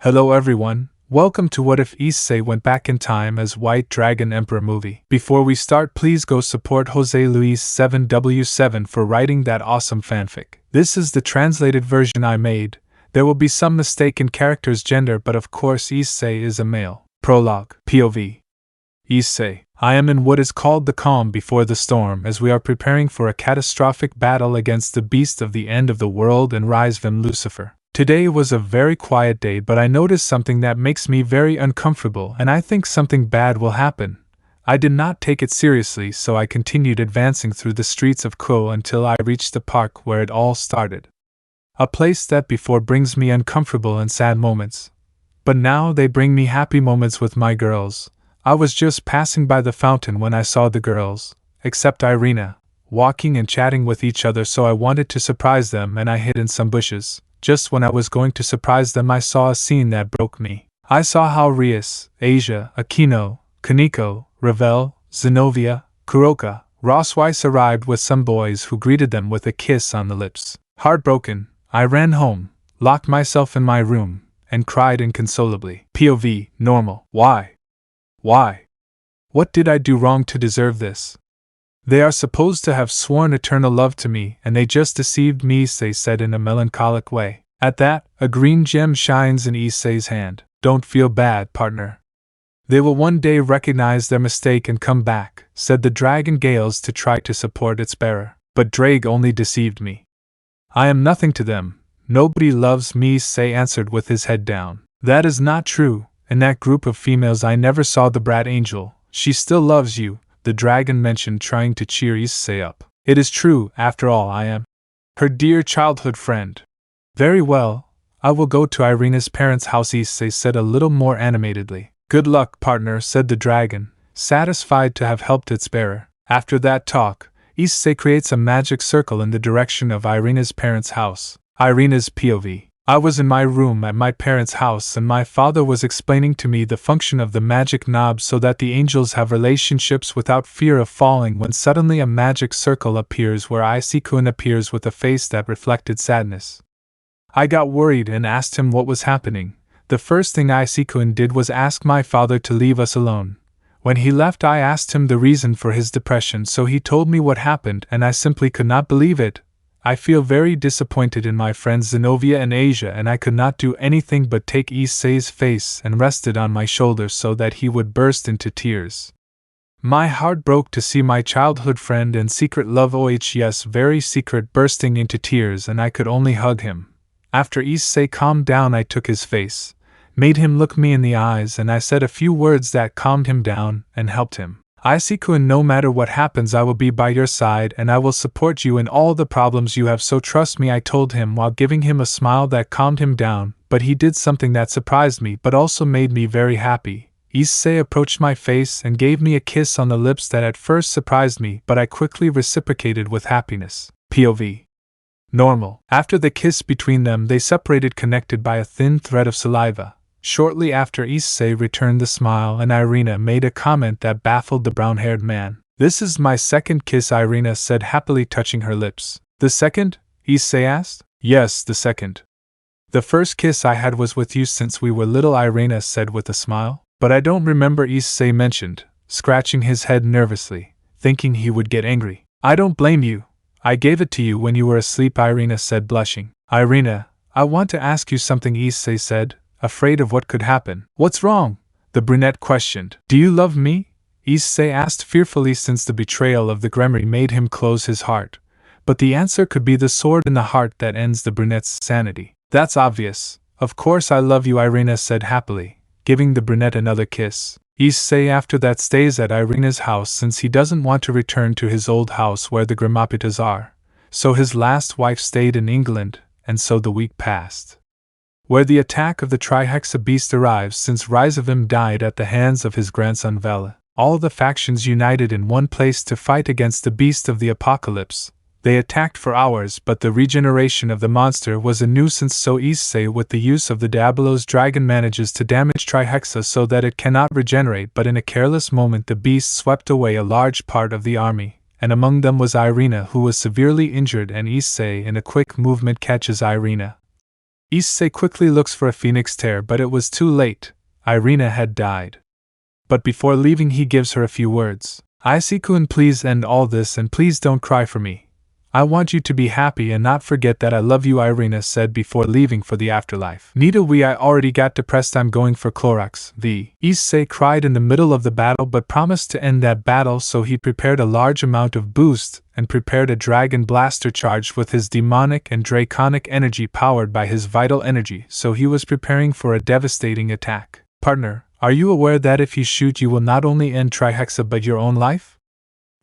Hello everyone, welcome to What If Issei Went Back in Time as White Dragon Emperor movie. Before we start, please go support Jose Luis 7W7 for writing that awesome fanfic. This is the translated version I made. There will be some mistake in character's gender, but of course Issei is a male. Prologue. POV. Issei. I am in what is called the calm before the storm, as we are preparing for a catastrophic battle against the beast of the end of the world and rise from Lucifer. Today was a very quiet day, but I noticed something that makes me very uncomfortable, and I think something bad will happen. I did not take it seriously, so I continued advancing through the streets of Ko until I reached the park where it all started. A place that before brings me uncomfortable and sad moments, but now they bring me happy moments with my girls. I was just passing by the fountain when I saw the girls, except Irina, walking and chatting with each other, so I wanted to surprise them and I hid in some bushes. Just when I was going to surprise them, I saw a scene that broke me. I saw how Rias, Asia, Aquino, Kaneko, Ravel, Xenovia, Kuroka, Rossweisse arrived with some boys who greeted them with a kiss on the lips. Heartbroken, I ran home, locked myself in my room, and cried inconsolably. POV. Normal. Why? Why? What did I do wrong to deserve this? They are supposed to have sworn eternal love to me, and they just deceived me, Issei said in a melancholic way. At that, a green gem shines in Issei's hand. Don't feel bad, partner. They will one day recognize their mistake and come back, said the dragon Gales to try to support its bearer. But Drake only deceived me. I am nothing to them. Nobody loves me, Issei answered with his head down. That is not true. In that group of females I never saw the brat angel. She still loves you, the dragon mentioned, trying to cheer Issei up. It is true, after all I am her dear childhood friend. Very well, I will go to Irina's parents' house, Issei said a little more animatedly. Good luck, partner, said the dragon, satisfied to have helped its bearer. After that talk, Issei creates a magic circle in the direction of Irina's parents' house. Irina's POV. I was in my room at my parents' house and my father was explaining to me the function of the magic knob so that the angels have relationships without fear of falling, when suddenly a magic circle appears where Issei-kun appears with a face that reflected sadness. I got worried and asked him what was happening. The first thing Issei-kun did was ask my father to leave us alone. When he left, I asked him the reason for his depression, so he told me what happened and I simply could not believe it. I feel very disappointed in my friends Xenovia and Asia, and I could not do anything but take Issei's face and rest it on my shoulder so that he would burst into tears. My heart broke to see my childhood friend and secret love, yes, very secret, bursting into tears, and I could only hug him. After Issei calmed down, I took his face, made him look me in the eyes, and I said a few words that calmed him down and helped him. Issei-kun, no matter what happens, I will be by your side and I will support you in all the problems you have, so trust me, I told him while giving him a smile that calmed him down. But he did something that surprised me but also made me very happy. Issei approached my face and gave me a kiss on the lips that at first surprised me, but I quickly reciprocated with happiness. POV. Normal. After the kiss between them, they separated, connected by a thin thread of saliva. Shortly after, Issei returned the smile and Irina made a comment that baffled the brown-haired man. This is my second kiss, Irina said happily, touching her lips. The second? Issei asked. Yes, the second. The first kiss I had was with you since we were little, Irina said with a smile. But I don't remember, Issei mentioned, scratching his head nervously, thinking he would get angry. I don't blame you. I gave it to you when you were asleep, Irina said, blushing. Irina, I want to ask you something, Issei said, afraid of what could happen. What's wrong? The brunette questioned. Do you love me? Issei asked fearfully, since the betrayal of the Gremory made him close his heart. But the answer could be the sword in the heart that ends the brunette's sanity. That's obvious. Of course I love you, Irina said happily, giving the brunette another kiss. Issei after that stays at Irina's house since he doesn't want to return to his old house where the Gremapitas are. So his last wife stayed in England, and so the week passed. Where the attack of the Trihexa beast arrives, since Rysavim died at the hands of his grandson Vela. All the factions united in one place to fight against the beast of the apocalypse. They attacked for hours, but the regeneration of the monster was a nuisance, so Issei with the use of the Diablo's dragon manages to damage Trihexa so that it cannot regenerate, but in a careless moment the beast swept away a large part of the army, and among them was Irina, who was severely injured, and Issei in a quick movement catches Irina, Issei quickly looks for a phoenix tear, but it was too late. Irina had died. But before leaving he gives her a few words. Issei-kun, please end all this and please don't cry for me. I want you to be happy and not forget that I love you, Irina said before leaving for the afterlife. Needle we I already got depressed, I'm going for Clorox. The Issei cried in the middle of the battle but promised to end that battle, so he prepared a large amount of boost and prepared a dragon blaster charged with his demonic and draconic energy powered by his vital energy, so he was preparing for a devastating attack. Partner, are you aware that if you shoot you will not only end Trihexa but your own life?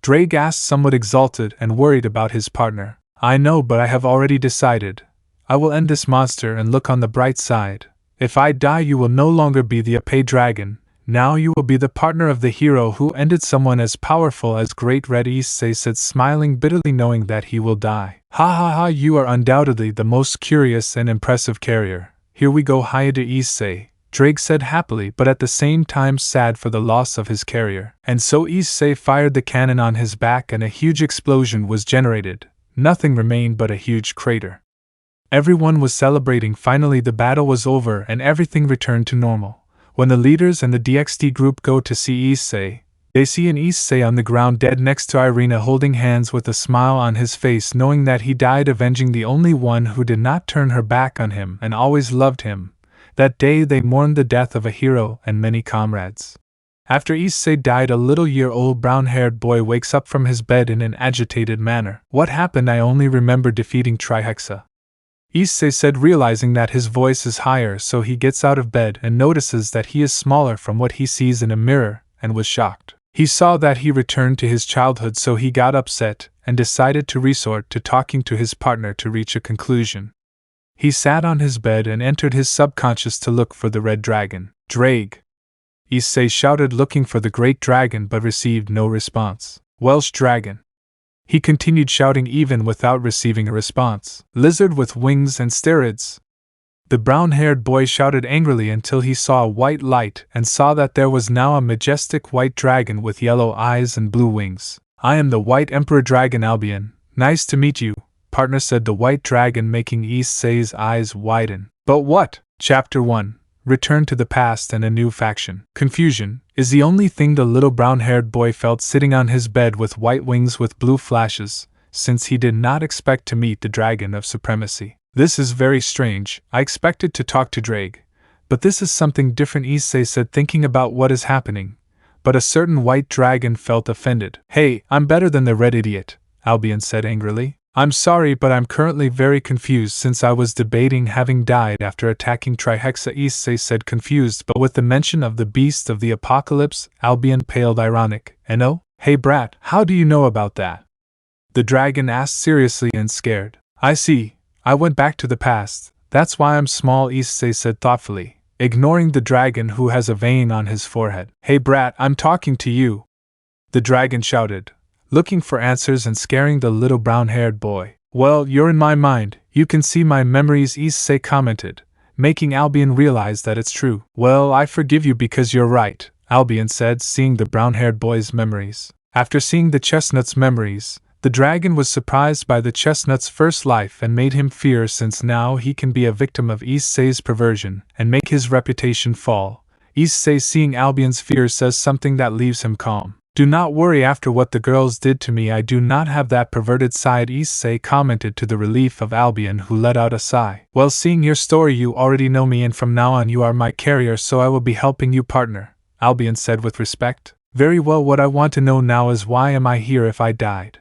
Drake asked, somewhat exalted and worried about his partner. I know, but I have already decided. I will end this monster and look on the bright side. If I die you will no longer be the Issei dragon. Now you will be the partner of the hero who ended someone as powerful as Great Red Issei said, smiling bitterly knowing that he will die. Ha ha ha, you are undoubtedly the most curious and impressive carrier. Here we go, hyodo Issei. Drake said happily but at the same time sad for the loss of his carrier. And so Issei fired the cannon on his back and a huge explosion was generated. Nothing remained but a huge crater. Everyone was celebrating. Finally the battle was over and everything returned to normal. When the leaders and the DXD group go to see Issei, they see an Issei on the ground dead next to Irina, holding hands with a smile on his face, knowing that he died avenging the only one who did not turn her back on him and always loved him. That day they mourned the death of a hero and many comrades. After Issei died, a little year-old brown-haired boy wakes up from his bed in an agitated manner. What happened? I only remember defeating Trihexa. Issei said, realizing that his voice is higher, so he gets out of bed and notices that he is smaller from what he sees in a mirror, and was shocked. He saw that he returned to his childhood, so he got upset and decided to resort to talking to his partner to reach a conclusion. He sat on his bed and entered his subconscious to look for the red dragon. Drake! Issei shouted, looking for the great dragon but received no response. Welsh dragon! He continued shouting even without receiving a response. Lizard with wings and steroids! The brown-haired boy shouted angrily until he saw a white light and saw that there was now a majestic white dragon with yellow eyes and blue wings. I am the White Emperor Dragon Albion. Nice to meet you, partner, said the white dragon, making Issei's eyes widen. But what? Chapter 1. Return to the past and a new faction. Confusion is the only thing the little brown-haired boy felt sitting on his bed with white wings with blue flashes, since he did not expect to meet the Dragon of Supremacy. This is very strange. I expected to talk to Drake, but this is something different, Issei said, thinking about what is happening. But a certain white dragon felt offended. Hey, I'm better than the red idiot, Albion said angrily. I'm sorry, but I'm currently very confused since I was debating having died after attacking Trihexa, Issei said, confused, but with the mention of the beast of the apocalypse, Albion paled, ironic. No? Hey brat, how do you know about that? The dragon asked seriously and scared. I see. I went back to the past. That's why I'm small, Issei said thoughtfully, ignoring the dragon who has a vein on his forehead. Hey brat, I'm talking to you! The dragon shouted, looking for answers and scaring the little brown-haired boy. Well, you're in my mind, you can see my memories, Issei commented, making Albion realize that it's true. Well, I forgive you because you're right, Albion said, seeing the brown-haired boy's memories. After seeing the chestnut's memories, the dragon was surprised by the chestnut's first life and made him fear, since now he can be a victim of Issei's perversion and make his reputation fall. Issei, seeing Albion's fear, says something that leaves him calm. Do not worry, after what the girls did to me I do not have that perverted side, Issei commented, to the relief of Albion, who let out a sigh. Well, seeing your story you already know me and from now on you are my carrier, so I will be helping you, partner, Albion said with respect. Very well, what I want to know now is why am I here if I died?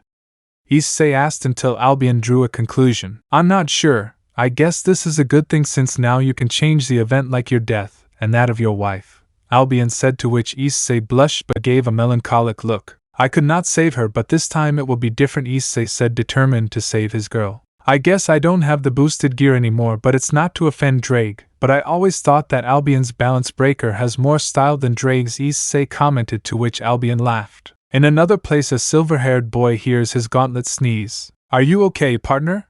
Issei asked until Albion drew a conclusion. I'm not sure. I guess this is a good thing since now you can change the event like your death and that of your wife, Albion said, to which Issei blushed but gave a melancholic look. I could not save her, but this time it will be different, Issei said, determined to save his girl. I guess I don't have the boosted gear anymore, but it's not to offend Drake, but I always thought that Albion's balance breaker has more style than Drake's, Issei commented, to which Albion laughed. In another place a silver-haired boy hears his gauntlet sneeze. Are you okay, partner?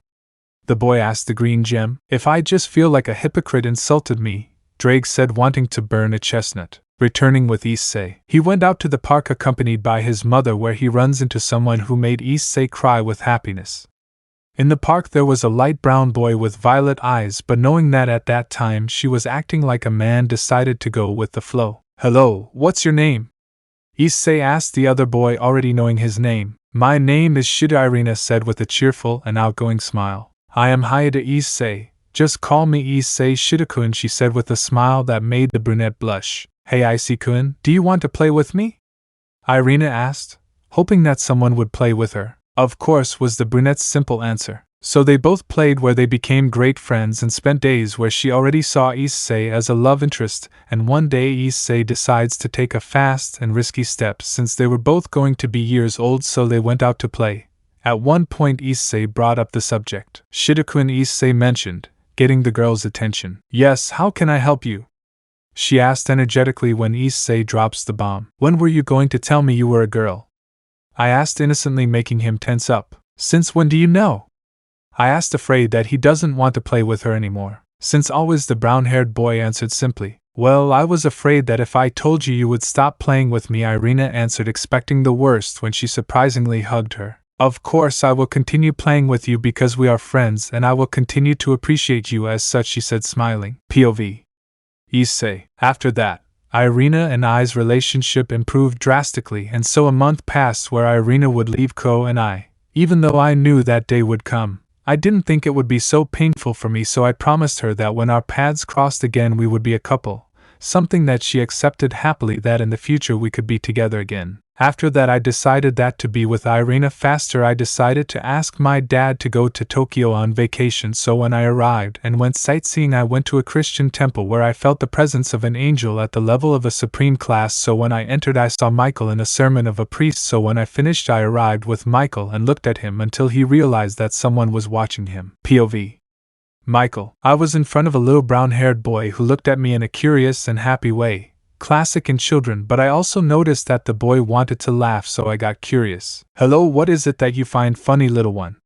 The boy asked the green gem. If I just feel like a hypocrite insulted me, Drake said, wanting to burn a chestnut. Returning with Issei, he went out to the park accompanied by his mother, where he runs into someone who made Issei cry with happiness. In the park there was a light brown boy with violet eyes, but knowing that at that time she was acting like a man, decided to go with the flow. "Hello, what's your name?" Issei asked the other boy, already knowing his name. "My name is Shida," Irina said with a cheerful and outgoing smile. "I am hyodo Issei. Just call me Issei Shida-kun," she said with a smile that made the brunette blush. "Hey Issei-kun, do you want to play with me?" Irina asked, hoping that someone would play with her. "Of course," was the brunette's simple answer. So they both played, where they became great friends and spent days where she already saw Issei as a love interest, and one day Issei decides to take a fast and risky step since they were both going to be years old, so they went out to play. At one point Issei brought up the subject. "Shida-kun," Issei mentioned, getting the girl's attention. "Yes, how can I help you?" she asked energetically when Issei drops the bomb. "When were you going to tell me you were a girl?" I asked innocently, making him tense up. "Since when do you know?" I asked, afraid that he doesn't want to play with her anymore. "Since always," the brown-haired boy answered simply. "Well, I was afraid that if I told you you would stop playing with me," Irina answered, expecting the worst when she surprisingly hugged her. "Of course I will continue playing with you because we are friends, and I will continue to appreciate you as such," she said, smiling. POV. Issei. After that, Irina and I's relationship improved drastically, and so a month passed where Irina would leave Ko and I. Even though I knew that day would come, I didn't think it would be so painful for me, so I promised her that when our paths crossed again we would be a couple, something that she accepted happily, that in the future we could be together again. After that I decided that to be with Irina faster, I decided to ask my dad to go to Tokyo on vacation, so when I arrived and went sightseeing I went to a Christian temple where I felt the presence of an angel at the level of a supreme class, so when I entered I saw Michael in a sermon of a priest, so when I finished I arrived with Michael and looked at him until he realized that someone was watching him. POV. Michael. I was in front of a little brown-haired boy who looked at me in a curious and happy way. Classic in children, but I also noticed that the boy wanted to laugh, so I got curious. "Hello, what is it that you find funny, little one?"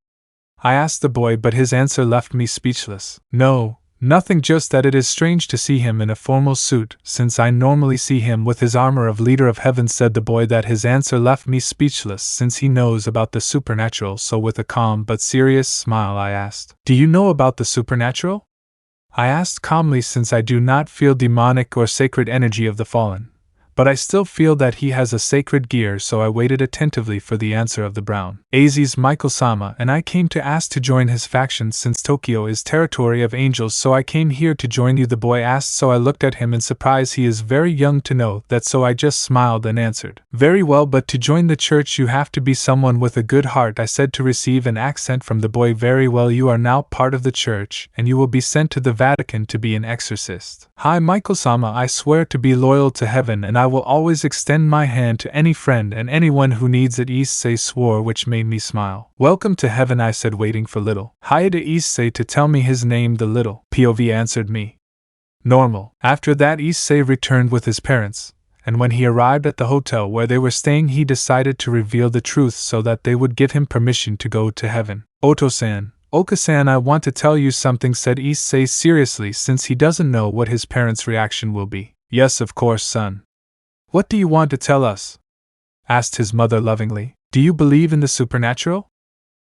I asked the boy, but his answer left me speechless. "No, nothing, just that it is strange to see him in a formal suit, since I normally see him with his armor of Leader of Heaven," said the boy. That his answer left me speechless, since he knows about the supernatural, so with a calm but serious smile I asked, "Do you know about the supernatural?" I asked calmly, since I do not feel demonic or sacred energy of the fallen, but I still feel that he has a sacred gear, so I waited attentively for the answer of the brown. "Azi's Michael-sama, and I came to ask to join his faction since Tokyo is territory of angels, so I came here to join you," the boy asked, so I looked at him in surprise. He is very young to know that, so I just smiled and answered, "Very well, but to join the church you have to be someone with a good heart," I said to receive an accent from the boy. "Very well, you are now part of the church, and you will be sent to the Vatican to be an exorcist." "Hi Michael-sama, I swear to be loyal to heaven, and I will always extend my hand to any friend and anyone who needs it," Issei swore, which made me smile. "Welcome to heaven," I said, waiting for little hyodo Issei to tell me his name. The little POV answered me. Normal. After that Issei returned with his parents, and when he arrived at the hotel where they were staying he decided to reveal the truth so that they would give him permission to go to heaven. "Oto-san, Oka-san, I want to tell you something," said Issei seriously, since he doesn't know what his parents' reaction will be. "Yes, of course, son. What do you want to tell us?" asked his mother lovingly. "Do you believe in the supernatural?"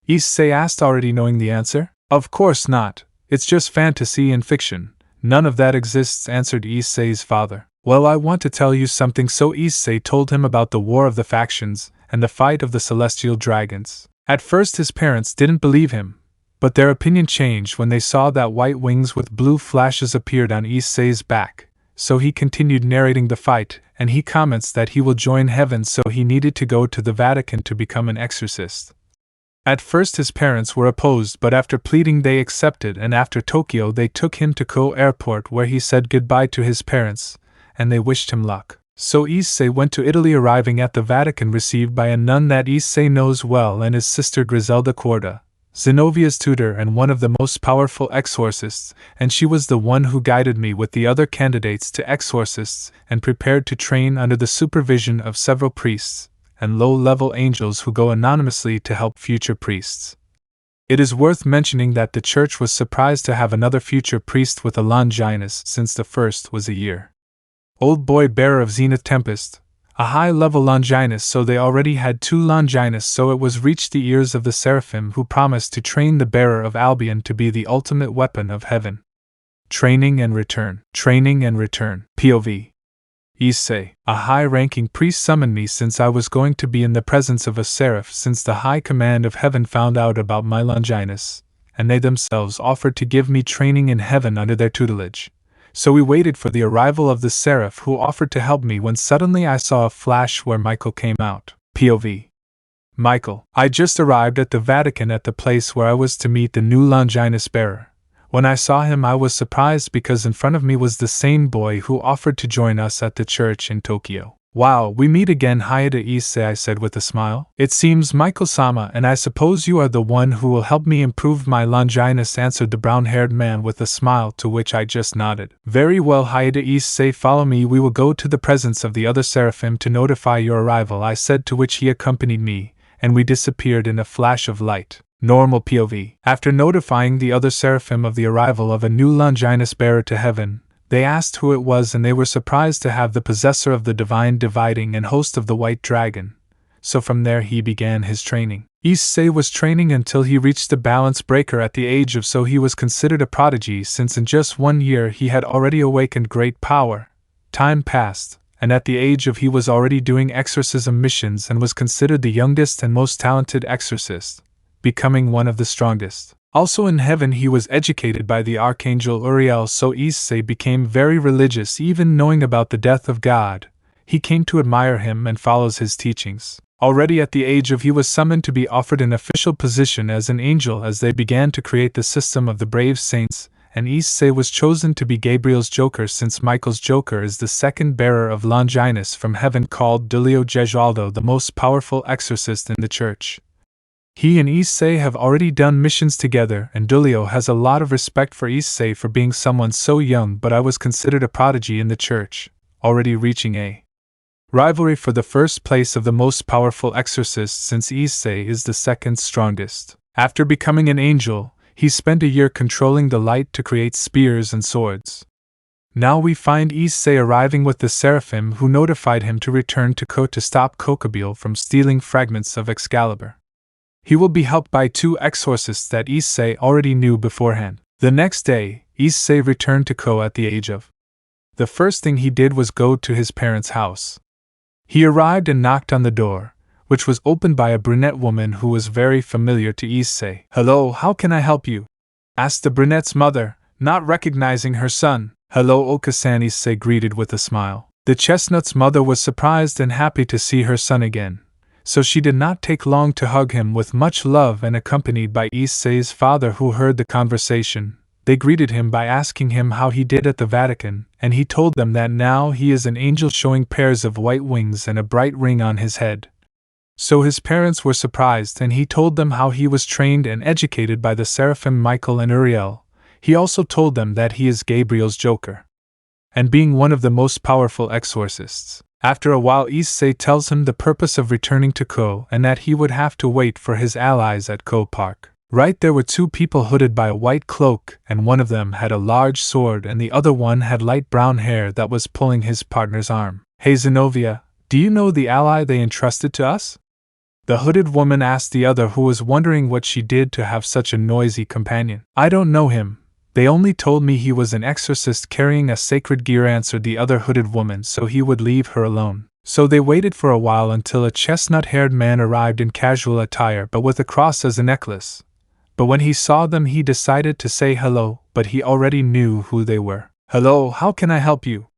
Issei asked, already knowing the answer. "Of course not, it's just fantasy and fiction. None of that exists," answered Issei's father. "Well, I want to tell you something," so Issei told him about the war of the factions and the fight of the celestial dragons. At first his parents didn't believe him, but their opinion changed when they saw that white wings with blue flashes appeared on Issei's back. So he continued narrating the fight, and he comments that he will join heaven, so he needed to go to the Vatican to become an exorcist. At first his parents were opposed, but after pleading they accepted, and after Tokyo they took him to Ko Airport where he said goodbye to his parents, and they wished him luck. So Issei went to Italy, arriving at the Vatican received by a nun that Issei knows well and his sister Griselda Corda, Xenovia's tutor and one of the most powerful exorcists, and she was the one who guided me with the other candidates to exorcists and prepared to train under the supervision of several priests and low-level angels who go anonymously to help future priests. It is worth mentioning that the church was surprised to have another future priest with a Longinus, since the first was a year-old boy bearer of Zenith Tempest. A high-level Longinus, so they already had 2 Longinus, so it was reached the ears of the Seraphim, who promised to train the bearer of Albion to be the ultimate weapon of heaven. Training and return. Training and return. POV. Issei, a high-ranking priest, summoned me since I was going to be in the presence of a seraph, since the high command of heaven found out about my Longinus, and they themselves offered to give me training in heaven under their tutelage. So we waited for the arrival of the seraph who offered to help me, when suddenly I saw a flash where Michael came out. POV. Michael. I just arrived at the Vatican at the place where I was to meet the new Longinus bearer. When I saw him, I was surprised because in front of me was the same boy who offered to join us at the church in Tokyo. Wow, we meet again, hyodo Issei, I said with a smile. It seems Michael-sama, and I suppose you are the one who will help me improve my Longinus, answered the brown-haired man with a smile, to which I just nodded. Very well, hyodo Issei, follow me, we will go to the presence of the other seraphim to notify your arrival, I said, to which he accompanied me, and we disappeared in a flash of light. Normal POV. After notifying the other seraphim of the arrival of a new Longinus bearer to heaven, they asked who it was, and they were surprised to have the possessor of the divine dividing and host of the white dragon. So from there he began his training. Issei was training until he reached the balance breaker at the age of, so he was considered a prodigy, since in just 1 year he had already awakened great power. Time passed, and at the age of he was already doing exorcism missions and was considered the youngest and most talented exorcist, becoming one of the strongest. Also in heaven he was educated by the Archangel Uriel, so Issei became very religious, even knowing about the death of God. He came to admire him and follows his teachings. Already at the age of he was summoned to be offered an official position as an angel as they began to create the system of the brave saints, and Issei was chosen to be Gabriel's joker, since Michael's joker is the second bearer of Longinus from heaven, called Dulio Gesualdo, the most powerful exorcist in the church. He and Issei have already done missions together, and Dulio has a lot of respect for Issei for being someone so young, but I was considered a prodigy in the church, already reaching a rivalry for the first place of the most powerful exorcist, since Issei is the second strongest. After becoming an angel, he spent a year controlling the light to create spears and swords. Now we find Issei arriving with the seraphim who notified him to return to Ko to stop Kokabeel from stealing fragments of Excalibur. He will be helped by 2 exorcists that Issei already knew beforehand. The next day, Issei returned to Ko at the age of. The first thing he did was go to his parents' house. He arrived and knocked on the door, which was opened by a brunette woman who was very familiar to Issei. "Hello, how can I help you?" asked the brunette's mother, not recognizing her son. "Hello, Okasan," Issei greeted with a smile. The chestnut's mother was surprised and happy to see her son again, so she did not take long to hug him with much love, and accompanied by Issei's father, who heard the conversation. They greeted him by asking him how he did at the Vatican, and he told them that now he is an angel showing pairs of white wings and a bright ring on his head. So his parents were surprised, and he told them how he was trained and educated by the seraphim Michael and Uriel. He also told them that he is Gabriel's joker, and being one of the most powerful exorcists. After a while, Issei tells him the purpose of returning to Ko, and that he would have to wait for his allies at Ko Park. Right there were 2 people hooded by a white cloak, and one of them had a large sword and the other one had light brown hair that was pulling his partner's arm. "Hey Xenovia, do you know the ally they entrusted to us?" the hooded woman asked the other, who was wondering what she did to have such a noisy companion. "I don't know him. They only told me he was an exorcist carrying a sacred gear," answered the other hooded woman, so he would leave her alone. So they waited for a while until a chestnut-haired man arrived in casual attire but with a cross as a necklace. But when he saw them he decided to say hello, but he already knew who they were. "Hello, how can I help you?"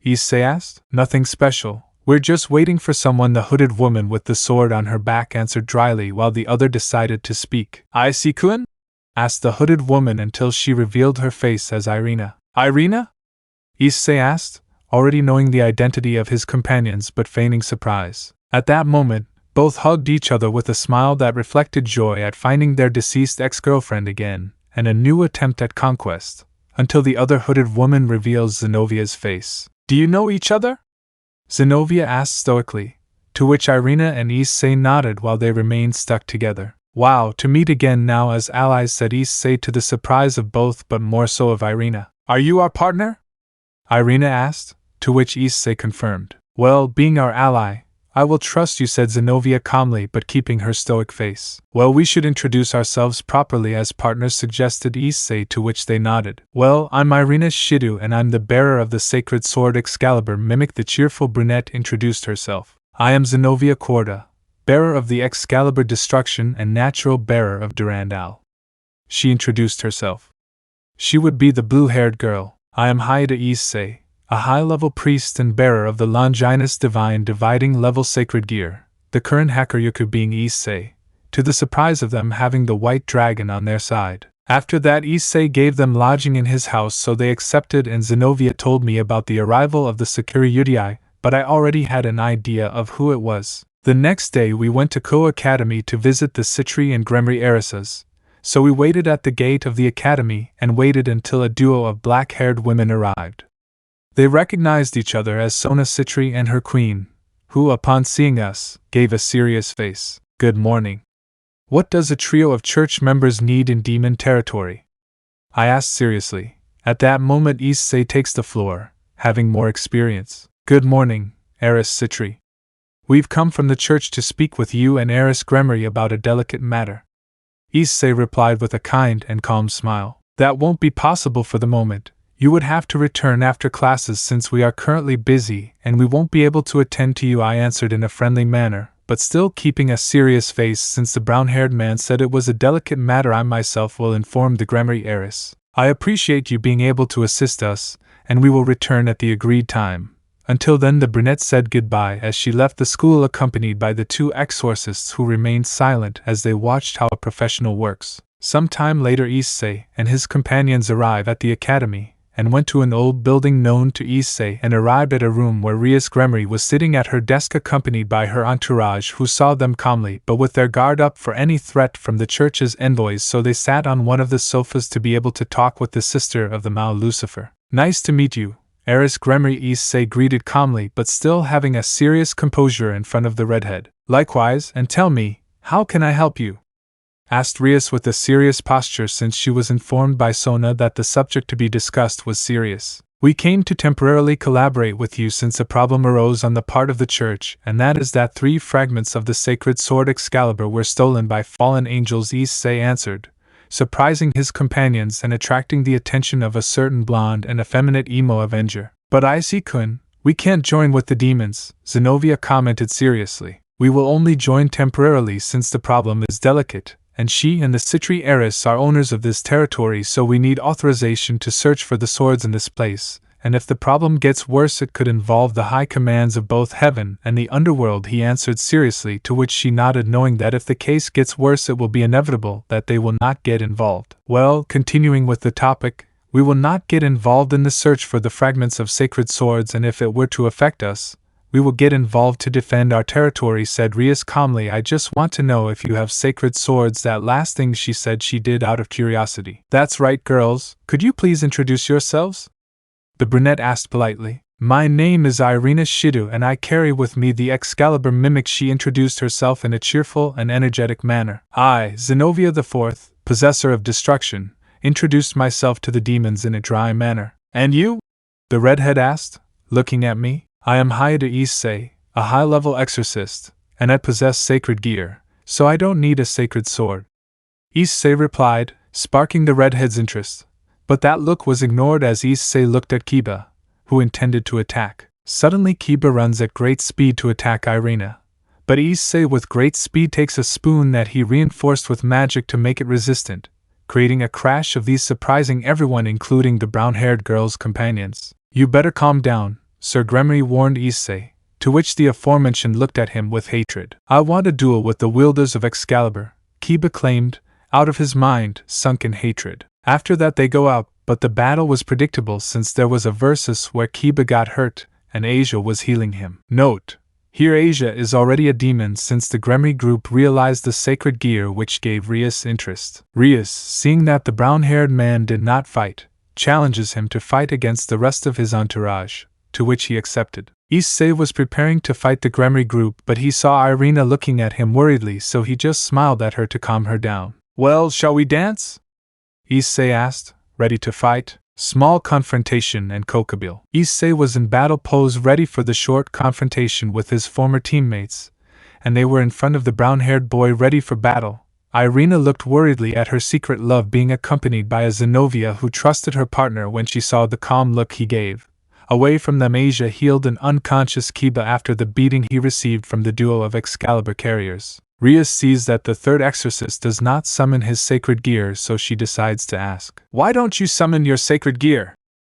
Issei asked. "Nothing special. We're just waiting for someone," the hooded woman with the sword on her back answered dryly, while the other decided to speak. "Issei-kun?" asked the hooded woman until she revealed her face as Irina. "Irina?" Issei asked, already knowing the identity of his companions but feigning surprise. At that moment, both hugged each other with a smile that reflected joy at finding their deceased ex-girlfriend again, and a new attempt at conquest, until the other hooded woman reveals Xenovia's face. "Do you know each other?" Xenovia asked stoically, to which Irina and Issei nodded while they remained stuck together. "Wow, to meet again now as allies," said Issei to the surprise of both but more so of Irina. "Are you our partner?" Irina asked, to which Issei confirmed. Well, being our ally, I will trust you, said Xenovia calmly but keeping her stoic face. Well, we should introduce ourselves properly as partners, suggested Issei, to which they nodded. Well, I'm Irina Shido and I'm the bearer of the sacred sword Excalibur, mimicked the cheerful brunette introduced herself. I am Xenovia Corda, bearer of the Excalibur Destruction and natural bearer of Durandal. She introduced herself. She would be the blue-haired girl. I am Hyodo Issei, a high-level priest and bearer of the Longinus Divine Dividing Level Sacred Gear, the current hacker Yoku being Issei, to the surprise of them having the white dragon on their side. After that, Issei gave them lodging in his house, so they accepted, and Xenovia told me about the arrival of the Sakura Yudai, but I already had an idea of who it was. The next day we went to Ko Academy to visit the Citri and Gremory heiresses, so we waited at the gate of the academy and waited until a duo of black-haired women arrived. They recognized each other as Sona Citri and her queen, who, upon seeing us, gave a serious face. Good morning. What does a trio of church members need in demon territory? I asked seriously. At that moment Issei takes the floor, having more experience. Good morning, Heiress Citri. We've come from the church to speak with you and Heiress Gremory about a delicate matter. Issei replied with a kind and calm smile. That won't be possible for the moment. You would have to return after classes since we are currently busy and we won't be able to attend to you, I answered in a friendly manner, but still keeping a serious face since the brown-haired man said it was a delicate matter. I myself will inform the Gremory heiress. I appreciate you being able to assist us, and we will return at the agreed time. Until then, the brunette said goodbye as she left the school accompanied by the two exorcists who remained silent as they watched how a professional works. Some time later Issei and his companions arrive at the academy, and went to an old building known to Issei and arrived at a room where Rias Gremory was sitting at her desk accompanied by her entourage, who saw them calmly but with their guard up for any threat from the church's envoys, so they sat on one of the sofas to be able to talk with the sister of the Mao Lucifer. Nice to meet you, Heiress Gremory, Issei greeted calmly but still having a serious composure in front of the redhead. Likewise, and tell me, how can I help you? Asked Rias with a serious posture, since she was informed by Sona that the subject to be discussed was serious. We came to temporarily collaborate with you since a problem arose on the part of the church, and that is that 3 fragments of the sacred sword Excalibur were stolen by fallen angels, Issei answered, surprising his companions and attracting the attention of a certain blonde and effeminate emo avenger. But Issei-kun, we can't join with the demons, Xenovia commented seriously. We will only join temporarily since the problem is delicate, and she and the Citri heiress are owners of this territory, so we need authorization to search for the swords in this place, and if the problem gets worse it could involve the high commands of both heaven and the underworld, he answered seriously, to which she nodded, knowing that if the case gets worse it will be inevitable that they will not get involved. Well, continuing with the topic, we will not get involved in the search for the fragments of sacred swords, and if it were to affect us, we will get involved to defend our territory, said Rias calmly. I just want to know if you have sacred swords. That last thing she said she did out of curiosity. That's right, girls, could you please introduce yourselves? The brunette asked politely. My name is Irina Shido and I carry with me the Excalibur mimic. She introduced herself in a cheerful and energetic manner. I, Xenovia IV, possessor of destruction, introduced myself to the demons in a dry manner. And you? The redhead asked, looking at me. I am Hyodo Issei, a high-level exorcist, and I possess sacred gear, so I don't need a sacred sword. Issei replied, sparking the redhead's interest, but that look was ignored as Issei looked at Kiba, who intended to attack. Suddenly Kiba runs at great speed to attack Irina, but Issei with great speed takes a spoon that he reinforced with magic to make it resistant, creating a crash of these, surprising everyone including the brown-haired girl's companions. You better calm down, Sir Gremory warned Issei, to which the aforementioned looked at him with hatred. I want a duel with the wielders of Excalibur, Kiba claimed, out of his mind, sunk in hatred. After that they go out, but the battle was predictable since there was a versus where Kiba got hurt, and Asia was healing him. Note: here Asia is already a demon since the Gremory group realized the sacred gear, which gave Rias interest. Rias, seeing that the brown-haired man did not fight, challenges him to fight against the rest of his entourage, to which he accepted. Issei was preparing to fight the Gremory group, but he saw Irina looking at him worriedly, so he just smiled at her to calm her down. Well, shall we dance? Issei asked, ready to fight. Small confrontation and Kokabile. Issei was in battle pose ready for the short confrontation with his former teammates, and they were in front of the brown-haired boy ready for battle. Irina looked worriedly at her secret love being accompanied by a Xenovia who trusted her partner when she saw the calm look he gave. Away from them, Asia healed an unconscious Kiba after the beating he received from the duo of Excalibur carriers. Rias sees that the third exorcist does not summon his sacred gear, so she decides to ask, "Why don't you summon your sacred gear?"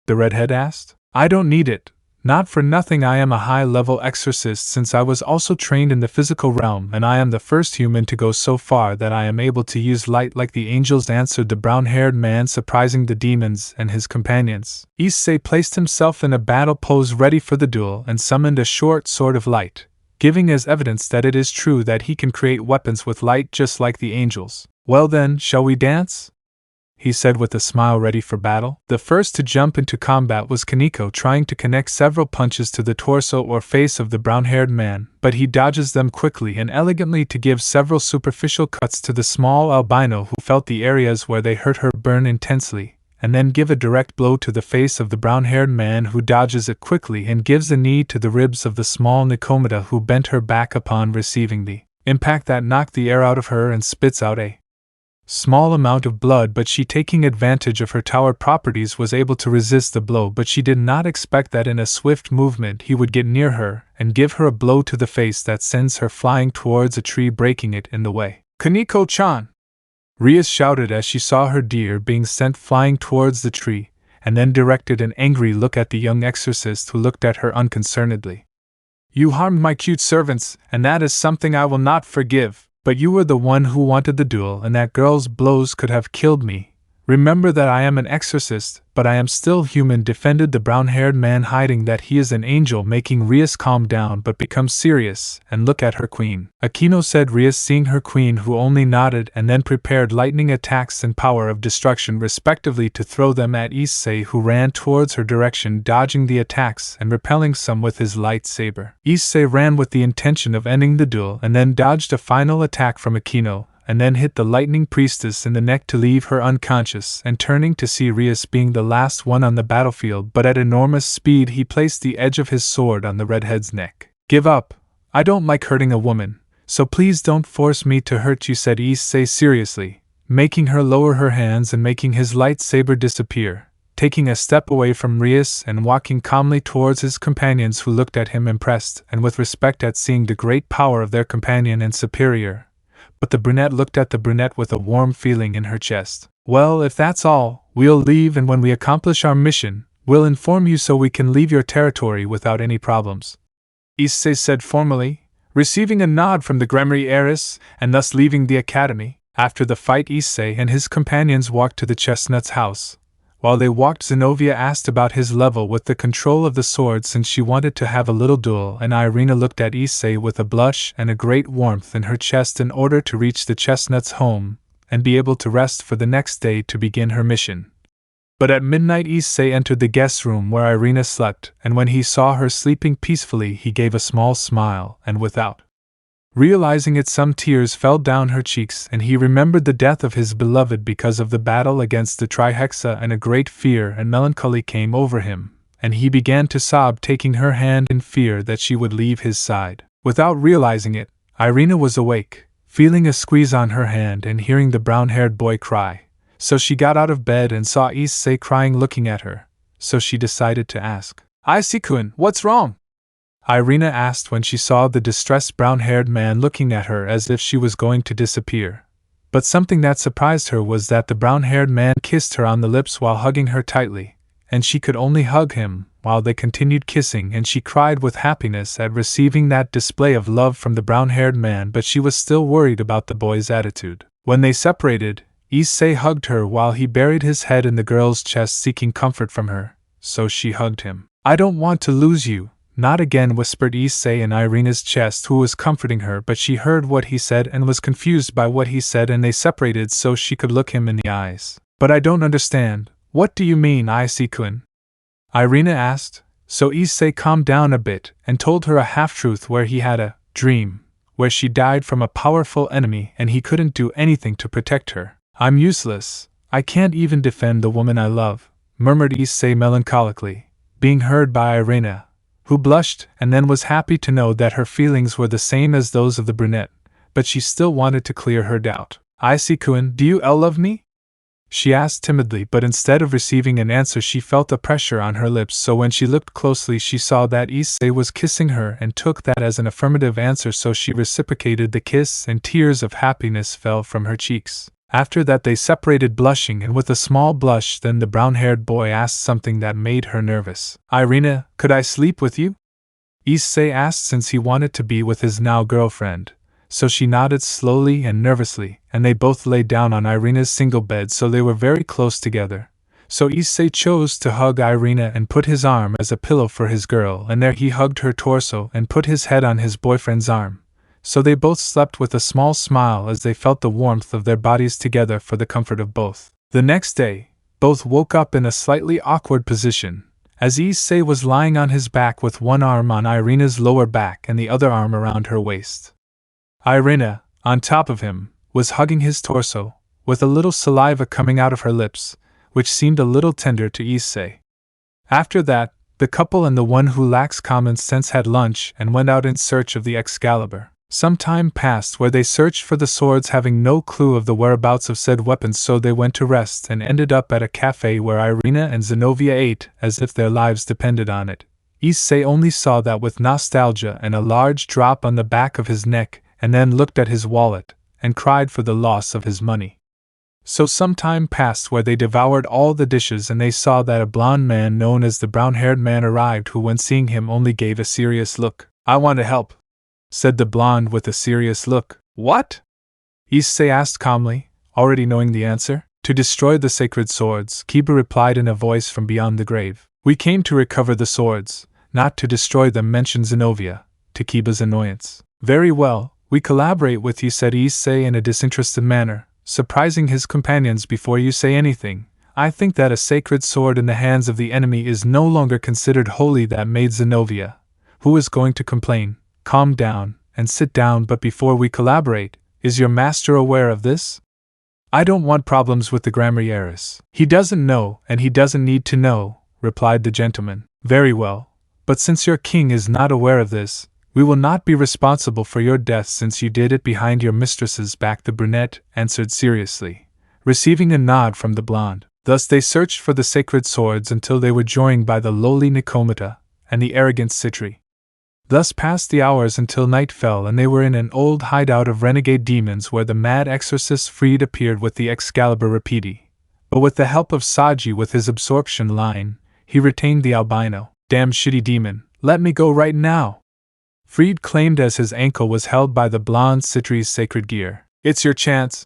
The redhead asked. "I don't need it. Not for nothing I am a high-level exorcist, since I was also trained in the physical realm, and I am the first human to go so far that I am able to use light like the angels," answered the brown-haired man, surprising the demons and his companions. Issei placed himself in a battle pose ready for the duel and summoned a short sword of light, giving as evidence that it is true that he can create weapons with light just like the angels. "Well then, shall we dance?" he said with a smile, ready for battle. The first to jump into combat was Kaneko, trying to connect several punches to the torso or face of the brown-haired man, but he dodges them quickly and elegantly to give several superficial cuts to the small albino, who felt the areas where they hurt her burn intensely, and then give a direct blow to the face of the brown-haired man, who dodges it quickly and gives a knee to the ribs of the small Nikomata, who bent her back upon receiving the impact that knocked the air out of her and spits out a small amount of blood, but she, taking advantage of her tower properties, was able to resist the blow, but she did not expect that in a swift movement he would get near her and give her a blow to the face that sends her flying towards a tree, breaking it in the way. "Kaneko-chan!" Rias shouted as she saw her deer being sent flying towards the tree, and then directed an angry look at the young exorcist, who looked at her unconcernedly. "You harmed my cute servants, and that is something I will not forgive. But you were the one who wanted the duel, and that girl's blows could have killed me. Remember that I am an exorcist, but I am still human," defended the brown-haired man, hiding that he is an angel, making Rias calm down but become serious and look at her queen. "Akino," said Rias, seeing her queen, who only nodded and then prepared lightning attacks and power of destruction respectively to throw them at Issei, who ran towards her direction, dodging the attacks and repelling some with his lightsaber. Issei ran with the intention of ending the duel and then dodged a final attack from Akino, and then hit the lightning priestess in the neck to leave her unconscious, and turning to see Rias being the last one on the battlefield, but at enormous speed, he placed the edge of his sword on the redhead's neck. "Give up. I don't like hurting a woman, so please don't force me to hurt you," said Issei seriously, making her lower her hands and making his lightsaber disappear, taking a step away from Rias and walking calmly towards his companions, who looked at him impressed and with respect at seeing the great power of their companion and superior. But the brunette looked at the brunette with a warm feeling in her chest. "Well, if that's all, we'll leave, and when we accomplish our mission, we'll inform you so we can leave your territory without any problems," Issei said formally, receiving a nod from the Gremory heiress, and thus leaving the academy. After the fight, Issei and his companions walked to the chestnut's house. While they walked, Xenovia asked about his level with the control of the sword, since she wanted to have a little duel, and Irina looked at Issei with a blush and a great warmth in her chest in order to reach the chestnut's home and be able to rest for the next day to begin her mission. But at midnight, Issei entered the guest room where Irina slept, and when he saw her sleeping peacefully, he gave a small smile, and without realizing it, some tears fell down her cheeks, and he remembered the death of his beloved because of the battle against the Trihexa, and a great fear and melancholy came over him, and he began to sob, taking her hand in fear that she would leave his side. Without realizing it, Irina was awake, feeling a squeeze on her hand and hearing the brown-haired boy cry. So she got out of bed and saw Issei crying, looking at her, so she decided to ask, "Issei-kun, what's wrong?" Irina asked when she saw the distressed brown-haired man looking at her as if she was going to disappear. But something that surprised her was that the brown-haired man kissed her on the lips while hugging her tightly, and she could only hug him while they continued kissing, and she cried with happiness at receiving that display of love from the brown-haired man, but she was still worried about the boy's attitude. When they separated, Issei hugged her while he buried his head in the girl's chest, seeking comfort from her, so she hugged him. "I don't want to lose you. Not again," whispered Issei in Irina's chest, who was comforting her, but she heard what he said and was confused by what he said, and they separated so she could look him in the eyes. "But I don't understand. What do you mean, Issei-kun?" Irina asked, so Issei calmed down a bit and told her a half-truth where he had a dream where she died from a powerful enemy and he couldn't do anything to protect her. "I'm useless. I can't even defend the woman I love. murmured Issei melancholically, being heard by Irina, who blushed and then was happy to know that her feelings were the same as those of the brunette, but she still wanted to clear her doubt. Issei-kun, do you love me? She asked timidly, but instead of receiving an answer she felt a pressure on her lips, so when she looked closely she saw that Issei was kissing her and took that as an affirmative answer, so she reciprocated the kiss and tears of happiness fell from her cheeks. After that they separated blushing and with a small blush. Then the brown-haired boy asked something that made her nervous. Irina, could I sleep with you? Issei asked since he wanted to be with his now girlfriend. So she nodded slowly and nervously, and they both lay down on Irina's single bed, so they were very close together. So Issei chose to hug Irina and put his arm as a pillow for his girl, and there he hugged her torso and put his head on his boyfriend's arm. So they both slept with a small smile as they felt the warmth of their bodies together for the comfort of both. The next day, both woke up in a slightly awkward position, as Issei was lying on his back with one arm on Irina's lower back and the other arm around her waist. Irina, on top of him, was hugging his torso, with a little saliva coming out of her lips, which seemed a little tender to Issei. After that, the couple and the one who lacks common sense had lunch and went out in search of the Excalibur. Some time passed where they searched for the swords, having no clue of the whereabouts of said weapons, so they went to rest and ended up at a cafe where Irina and Xenovia ate as if their lives depended on it. Issei only saw that with nostalgia and a large drop on the back of his neck, and then looked at his wallet, and cried for the loss of his money. So some time passed where they devoured all the dishes, and they saw that a blond man known as the brown-haired man arrived, who when seeing him only gave a serious look. I want to help, said the blonde with a serious look. What? Issei asked calmly, already knowing the answer. To destroy the sacred swords, Kiba replied in a voice from beyond the grave. We came to recover the swords, not to destroy them, mentioned Xenovia, to Kiba's annoyance. Very well. We collaborate with you, said Issei in a disinterested manner, surprising his companions. Before you say anything, I think that a sacred sword in the hands of the enemy is no longer considered holy. That made Xenovia, who is going to complain, calm down and sit down. But before we collaborate, is your master aware of this? I don't want problems with the Gremory heiress. He doesn't know, and he doesn't need to know, replied the gentleman. Very well, but since your king is not aware of this, we will not be responsible for your death since you did it behind your mistress's back, the brunette answered seriously, receiving a nod from the blonde. Thus they searched for the sacred swords until they were joined by the lowly Nikomata and the arrogant Citri. Thus passed the hours until night fell, and they were in an old hideout of renegade demons where the mad exorcist Fried appeared with the Excalibur Rapidi. But with the help of Saji with his absorption line, he retained the albino. Damn shitty demon, let me go right now, Fried claimed as his ankle was held by the blonde Citri's sacred gear. It's your chance,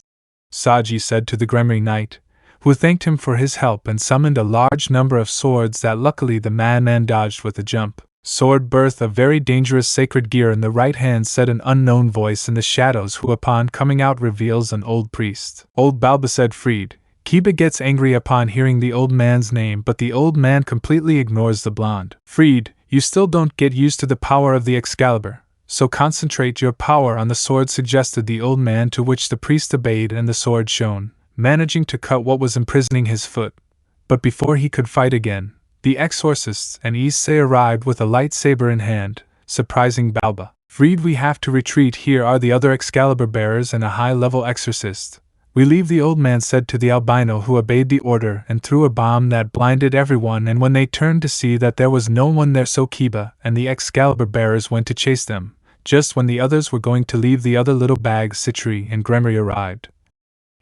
Saji said to the Gremory knight, who thanked him for his help and summoned a large number of swords that luckily the madman dodged with a jump. Sword birth a very dangerous sacred gear in the right hand, said an unknown voice in the shadows, who upon coming out reveals an old priest. Old Balba, said Fried. Kiba gets angry upon hearing the old man's name, but the old man completely ignores the blonde. Fried, you still don't get used to the power of the Excalibur, so concentrate your power on the sword, suggested the old man, to which the priest obeyed and the sword shone, managing to cut what was imprisoning his foot. But before he could fight again, the exorcists and Issei arrived with a lightsaber in hand, surprising Balba. Fried, we have to retreat. Here are the other Excalibur bearers and a high-level exorcist. We leave, the old man said to the albino, who obeyed the order and threw a bomb that blinded everyone, and when they turned to see that there was no one there, so Kiba and the Excalibur bearers went to chase them. Just when the others were going to leave, the other little bags, Citri and Gremory, arrived.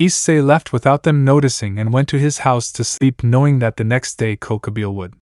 Issei left without them noticing and went to his house to sleep, knowing that the next day Kokabeel would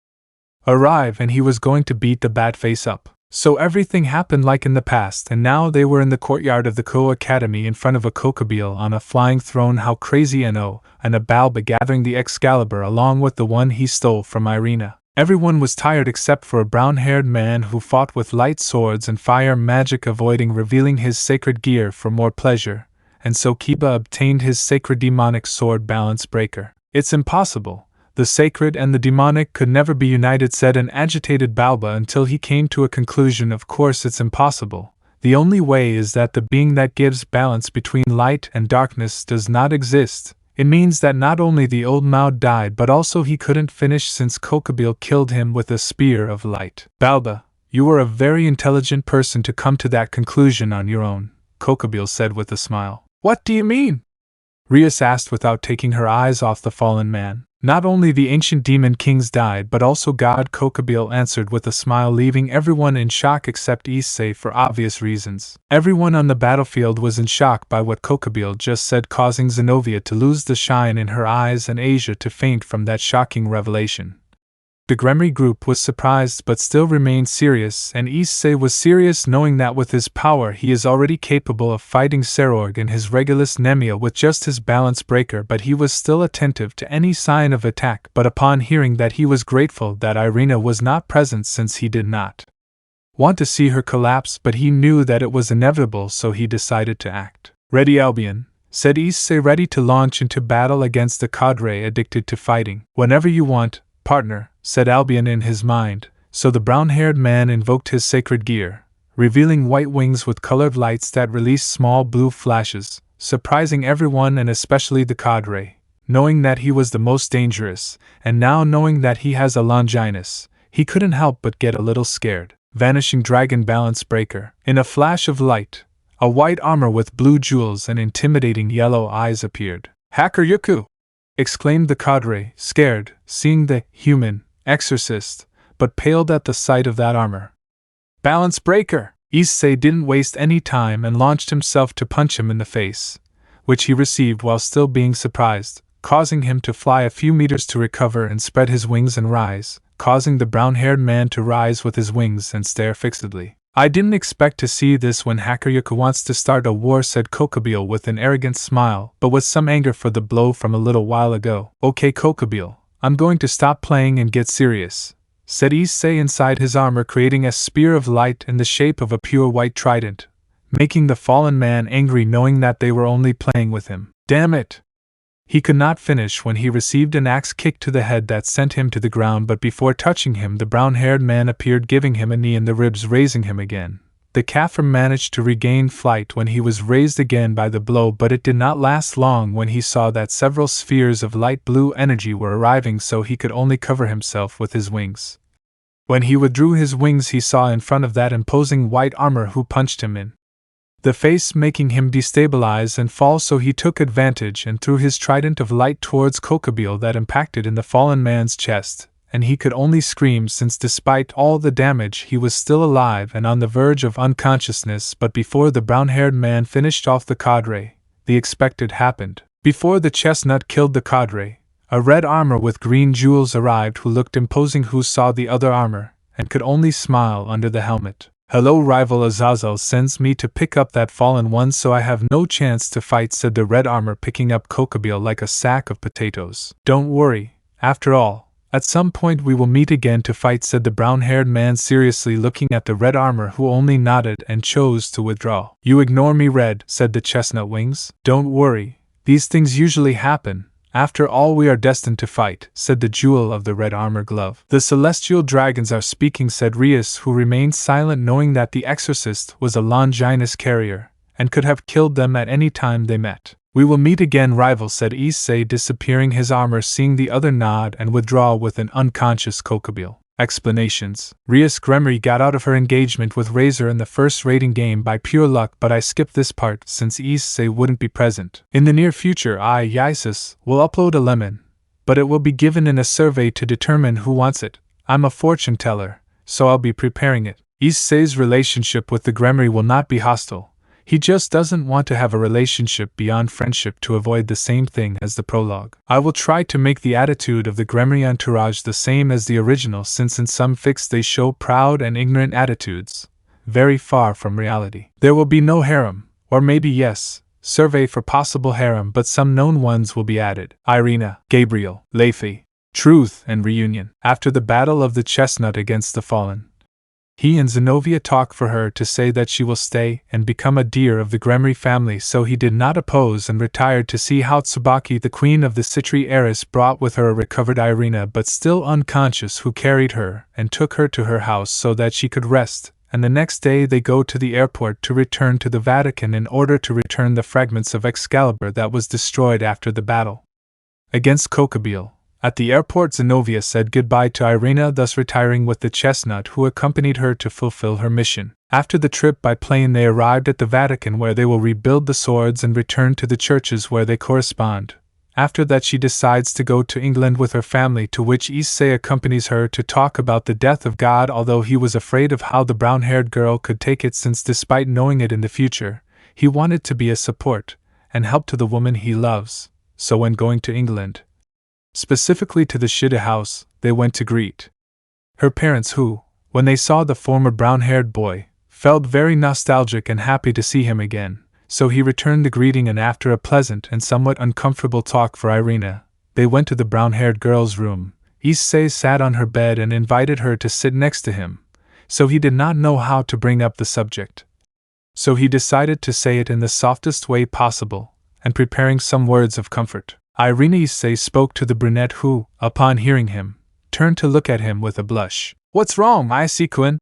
arrive and he was going to beat the bat face up. So everything happened like in the past, and now they were in the courtyard of the Ko Academy in front of a Kokabeel on a flying throne. How crazy! And a Balba gathering the Excalibur along with the one he stole from Irina. Everyone was tired except for a brown-haired man who fought with light swords and fire magic, avoiding revealing his sacred gear for more pleasure, and so Kiba obtained his sacred demonic sword, Balance Breaker. It's impossible. The sacred and the demonic could never be united, said an agitated Balba, until he came to a conclusion. Of course it's impossible. The only way is that the being that gives balance between light and darkness does not exist. It means that not only the old Maud died but also he couldn't finish since Kokabeel killed him with a spear of light. Balba, you were a very intelligent person to come to that conclusion on your own, Kokabeel said with a smile. What do you mean? Rias asked without taking her eyes off the fallen man. Not only the ancient demon kings died but also God, Kokabeel answered with a smile, leaving everyone in shock except Issei for obvious reasons. Everyone on the battlefield was in shock by what Kokabeel just said, causing Xenovia to lose the shine in her eyes and Asia to faint from that shocking revelation. The Gremory group was surprised but still remained serious, and Issei was serious, knowing that with his power he is already capable of fighting Serorg and his Regulus Nemia with just his balance breaker, but he was still attentive to any sign of attack. But upon hearing that, he was grateful that Irina was not present, since he did not want to see her collapse, but he knew that it was inevitable, so he decided to act. Ready, Albion, said Issei, ready to launch into battle against the cadre addicted to fighting. Whenever you want, partner, said Albion in his mind, so the brown-haired man invoked his sacred gear, revealing white wings with colored lights that released small blue flashes, surprising everyone and especially the cadre. Knowing that he was the most dangerous, and now knowing that he has a Longinus, he couldn't help but get a little scared. Vanishing Dragon Balance Breaker. In a flash of light, a white armor with blue jewels and intimidating yellow eyes appeared. Hacker Yuku! Exclaimed the cadre, scared, seeing the human exorcist, but paled at the sight of that armor. Balance Breaker! Issei didn't waste any time and launched himself to punch him in the face, which he received while still being surprised, causing him to fly a few meters to recover and spread his wings and rise, causing the brown-haired man to rise with his wings and stare fixedly. I didn't expect to see this when Hakuryuku wants to start a war, said Kokabeel with an arrogant smile, but with some anger for the blow from a little while ago. Okay, Kokabeel, I'm going to stop playing and get serious, said Issei inside his armor, creating a spear of light in the shape of a pure white trident, making the fallen man angry, knowing that they were only playing with him. Damn it! He could not finish when he received an axe kick to the head that sent him to the ground, but before touching him the brown-haired man appeared, giving him a knee in the ribs, raising him again. The Kaffir managed to regain flight when he was raised again by the blow, but it did not last long when he saw that several spheres of light blue energy were arriving, so he could only cover himself with his wings. When he withdrew his wings, he saw in front of that imposing white armor who punched him in the face, making him destabilize and fall, so he took advantage and threw his trident of light towards Kokabeel that impacted in the fallen man's chest, and he could only scream, since despite all the damage he was still alive and on the verge of unconsciousness. But before the brown-haired man finished off the cadre, the expected happened. Before the chestnut killed the cadre, a red armor with green jewels arrived who looked imposing, who saw the other armor and could only smile under the helmet. Hello, rival Azazel sends me to pick up that fallen one, so I have no chance to fight, said the red armor, picking up Kokabeel like a sack of potatoes. Don't worry, after all, at some point we will meet again to fight, said the brown-haired man seriously, looking at the red armor, who only nodded and chose to withdraw. You ignore me, Red, said the chestnut wings. Don't worry, these things usually happen. After all, we are destined to fight, said the jewel of the red armor glove. The celestial dragons are speaking, said Rias, who remained silent, knowing that the exorcist was a Longinus carrier, and could have killed them at any time they met. We will meet again, rival, said Issei, disappearing his armor, seeing the other nod and withdraw with an unconscious Kokabeel. Explanations. Rias Gremory got out of her engagement with Razor in the first raiding game by pure luck, but I skipped this part since Issei wouldn't be present. In the near future, I, Yisus, will upload a lemon, but it will be given in a survey to determine who wants it. I'm a fortune teller, so I'll be preparing it. Issei's relationship with the Gremory will not be hostile. He just doesn't want to have a relationship beyond friendship to avoid the same thing as the prologue. I will try to make the attitude of the Gremory entourage the same as the original, since in some fics they show proud and ignorant attitudes, very far from reality. There will be no harem, or maybe yes, survey for possible harem, but some known ones will be added. Irina, Gabriel, Leifi, Truth, and Reunion. After the battle of the chestnut against the fallen, he and Xenovia talk for her to say that she will stay and become a dear of the Gremory family, so he did not oppose and retired to see how Tsubaki, the queen of the Citri heiress, brought with her a recovered Irina but still unconscious, who carried her and took her to her house so that she could rest and the next day they go to the airport to return to the Vatican in order to return the fragments of Excalibur that was destroyed after the battle against Gabriel. At the airport, Xenovia said goodbye to Irina, thus retiring with the chestnut who accompanied her to fulfill her mission. After the trip by plane, they arrived at the Vatican, where they will rebuild the swords and return to the churches where they correspond. After that, she decides to go to England with her family, to which Issei accompanies her to talk about the death of God, although he was afraid of how the brown-haired girl could take it, since despite knowing it in the future, he wanted to be a support and help to the woman he loves. So when going to England, specifically to the Shida house, they went to greet her parents, who, when they saw the former brown-haired boy, felt very nostalgic and happy to see him again. So he returned the greeting, and after a pleasant and somewhat uncomfortable talk for Irina, they went to the brown-haired girl's room. Issei sat on her bed and invited her to sit next to him, so he did not know how to bring up the subject. So he decided to say it in the softest way possible, and preparing some words of comfort. Irina, Issei spoke to the brunette who, upon hearing him, turned to look at him with a blush. "What's wrong, Issei-kun?"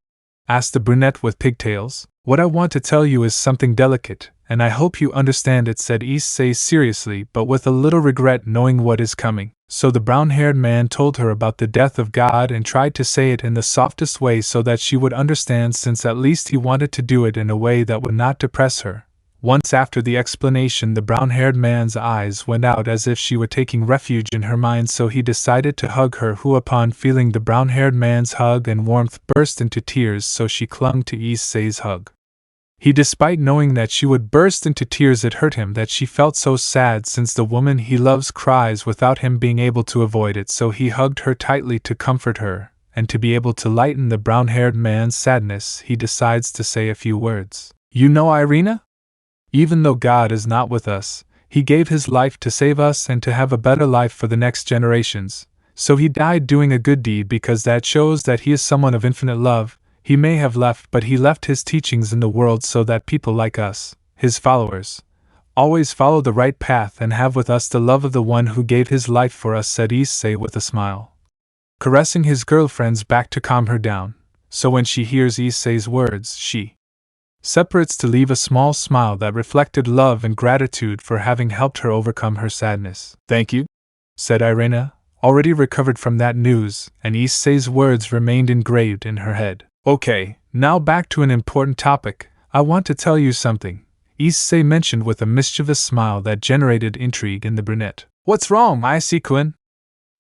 asked the brunette with pigtails. "What I want to tell you is something delicate, and I hope you understand it," said Issei seriously, but with a little regret, knowing what is coming. So the brown-haired man told her about the death of God and tried to say it in the softest way so that she would understand, since at least he wanted to do it in a way that would not depress her. Once after the explanation, the brown-haired man's eyes went out as if she were taking refuge in her mind, so he decided to hug her, who upon feeling the brown-haired man's hug and warmth burst into tears, so she clung to Issei's hug. He, despite knowing that she would burst into tears, it hurt him that she felt so sad, since the woman he loves cries without him being able to avoid it, so he hugged her tightly to comfort her, and to be able to lighten the brown-haired man's sadness, he decides to say a few words. "You know, Irina? Even though God is not with us, He gave His life to save us and to have a better life for the next generations. So He died doing a good deed, because that shows that He is someone of infinite love. He may have left, but He left His teachings in the world so that people like us, His followers, always follow the right path and have with us the love of the one who gave His life for us," said Issei with a smile, caressing his girlfriend's back to calm her down. So when she hears Issei's words, she separates to leave a small smile that reflected love and gratitude for having helped her overcome her sadness. "Thank you," said Irina, already recovered from that news, and Issei's words remained engraved in her head. "Okay, now back to an important topic. I want to tell you something," Issei mentioned with a mischievous smile that generated intrigue in the brunette. "What's wrong, Issei-kun?"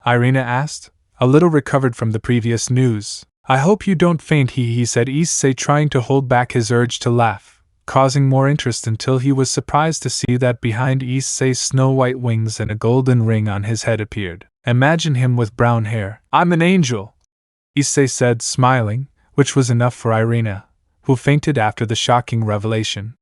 Irina asked, a little recovered from the previous news. "I hope you don't faint," he said, Issei trying to hold back his urge to laugh, causing more interest until he was surprised to see that behind Issei's snow-white wings and a golden ring on his head appeared. "Imagine him with brown hair." "I'm an angel," Issei said, smiling, which was enough for Irina, who fainted after the shocking revelation.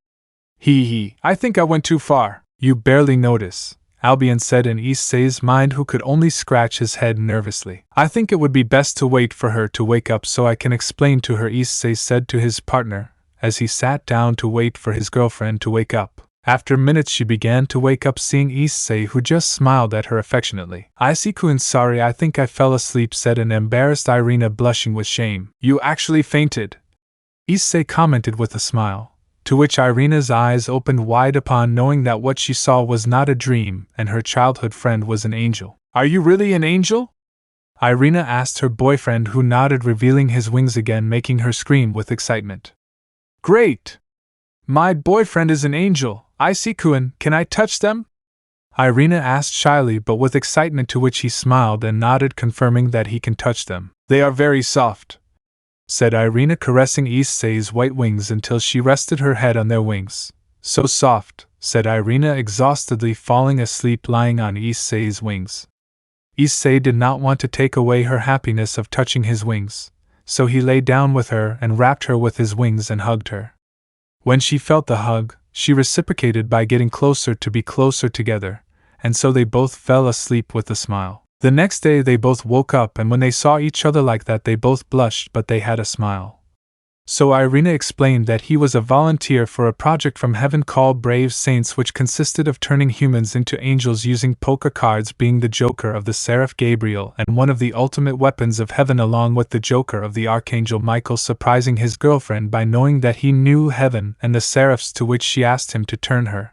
I think I went too far." "You barely notice," Albion said in Issei's mind, who could only scratch his head nervously. "I think it would be best to wait for her to wake up so I can explain to her," Issei said to his partner, as he sat down to wait for his girlfriend to wake up. After minutes she began to wake up, seeing Issei, who just smiled at her affectionately. "Issei-kun, sorry, I think I fell asleep," said an embarrassed Irina, blushing with shame. "You actually fainted?" Issei commented with a smile, to which Irina's eyes opened wide upon knowing that what she saw was not a dream and her childhood friend was an angel. "Are you really an angel?" Irina asked her boyfriend, who nodded, revealing his wings again, making her scream with excitement. "Great! My boyfriend is an angel. Issei-kun, can I touch them?" Irina asked shyly but with excitement, to which he smiled and nodded, confirming that he can touch them. "They are very soft," said Irina, caressing Issei's white wings until she rested her head on their wings. "So soft," said Irina, exhaustedly falling asleep lying on Issei's wings. Issei did not want to take away her happiness of touching his wings, so he lay down with her and wrapped her with his wings and hugged her. When she felt the hug, she reciprocated by getting closer to be closer together, and so they both fell asleep with a smile. The next day they both woke up, and when they saw each other like that they both blushed, but they had a smile. So Irina explained that he was a volunteer for a project from heaven called Brave Saints, which consisted of turning humans into angels using poker cards being the Joker of the Seraph Gabriel and one of the ultimate weapons of heaven, along with the Joker of the Archangel Michael, surprising his girlfriend by knowing that he knew heaven and the seraphs, to which she asked him to turn her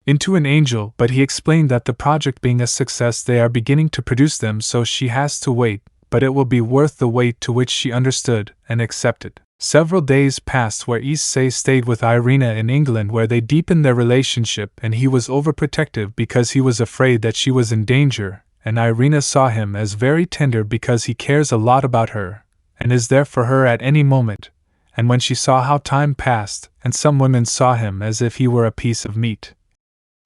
into an angel, but he explained that the project being a success, they are beginning to produce them, so she has to wait, but it will be worth the wait, to which she understood and accepted. Several days passed where Issei stayed with Irina in England, where they deepened their relationship, and he was overprotective because he was afraid that she was in danger, and Irina saw him as very tender because he cares a lot about her, and is there for her at any moment, and when she saw how time passed, and some women saw him as if he were a piece of meat,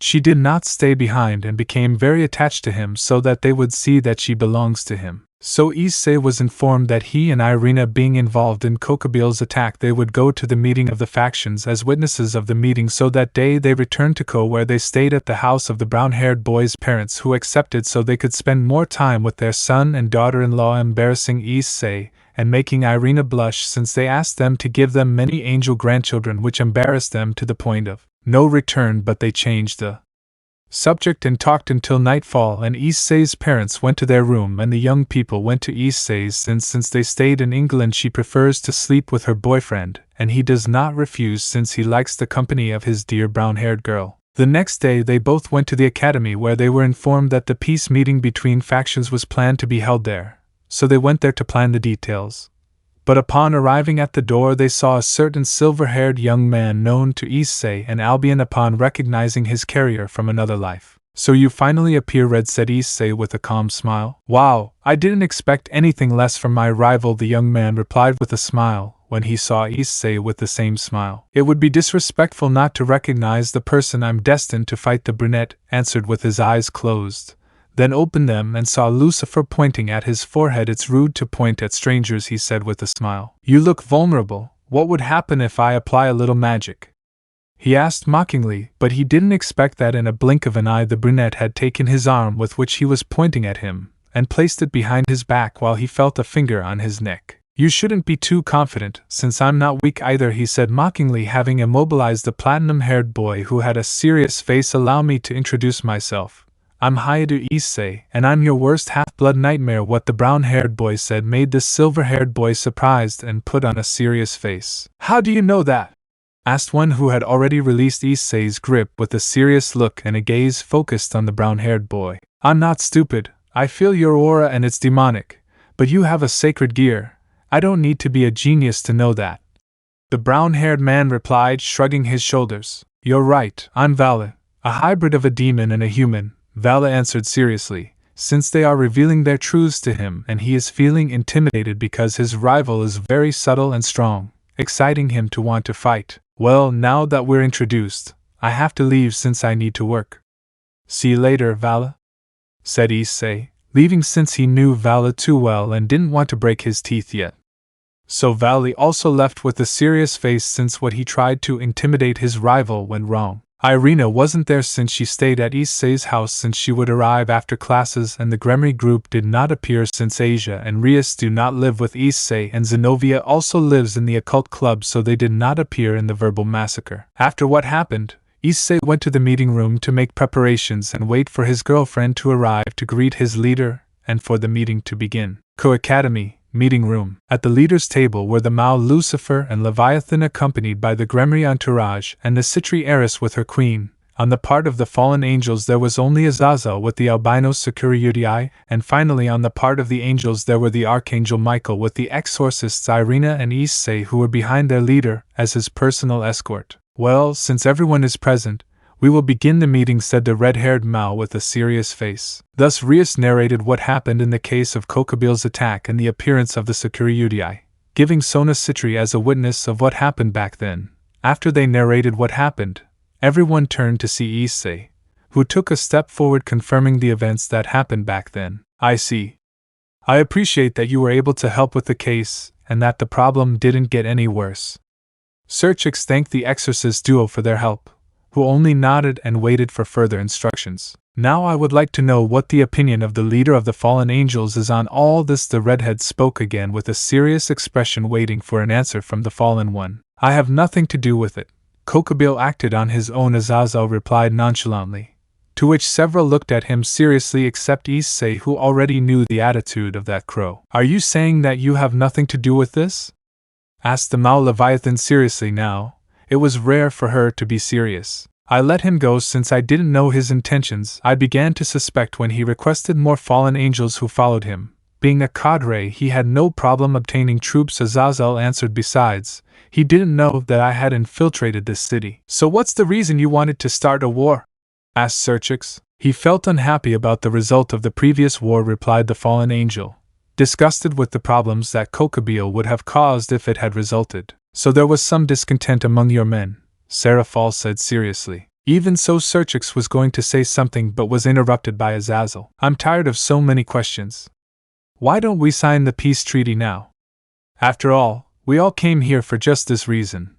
she did not stay behind and became very attached to him so that they would see that she belongs to him. So Issei was informed that he and Irina, being involved in Kokabil's attack, they would go to the meeting of the factions as witnesses of the meeting. So that day they returned to Ko, where they stayed at the house of the brown-haired boy's parents, who accepted so they could spend more time with their son and daughter-in-law, embarrassing Issei and making Irina blush since they asked them to give them many angel grandchildren, which embarrassed them to the point of no return. But they changed the subject and talked until nightfall, and Issei's parents went to their room and the young people went to Issei's, since they stayed in England she prefers to sleep with her boyfriend, and he does not refuse since he likes the company of his dear brown-haired girl. The next day they both went to the academy, where they were informed that the peace meeting between factions was planned to be held there, so they went there to plan the details. But upon arriving at the door they saw a certain silver-haired young man known to Issei and Albion. Upon recognizing his carrier from another life. "So you finally appear, Red," said Issei with a calm smile. "Wow, I didn't expect anything less from my rival," the young man replied with a smile, when he saw Issei with the same smile. "It would be disrespectful not to recognize the person I'm destined to fight," the brunette answered with his eyes closed, then opened them and saw Lucifer pointing at his forehead. "It's rude to point at strangers," he said with a smile. "You look vulnerable. What would happen if I apply a little magic?" he asked mockingly, but he didn't expect that in a blink of an eye the brunette had taken his arm with which he was pointing at him, and placed it behind his back while he felt a finger on his neck. "You shouldn't be too confident, since I'm not weak either," he said mockingly, having immobilized the platinum-haired boy who had a serious face. "Allow me to introduce myself. I'm Hyodo Issei, and I'm your worst half-blood nightmare." What the brown-haired boy said made the silver-haired boy surprised and put on a serious face. "How do you know that?" asked one who had already released Issei's grip with a serious look and a gaze focused on the brown-haired boy. "I'm not stupid. I feel your aura and it's demonic. But you have a sacred gear. I don't need to be a genius to know that," the brown-haired man replied, shrugging his shoulders. "You're right, I'm Vala, a hybrid of a demon and a human," Vala answered seriously, since they are revealing their truths to him and he is feeling intimidated because his rival is very subtle and strong, exciting him to want to fight. "Well, now that we're introduced, I have to leave since I need to work." "See you later, Vala," said Issei, leaving since he knew Vala too well and didn't want to break his teeth yet. So Vala also left with a serious face, since what he tried to intimidate his rival went wrong. Irina wasn't there since she stayed at Issei's house, since she would arrive after classes, and the Gremory group did not appear since Asia and Rias do not live with Issei, and Xenovia also lives in the occult club, so they did not appear in the verbal massacre. After what happened, Issei went to the meeting room to make preparations and wait for his girlfriend to arrive to greet his leader and for the meeting to begin. Co-Academy meeting room. At the leader's table were the Mao, Lucifer, and Leviathan, accompanied by the Gremory entourage and the Citri heiress with her queen. On the part of the fallen angels there was only Azazel with the albino Securiudii, and finally on the part of the angels there were the Archangel Michael with the exorcists Irina and Issei, who were behind their leader as his personal escort. "Well, since everyone is present, we will begin the meeting," said the red-haired Mao with a serious face. Thus Rias narrated what happened in the case of Kokabil's attack and the appearance of the Securiudii, giving Sona Citri as a witness of what happened back then. After they narrated what happened, everyone turned to see Issei, who took a step forward confirming the events that happened back then. "I see. I appreciate that you were able to help with the case, and that the problem didn't get any worse." Searchix thanked the exorcist duo for their help, who only nodded and waited for further instructions. Now I would like to know what the opinion of the leader of the fallen angels is on all this. The redhead spoke again with a serious expression, waiting for an answer from the fallen one. I have nothing to do with it. Gabriel acted on his own, Azazel replied nonchalantly, to which several looked at him seriously except Issei, who already knew the attitude of that crow. Are you saying that you have nothing to do with this? Asked the Mao Leviathan seriously now. It was rare for her to be serious. I let him go since I didn't know his intentions. I began to suspect when he requested more fallen angels who followed him. Being a cadre, he had no problem obtaining troops, Azazel answered. Besides, he didn't know that I had infiltrated this city. So what's the reason you wanted to start a war? Asked Xerxes. He felt unhappy about the result of the previous war, replied the fallen angel, disgusted with the problems that Gabriel would have caused if it had resulted. So there was some discontent among your men, Seraphal said seriously. Even so, Xerxes was going to say something but was interrupted by Azazel. I'm tired of so many questions. Why don't we sign the peace treaty now? After all, we all came here for just this reason.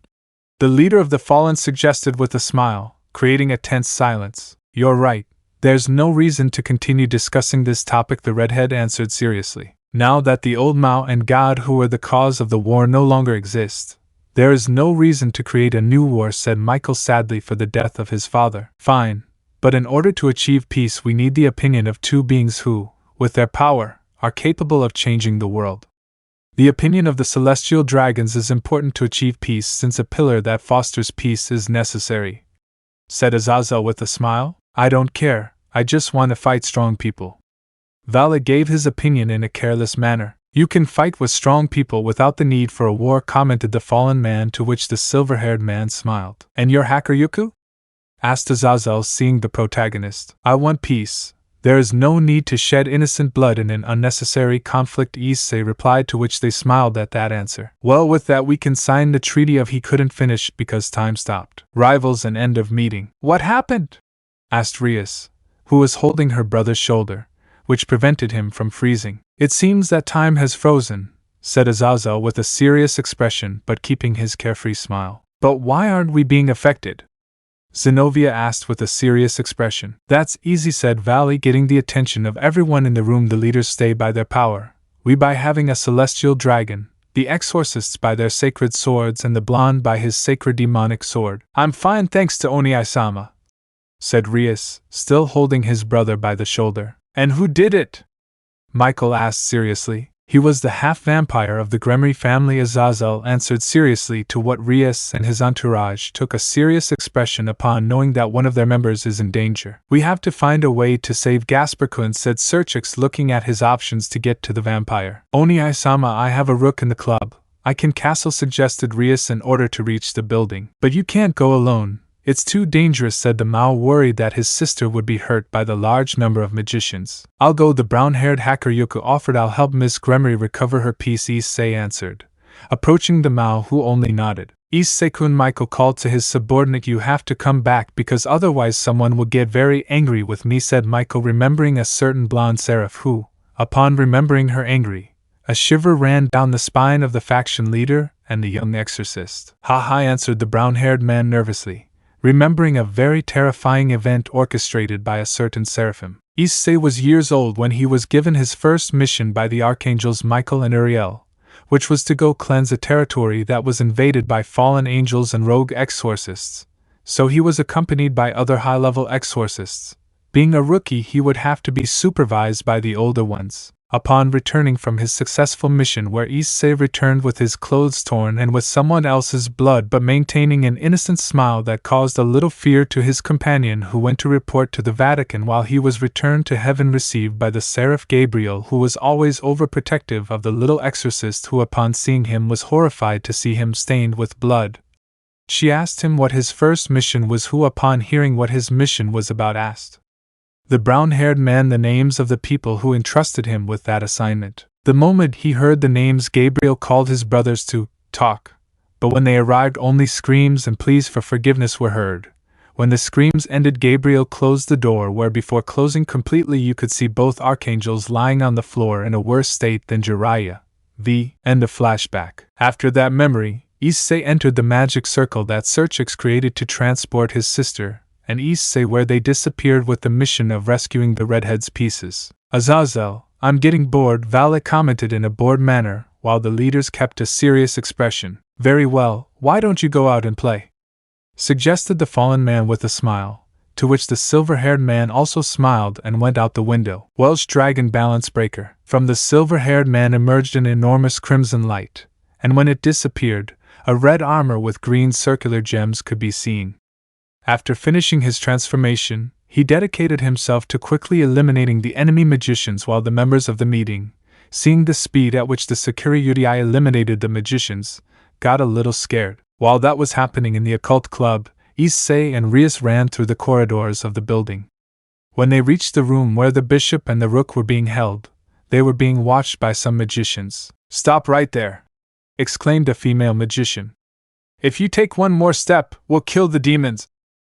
The leader of the fallen suggested with a smile, creating a tense silence. You're right. There's no reason to continue discussing this topic, the redhead answered seriously. Now that the old Mao and God who were the cause of the war no longer exist, there is no reason to create a new war, said Michael sadly, for the death of his father. Fine, but in order to achieve peace we need the opinion of two beings who, with their power, are capable of changing the world. The opinion of the celestial dragons is important to achieve peace, since a pillar that fosters peace is necessary, said Azazel with a smile. I don't care, I just want to fight strong people. Vala gave his opinion in a careless manner. You can fight with strong people without the need for a war, commented the fallen man, to which the silver-haired man smiled. And you're Hakuryuku? Asked Azazel, seeing the protagonist. I want peace. There is no need to shed innocent blood in an unnecessary conflict, Issei replied, to which they smiled at that answer. Well, with that we can sign the treaty of. He couldn't finish because time stopped. Rivals and end of meeting. What happened? Asked Rias, who was holding her brother's shoulder, which prevented him from freezing. It seems that time has frozen, said Azazel with a serious expression but keeping his carefree smile. But why aren't we being affected? Xenovia asked with a serious expression. That's easy, said Valley, getting the attention of everyone in the room. The leaders stay by their power. We by having a celestial dragon, the exorcists by their sacred swords, and the blonde by his sacred demonic sword. I'm fine thanks to Oni-sama, said Rias, still holding his brother by the shoulder. And who did it? Michael asked seriously. He was the half-vampire of the Gremory family, Azazel answered seriously, to what Rias and his entourage took a serious expression upon knowing that one of their members is in danger. We have to find a way to save Gasperkun, said Xerxes, looking at his options to get to the vampire. Oni-sama, I have a rook in the club. I can castle, suggested Rias, in order to reach the building. But you can't go alone. It's too dangerous, said the Mao, worried that his sister would be hurt by the large number of magicians. I'll go, the brown-haired Hakuryuku offered. I'll help Miss Gremory recover her peace, Issei answered, approaching the Mao, who only nodded. Issei-kun, Michael called to his subordinate. You have to come back because otherwise someone will get very angry with me, said Michael, remembering a certain blonde seraph who, upon remembering her angry, a shiver ran down the spine of the faction leader and the young exorcist. Ha ha, answered the brown-haired man nervously, remembering a very terrifying event orchestrated by a certain seraphim. Issei was years old when he was given his first mission by the Archangels Michael and Uriel, which was to go cleanse a territory that was invaded by fallen angels and rogue exorcists, so he was accompanied by other high-level exorcists. Being a rookie, he would have to be supervised by the older ones. Upon returning from his successful mission, where Issei returned with his clothes torn and with someone else's blood, but maintaining an innocent smile that caused a little fear to his companion, who went to report to the Vatican while he was returned to heaven, received by the seraph Gabriel, who was always overprotective of the little exorcist, who upon seeing him was horrified to see him stained with blood. She asked him what his first mission was, who upon hearing what his mission was about asked the brown-haired man the names of the people who entrusted him with that assignment. The moment he heard the names, Gabriel called his brothers to talk, but when they arrived only screams and pleas for forgiveness were heard. When the screams ended, Gabriel closed the door, where before closing completely you could see both archangels lying on the floor in a worse state than Jiraiya. The end of flashback. After that memory, Issei entered the magic circle that Xerxes created to transport his sister, and Issei where they disappeared with the mission of rescuing the redhead's pieces. Azazel, I'm getting bored, Vala commented in a bored manner, while the leaders kept a serious expression. Very well, why don't you go out and play? Suggested the fallen man with a smile, to which the silver-haired man also smiled and went out the window. Welsh Dragon Balance Breaker. From the silver-haired man emerged an enormous crimson light, and when it disappeared, a red armor with green circular gems could be seen. After finishing his transformation, he dedicated himself to quickly eliminating the enemy magicians while the members of the meeting, seeing the speed at which the Sakurayudai eliminated the magicians, got a little scared. While that was happening in the occult club, Issei and Rias ran through the corridors of the building. When they reached the room where the bishop and the rook were being held, they were being watched by some magicians. "Stop right there!" exclaimed a female magician. "If you take one more step, we'll kill the demons."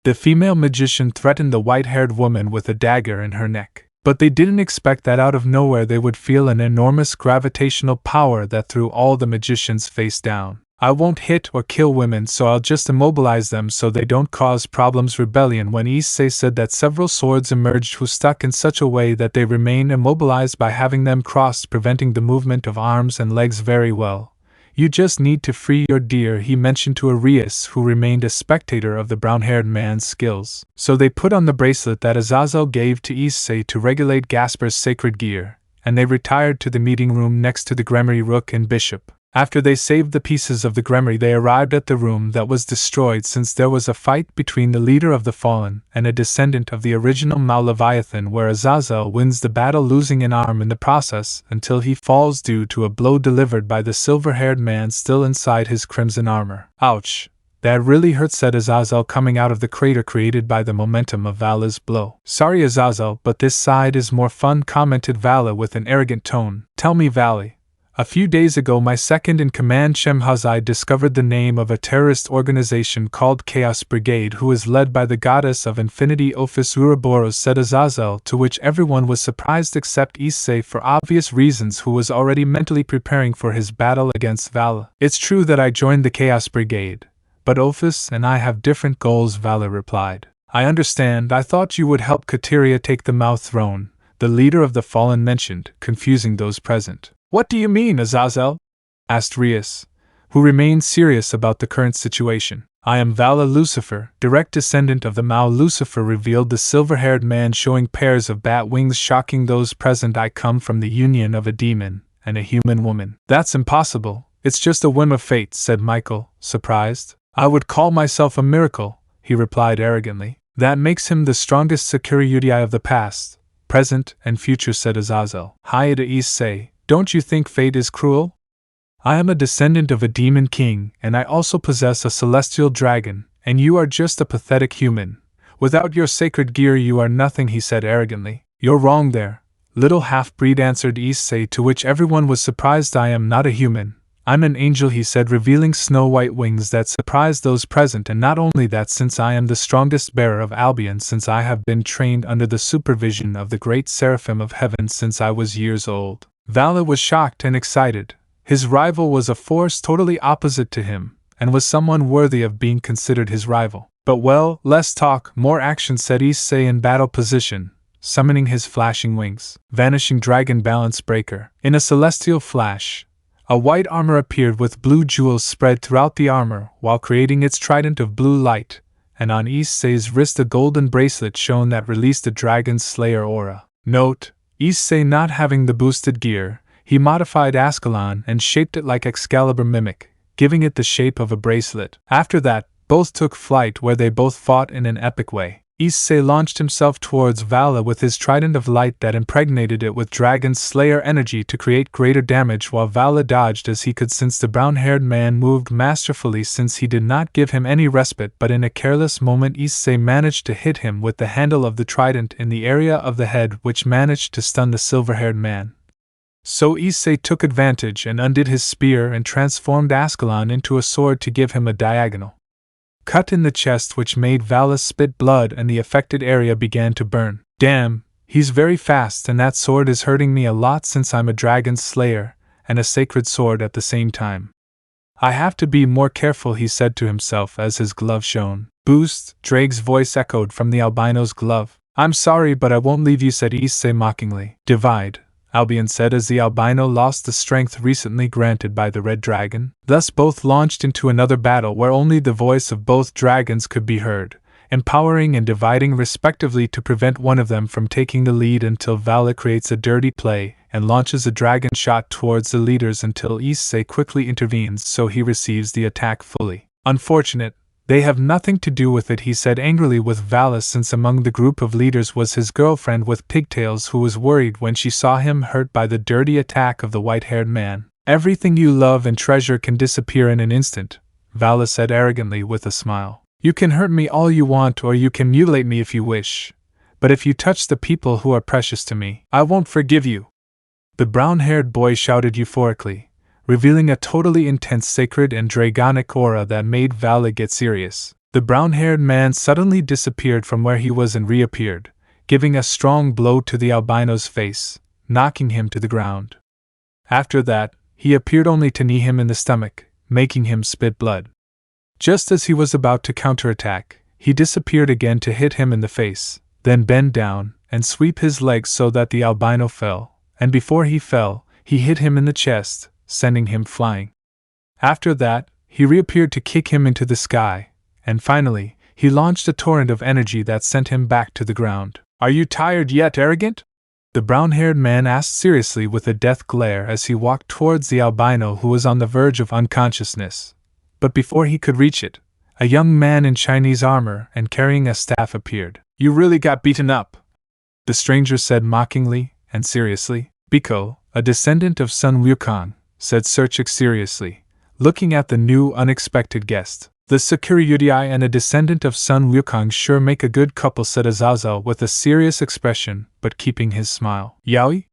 The female magician threatened the white-haired woman with a dagger in her neck. But they didn't expect that out of nowhere they would feel an enormous gravitational power that threw all the magicians face down. "I won't hit or kill women, so I'll just immobilize them so they don't cause problems." Rebellion. When Issei said that, several swords emerged who stuck in such a way that they remained immobilized by having them crossed, preventing the movement of arms and legs very well. "You just need to free your deer," he mentioned to Rias, who remained a spectator of the brown-haired man's skills. So they put on the bracelet that Azazel gave to Issei to regulate Gasper's sacred gear, and they retired to the meeting room next to the Gremory rook and bishop. After they saved the pieces of the Gremory, they arrived at the room that was destroyed since there was a fight between the leader of the Fallen and a descendant of the original Mao Leviathan, where Azazel wins the battle, losing an arm in the process until he falls due to a blow delivered by the silver-haired man still inside his crimson armor. "Ouch! That really hurt," said Azazel, coming out of the crater created by the momentum of Vala's blow. "Sorry, Azazel, but this side is more fun," commented Vala with an arrogant tone. "Tell me, Valley. A few days ago my second-in-command Shemhazai discovered the name of a terrorist organization called Chaos Brigade, who is led by the goddess of infinity Ophis Ouroboros," said Azazel, to which everyone was surprised except Issei for obvious reasons, who was already mentally preparing for his battle against Vala. "It's true that I joined the Chaos Brigade, but Ophis and I have different goals," Vala replied. "I understand. I thought you would help Kateria take the Mao throne," the leader of the Fallen mentioned, confusing those present. "What do you mean, Azazel?" asked Rias, who remained serious about the current situation. "I am Vala Lucifer, direct descendant of the Mao." Lucifer revealed the silver-haired man, showing pairs of bat wings, shocking those present. "I come from the union of a demon and a human woman." "That's impossible. It's just a whim of fate," said Michael, surprised. "I would call myself a miracle," he replied arrogantly. "That makes him the strongest Sakurayudai of the past, present, and future," said Azazel. "Hi to Issei. Don't you think fate is cruel? I am a descendant of a demon king, and I also possess a celestial dragon, and you are just a pathetic human. Without your sacred gear you are nothing," he said arrogantly. "You're wrong there, little half-breed," answered Issei, to which everyone was surprised. "I am not a human. I'm an angel," he said, revealing snow-white wings that surprised those present. "And not only that, since I am the strongest bearer of Albion, since I have been trained under the supervision of the great seraphim of heaven since I was years old." Vala was shocked and excited. His rival was a force totally opposite to him, and was someone worthy of being considered his rival. "But well, less talk, more action," said Issei in battle position, summoning his flashing wings. Vanishing Dragon Balance Breaker. In a celestial flash, a white armor appeared with blue jewels spread throughout the armor, while creating its trident of blue light, and on Issei's wrist a golden bracelet shone that released the Dragon's Slayer aura. Note: Issei not having the boosted gear, he modified Ascalon and shaped it like Excalibur Mimic, giving it the shape of a bracelet. After that, both took flight, where they both fought in an epic way. Issei launched himself towards Vala with his trident of light that impregnated it with Dragon's Slayer energy to create greater damage, while Vala dodged as he could, since the brown-haired man moved masterfully since he did not give him any respite. But in a careless moment Issei managed to hit him with the handle of the trident in the area of the head, which managed to stun the silver-haired man. So Issei took advantage and undid his spear and transformed Ascalon into a sword to give him a diagonal cut in the chest, which made Vala spit blood and the affected area began to burn. "Damn, he's very fast, and that sword is hurting me a lot since I'm a dragon slayer and a sacred sword at the same time. I have to be more careful, he said to himself as his glove shone. Boost, Drake's voice echoed from the albino's glove. I'm sorry, but I won't leave you, said Issei mockingly. Divide, Albion said as the albino lost the strength recently granted by the red dragon. Thus both launched into another battle where only the voice of both dragons could be heard, empowering and dividing respectively to prevent one of them from taking the lead until Vala creates a dirty play and launches a dragon shot towards the leaders until Issei quickly intervenes so he receives the attack fully. Unfortunate. They have nothing to do with it, he said angrily with Vala, since among the group of leaders was his girlfriend with pigtails who was worried when she saw him hurt by the dirty attack of the white-haired man. Everything you love and treasure can disappear in an instant, Vala said arrogantly with a smile. You can hurt me all you want or you can mutilate me if you wish, but if you touch the people who are precious to me, I won't forgive you. The brown-haired boy shouted euphorically, revealing a totally intense sacred and dragonic aura that made Vala get serious. The brown-haired man suddenly disappeared from where he was and reappeared, giving a strong blow to the albino's face, knocking him to the ground. After that, he appeared only to knee him in the stomach, making him spit blood. Just as he was about to counterattack, he disappeared again to hit him in the face, then bend down and sweep his legs so that the albino fell, and before he fell, he hit him in the chest, sending him flying. After that, he reappeared to kick him into the sky, and finally, he launched a torrent of energy that sent him back to the ground. Are you tired yet, arrogant? The brown-haired man asked seriously with a death glare as he walked towards the albino who was on the verge of unconsciousness. But before he could reach it, a young man in Chinese armor and carrying a staff appeared. You really got beaten up, the stranger said mockingly and seriously. Biko, a descendant of Sun Wukong, said Serchik seriously, looking at the new unexpected guest. The Sakuriyudai and a descendant of Sun Wukong sure make a good couple, said Azazel with a serious expression, but keeping his smile. Yaoi?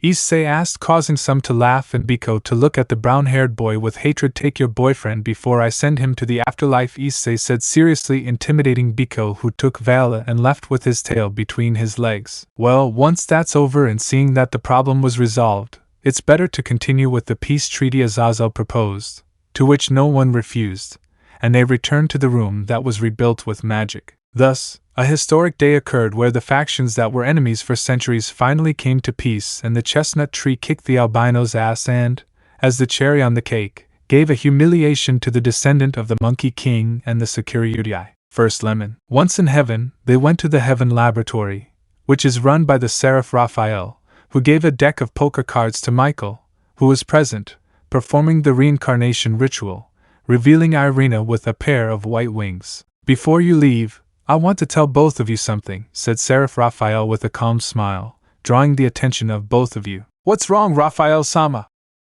Issei asked, causing some to laugh and Biko to look at the brown-haired boy with hatred. Take your boyfriend before I send him to the afterlife, Issei said seriously, intimidating Biko, who took Vala and left with his tail between his legs. Well, once that's over and seeing that the problem was resolved, it's better to continue with the peace treaty Azazel proposed, to which no one refused, and they returned to the room that was rebuilt with magic. Thus, a historic day occurred where the factions that were enemies for centuries finally came to peace, and the chestnut tree kicked the albino's ass and, as the cherry on the cake, gave a humiliation to the descendant of the Monkey King and the Sakuriyudai. First Lemon. Once in heaven, they went to the Heaven Laboratory, which is run by the Seraph Raphael, who gave a deck of poker cards to Michael, who was present, performing the reincarnation ritual, revealing Irina with a pair of white wings. Before you leave, I want to tell both of you something, said Seraph Raphael with a calm smile, drawing the attention of both of you. What's wrong, Raphael-sama?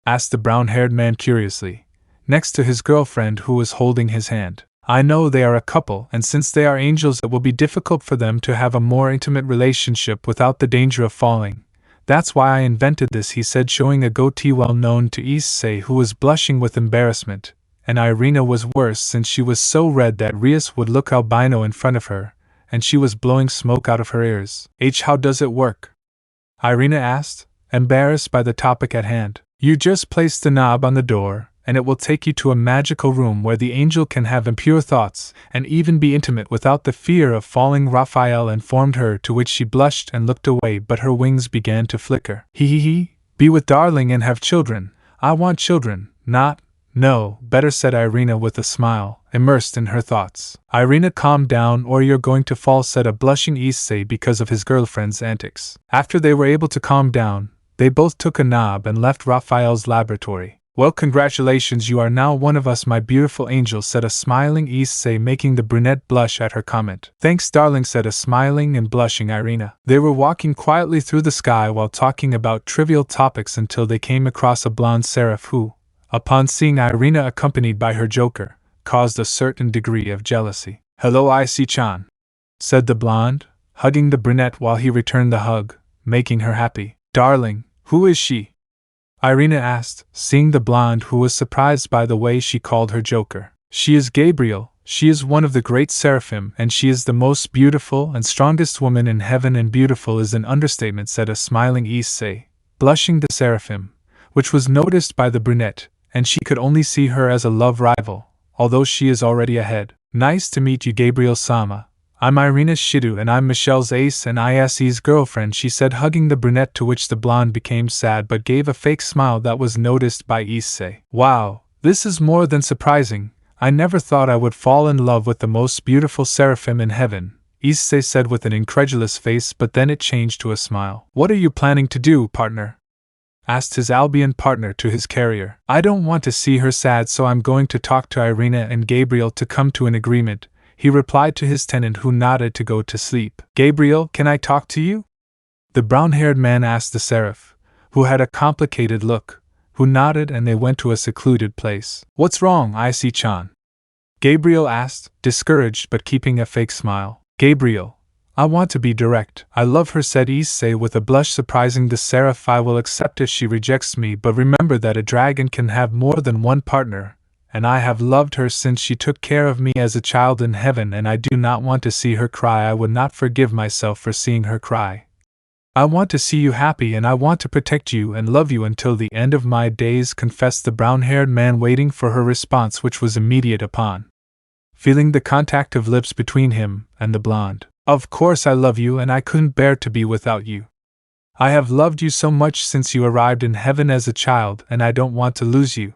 Asked the brown-haired man curiously, next to his girlfriend who was holding his hand. I know they are a couple, and since they are angels it will be difficult for them to have a more intimate relationship without the danger of falling. That's why I invented this, he said, showing a goatee well known to Issei, who was blushing with embarrassment. And Irina was worse since she was so red that Rias would look albino in front of her, and she was blowing smoke out of her ears. How does it work? Irina asked, embarrassed by the topic at hand. You just place the knob on the door, and it will take you to a magical room where the angel can have impure thoughts, and even be intimate without the fear of falling. Raphael informed her, to which she blushed and looked away, but her wings began to flicker. Be with darling and have children. I want children, not... No, better, said Irina with a smile, immersed in her thoughts. Irina, calm down or you're going to fall, said a blushing Issei because of his girlfriend's antics. After they were able to calm down, they both took a knob and left Raphael's laboratory. Well, congratulations, you are now one of us, my beautiful angel, said a smiling Issei, making the brunette blush at her comment. Thanks, darling, said a smiling and blushing Irina. They were walking quietly through the sky while talking about trivial topics until they came across a blonde seraph who, upon seeing Irina accompanied by her joker, caused a certain degree of jealousy. Hello, Issei-chan, said the blonde, hugging the brunette while he returned the hug, making her happy. Darling, who is she? Irina asked, seeing the blonde, who was surprised by the way she called her joker. She is Gabriel. She is one of the great seraphim, and she is the most beautiful and strongest woman in heaven, and beautiful is an understatement, said a smiling Issei, blushing the seraphim, which was noticed by the brunette, and she could only see her as a love rival, although she is already ahead. Nice to meet you, Gabriel-sama. I'm Irina's Shido and I'm Michelle's ace and Issei's girlfriend, she said, hugging the brunette, to which the blonde became sad but gave a fake smile that was noticed by Issei. Wow, this is more than surprising. I never thought I would fall in love with the most beautiful seraphim in heaven, Issei said with an incredulous face, but then it changed to a smile. What are you planning to do, partner? Asked his Albion partner to his carrier. I don't want to see her sad, so I'm going to talk to Irina and Gabriel to come to an agreement, he replied to his tenant, who nodded to go to sleep. Gabriel, can I talk to you? The brown-haired man asked the seraph, who had a complicated look, who nodded, and they went to a secluded place. What's wrong, Issei-chan? Gabriel asked, discouraged but keeping a fake smile. Gabriel, I want to be direct. I love her, said Issei with a blush, surprising the seraph. I will accept if she rejects me, but remember that a dragon can have more than one partner, and I have loved her since she took care of me as a child in heaven, and I do not want to see her cry. I would not forgive myself for seeing her cry. I want to see you happy, and I want to protect you and love you until the end of my days, confessed the brown-haired man, waiting for her response, which was immediate upon feeling the contact of lips between him and the blonde. Of course I love you, and I couldn't bear to be without you. I have loved you so much since you arrived in heaven as a child, and I don't want to lose you.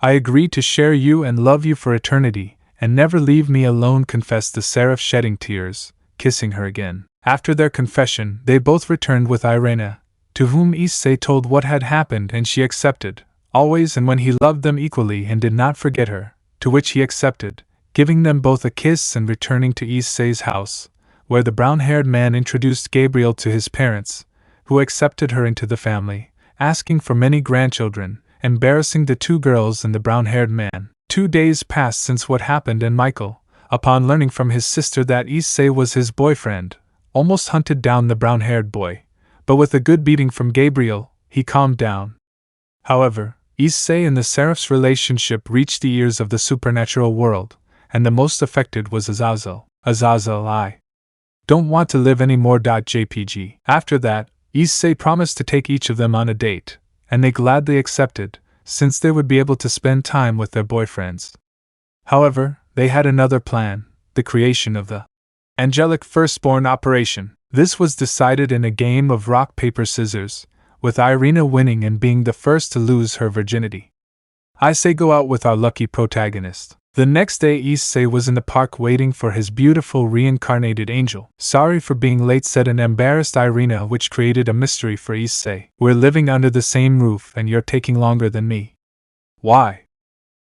I agree to share you and love you for eternity, and never leave me alone, confessed the seraph, shedding tears, kissing her again. After their confession, they both returned with Irina, to whom Issei told what had happened, and she accepted, always and when he loved them equally and did not forget her, to which he accepted, giving them both a kiss and returning to Issei's house, where the brown-haired man introduced Gabriel to his parents, who accepted her into the family, asking for many grandchildren, embarrassing the two girls and the brown-haired man. 2 days passed since what happened, and Michael, upon learning from his sister that Issei was his boyfriend, almost hunted down the brown-haired boy, but with a good beating from Gabriel, he calmed down. However, Issei and the seraph's relationship reached the ears of the supernatural world, and the most affected was Azazel. Azazel, I don't want to live anymore. JPG. After that, Issei promised to take each of them on a date, and they gladly accepted, since they would be able to spend time with their boyfriends. However, they had another plan, the creation of the angelic firstborn operation. This was decided in a game of rock, paper, scissors, with Irina winning and being the first to lose her virginity. Issei go out with our lucky protagonist. The next day, Issei was in the park waiting for his beautiful reincarnated angel. Sorry for being late, said an embarrassed Irina, which created a mystery for Issei. We're living under the same roof and you're taking longer than me. Why?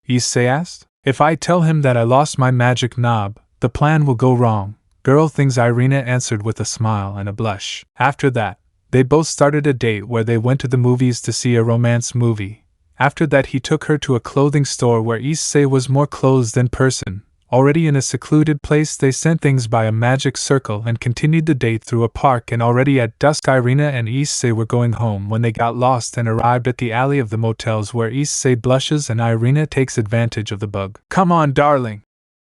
Issei asked. If I tell him that I lost my magic knob, the plan will go wrong. Girl things, Irina answered with a smile and a blush. After that, they both started a date where they went to the movies to see a romance movie. After that, he took her to a clothing store where Issei was more clothes than person. Already in a secluded place, they sent things by a magic circle and continued the date through a park, and already at dusk Irina and Issei were going home when they got lost and arrived at the alley of the motels, where Issei blushes and Irina takes advantage of the bug. Come on, darling,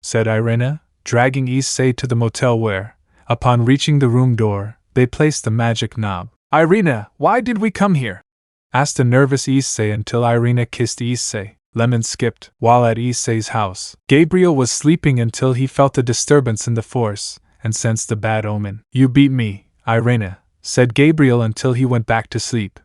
said Irina, dragging Issei to the motel where, upon reaching the room door, they placed the magic knob. Irina, why did we come here? Asked a nervous Issei until Irina kissed Issei. Lemon skipped. While at Issei's house, Gabriel was sleeping until he felt a disturbance in the force and sensed a bad omen. You beat me, Irina, said Gabriel until he went back to sleep.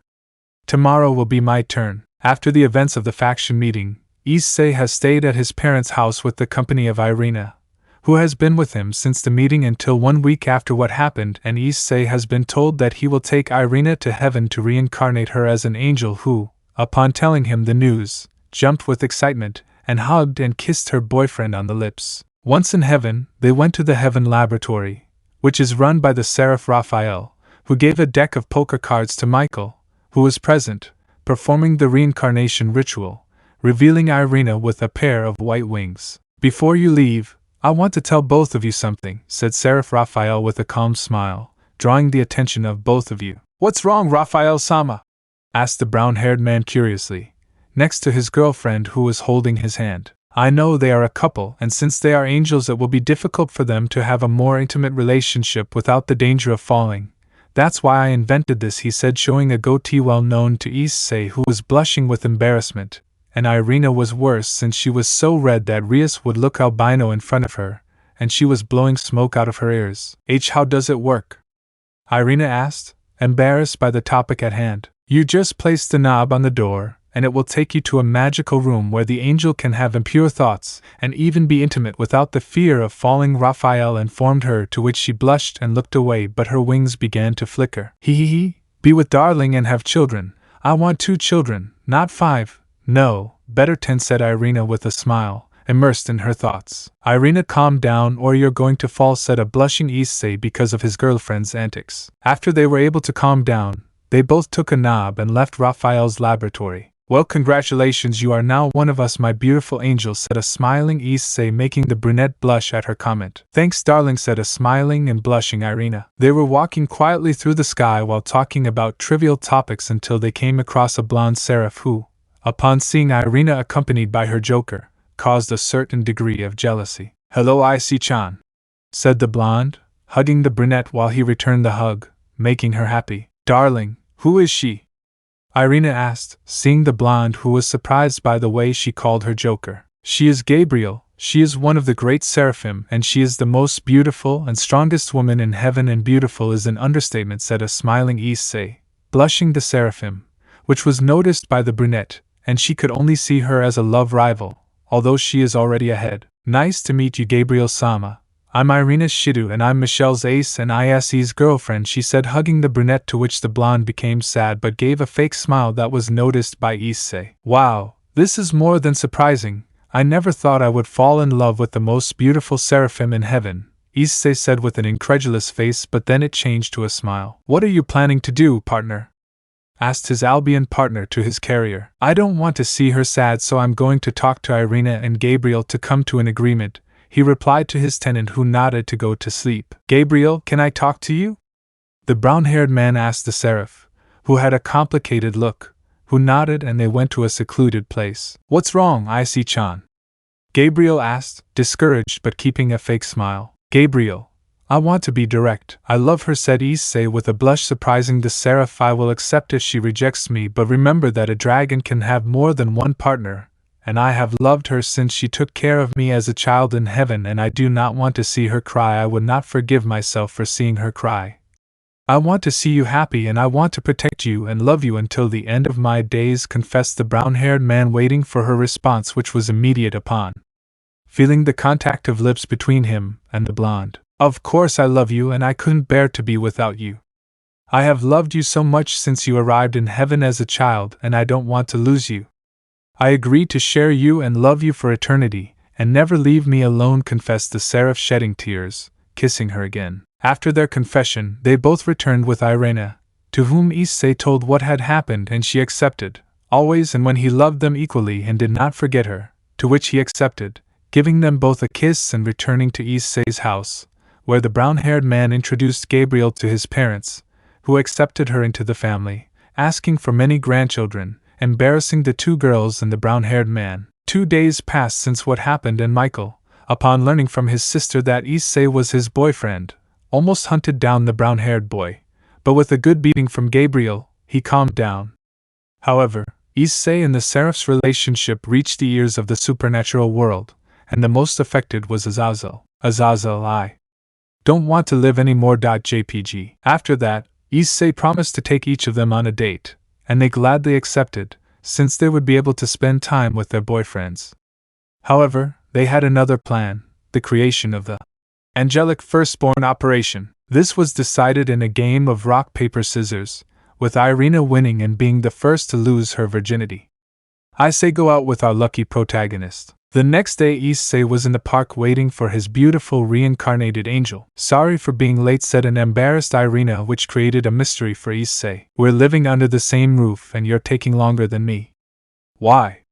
Tomorrow will be my turn. After the events of the faction meeting, Issei has stayed at his parents' house with the company of Irina, who has been with him since the meeting until 1 week after what happened, and Issei has been told that he will take Irina to heaven to reincarnate her as an angel who, upon telling him the news, jumped with excitement and hugged and kissed her boyfriend on the lips. Once in heaven, they went to the Heaven Laboratory, which is run by the seraph Raphael, who gave a deck of poker cards to Michael, who was present, performing the reincarnation ritual, revealing Irina with a pair of white wings. Before you leave, I want to tell both of you something, said Seraph Raphael with a calm smile, drawing the attention of both of you. What's wrong, Raphael-sama? Asked the brown-haired man curiously, next to his girlfriend who was holding his hand. I know they are a couple, and since they are angels it will be difficult for them to have a more intimate relationship without the danger of falling. That's why I invented this, he said, showing a goatee well known to Issei, who was blushing with embarrassment, and Irina was worse since she was so red that Rias would look albino in front of her, and she was blowing smoke out of her ears. How does it work? Irina asked, embarrassed by the topic at hand. You just place the knob on the door, and it will take you to a magical room where the angel can have impure thoughts and even be intimate without the fear of falling. Raphael informed her, to which she blushed and looked away, but her wings began to flicker. Be with darling and have children. I want 2 children, not 5. No, better 10, said Irina with a smile, immersed in her thoughts. Irina, calm down or you're going to fall, said a blushing Issei because of his girlfriend's antics. After they were able to calm down, they both took a knob and left Raphael's laboratory. Well, congratulations, you are now one of us, my beautiful angel, said a smiling Issei, making the brunette blush at her comment. Thanks, darling, said a smiling and blushing Irina. They were walking quietly through the sky while talking about trivial topics until they came across a blonde seraph who, upon seeing Irina accompanied by her joker, caused a certain degree of jealousy. Hello, Issei-chan, said the blonde, hugging the brunette while he returned the hug, making her happy. Darling, who is she? Irina asked, seeing the blonde, who was surprised by the way she called her joker. She is Gabriel. She is one of the great seraphim, and she is the most beautiful and strongest woman in heaven, and beautiful is an understatement, said a smiling Issei, blushing the seraphim, which was noticed by the brunette, and she could only see her as a love rival, although she is already ahead. Nice to meet you, Gabriel-sama. I'm Irina's Shidu and I'm Michelle's ace and Issei's girlfriend, she said, hugging the brunette, to which the blonde became sad but gave a fake smile that was noticed by Issei. Wow, this is more than surprising. I never thought I would fall in love with the most beautiful seraphim in heaven, Issei said with an incredulous face, but then it changed to a smile. What are you planning to do, partner? Asked his Albion partner to his carrier. I don't want to see her sad, so I'm going to talk to Irina and Gabriel to come to an agreement, he replied to his tenant, who nodded to go to sleep. Gabriel, can I talk to you? The brown-haired man asked the seraph, who had a complicated look, who nodded, and they went to a secluded place. What's wrong, Issei-chan? Gabriel asked, discouraged but keeping a fake smile. Gabriel, I want to be direct. I love her, said Issei with a blush, surprising the seraph. I will accept if she rejects me, but remember that a dragon can have more than one partner, and I have loved her since she took care of me as a child in heaven, and I do not want to see her cry. I would not forgive myself for seeing her cry. I want to see you happy, and I want to protect you and love you until the end of my days, confessed the brown-haired man, waiting for her response, which was immediate upon feeling the contact of lips between him and the blonde. Of course I love you, and I couldn't bear to be without you. I have loved you so much since you arrived in heaven as a child, and I don't want to lose you. I agree to share you and love you for eternity, and never leave me alone, confessed the seraph, shedding tears, kissing her again. After their confession, they both returned with Irina, to whom Issei told what had happened, and she accepted, always and when he loved them equally and did not forget her, to which he accepted, giving them both a kiss and returning to Issei's house, where the brown-haired man introduced Gabriel to his parents, who accepted her into the family, asking for many grandchildren, embarrassing the 2 girls and the brown-haired man. 2 days passed since what happened, and Michael, upon learning from his sister that Issei was his boyfriend, almost hunted down the brown-haired boy, but with a good beating from Gabriel, he calmed down. However, Issei and the seraph's relationship reached the ears of the supernatural world, and the most affected was Azazel. Azazel, I don't want to live anymore. JPG. After that, Issei promised to take each of them on a date, and they gladly accepted, since they would be able to spend time with their boyfriends. However, they had another plan, the creation of the angelic firstborn operation. This was decided in a game of rock, paper, scissors, with Irina winning and being the first to lose her virginity. Issei go out with our lucky protagonist. The next day, Issei was in the park waiting for his beautiful reincarnated angel. Sorry for being late, said an embarrassed Irina, which created a mystery for Issei. We're living under the same roof and you're taking longer than me. Why?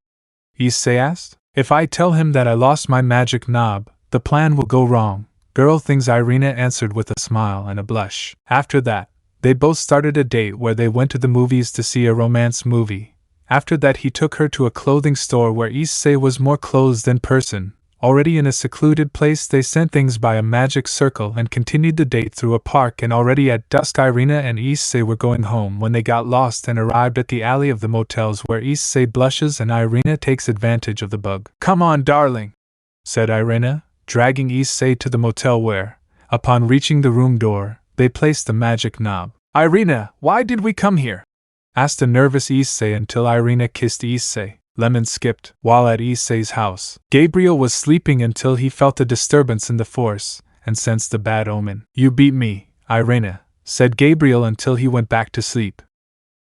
Issei asked. If I tell him that I lost my magic knob, the plan will go wrong. Girl things, Irina answered with a smile and a blush. After that, they both started a date where they went to the movies to see a romance movie. After that, he took her to a clothing store where Issei was more clothes than person, Already in a secluded place, they sent things by a magic circle and continued the date through a park, and already at dusk Irina and Issei were going home when they got lost and arrived at the alley of the motels, where Issei blushes and Irina takes advantage of the bug. "Come on, darling," said Irina, dragging Issei to the motel where, upon reaching the room door, they placed the magic knob. "Irina, why did we come here?" asked a nervous Issei until Irina kissed Issei. Lemon skipped. While at Issei's house, Gabriel was sleeping until he felt a disturbance in the force and sensed a bad omen. "You beat me, Irina," said Gabriel until he went back to sleep.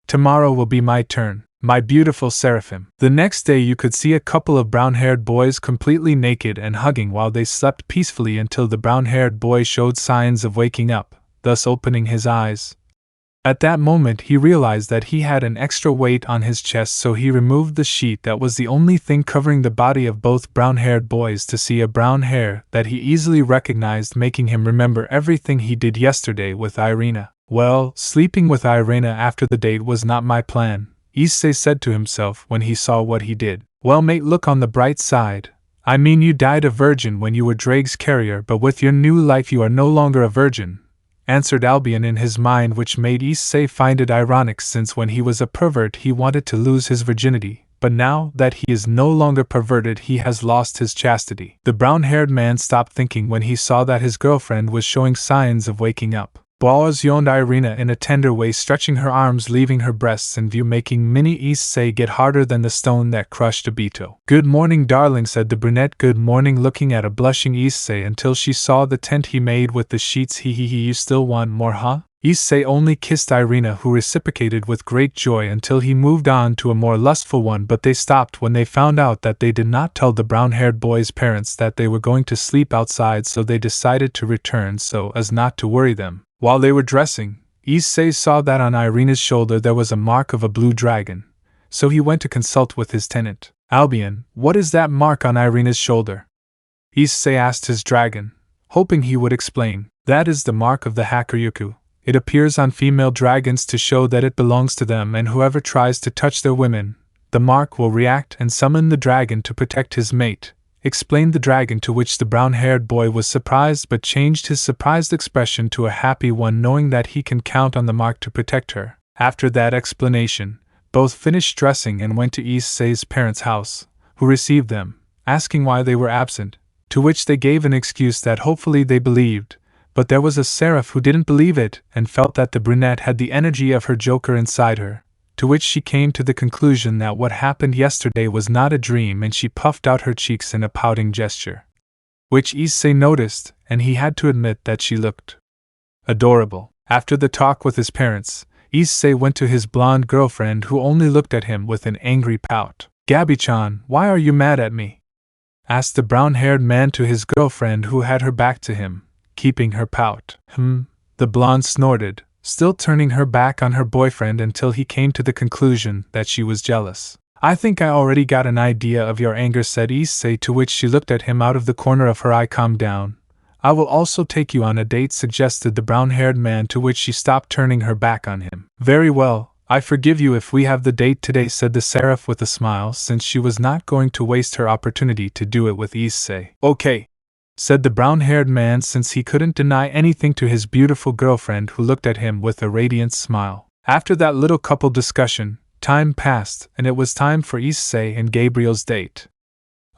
"Tomorrow will be my turn, my beautiful seraphim." The next day you could see a couple of brown-haired boys completely naked and hugging while they slept peacefully until the brown-haired boy showed signs of waking up, thus opening his eyes. At that moment he realized that he had an extra weight on his chest, so he removed the sheet that was the only thing covering the body of both brown-haired boys to see a brown hair that he easily recognized, making him remember everything he did yesterday with Irina. "Well, sleeping with Irina after the date was not my plan," Issei said to himself when he saw what he did. "Well, mate, look on the bright side. I mean, you died a virgin when you were Drake's carrier, but with your new life you are no longer a virgin," answered Albion in his mind, which made Issei find it ironic, since when he was a pervert he wanted to lose his virginity, but now that he is no longer perverted he has lost his chastity. The brown-haired man stopped thinking when he saw that his girlfriend was showing signs of waking up. "Boaz," yawned Irina in a tender way, stretching her arms, leaving her breasts in view, making mini Issei get harder than the stone that crushed Obito. "Good morning, darling," said the brunette. "Good morning," looking at a blushing Issei until she saw the tent he made with the sheets. You still want more, huh?" Issei only kissed Irina, who reciprocated with great joy until he moved on to a more lustful one, but they stopped when they found out that they did not tell the brown-haired boy's parents that they were going to sleep outside, so they decided to return so as not to worry them. While they were dressing, Issei saw that on Irina's shoulder there was a mark of a blue dragon, so he went to consult with his tenant. "Albion, what is that mark on Irina's shoulder?" Issei asked his dragon, hoping he would explain. "That is the mark of the Hakuryuku. It appears on female dragons to show that it belongs to them, and whoever tries to touch their women, the mark will react and summon the dragon to protect his mate," explained the dragon, to which the brown-haired boy was surprised but changed his surprised expression to a happy one, knowing that he can count on the mark to protect her. After that explanation, both finished dressing and went to Issei's parents' house, who received them, asking why they were absent, to which they gave an excuse that hopefully they believed, but there was a seraph who didn't believe it and felt that the brunette had the energy of her joker inside her, to which she came to the conclusion that what happened yesterday was not a dream, and she puffed out her cheeks in a pouting gesture, which Issei noticed, and he had to admit that she looked adorable. After the talk with his parents, Issei went to his blonde girlfriend, who only looked at him with an angry pout. "Gabi-chan, why are you mad at me?" asked the brown-haired man to his girlfriend, who had her back to him, keeping her pout. The blonde snorted, still turning her back on her boyfriend until he came to the conclusion that she was jealous. "I think I already got an idea of your anger," said Issei, to which she looked at him out of the corner of her eye. "Calm down. I will also take you on a date," suggested the brown-haired man, to which she stopped, turning her back on him. "Very well, I forgive you if we have the date today," said the seraph with a smile, since she was not going to waste her opportunity to do it with Issei. "Okay," said the brown-haired man, since he couldn't deny anything to his beautiful girlfriend, who looked at him with a radiant smile. After that little couple discussion, time passed, and it was time for Issei and Gabriel's date.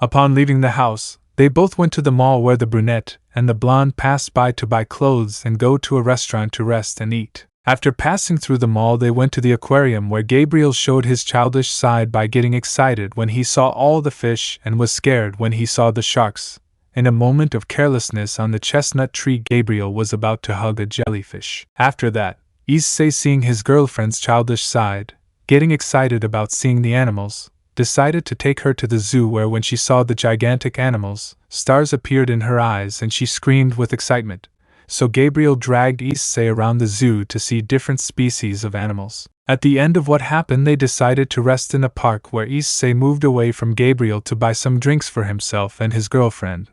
Upon leaving the house, they both went to the mall where the brunette and the blonde passed by to buy clothes and go to a restaurant to rest and eat. After passing through the mall, they went to the aquarium, where Gabriel showed his childish side by getting excited when he saw all the fish and was scared when he saw the sharks. In a moment of carelessness on the chestnut tree, Gabriel was about to hug a jellyfish. After that, Issei, seeing his girlfriend's childish side, getting excited about seeing the animals, decided to take her to the zoo, where when she saw the gigantic animals, stars appeared in her eyes and she screamed with excitement. So Gabriel dragged Issei around the zoo to see different species of animals. At the end of what happened, they decided to rest in a park, where Issei moved away from Gabriel to buy some drinks for himself and his girlfriend.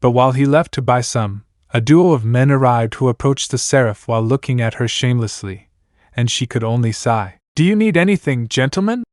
But while he left to buy some, a duo of men arrived who approached the seraph while looking at her shamelessly, and she could only sigh. "Do you need anything, gentlemen?"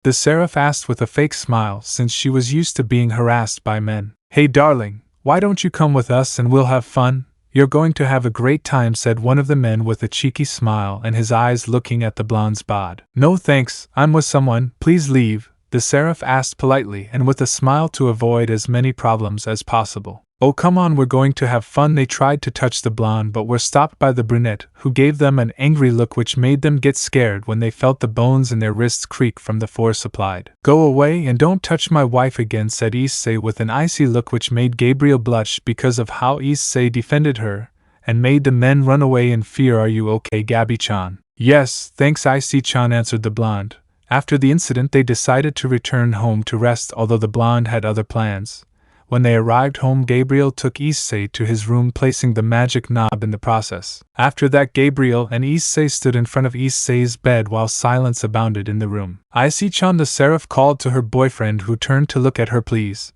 the seraph asked with a fake smile, since she was used to being harassed by men. Hey darling, why don't you come with us and we'll have fun? You're going to have a great time, said one of the men with a cheeky smile and his eyes looking at the blonde's bod. No thanks, I'm with someone, please leave, the seraph asked politely and with a smile to avoid as many problems as possible. Oh come on, we're going to have fun. They tried to touch the blonde but were stopped by the brunette, who gave them an angry look which made them get scared when they felt the bones in their wrists creak from the force applied. Go away and don't touch my wife again, said Issei with an icy look which made Gabriel blush because of how Issei defended her, and made the men run away in fear. Are you okay, Gabi-chan? Yes, thanks Issei-chan, answered the blonde. After the incident they decided to return home to rest, although the blonde had other plans. When they arrived home, Gabriel took Issei to his room, placing the magic knob in the process. After that, Gabriel and Issei stood in front of Issei's bed while silence abounded in the room. Issei-chan, the seraph called to her boyfriend, who turned to look at her. Please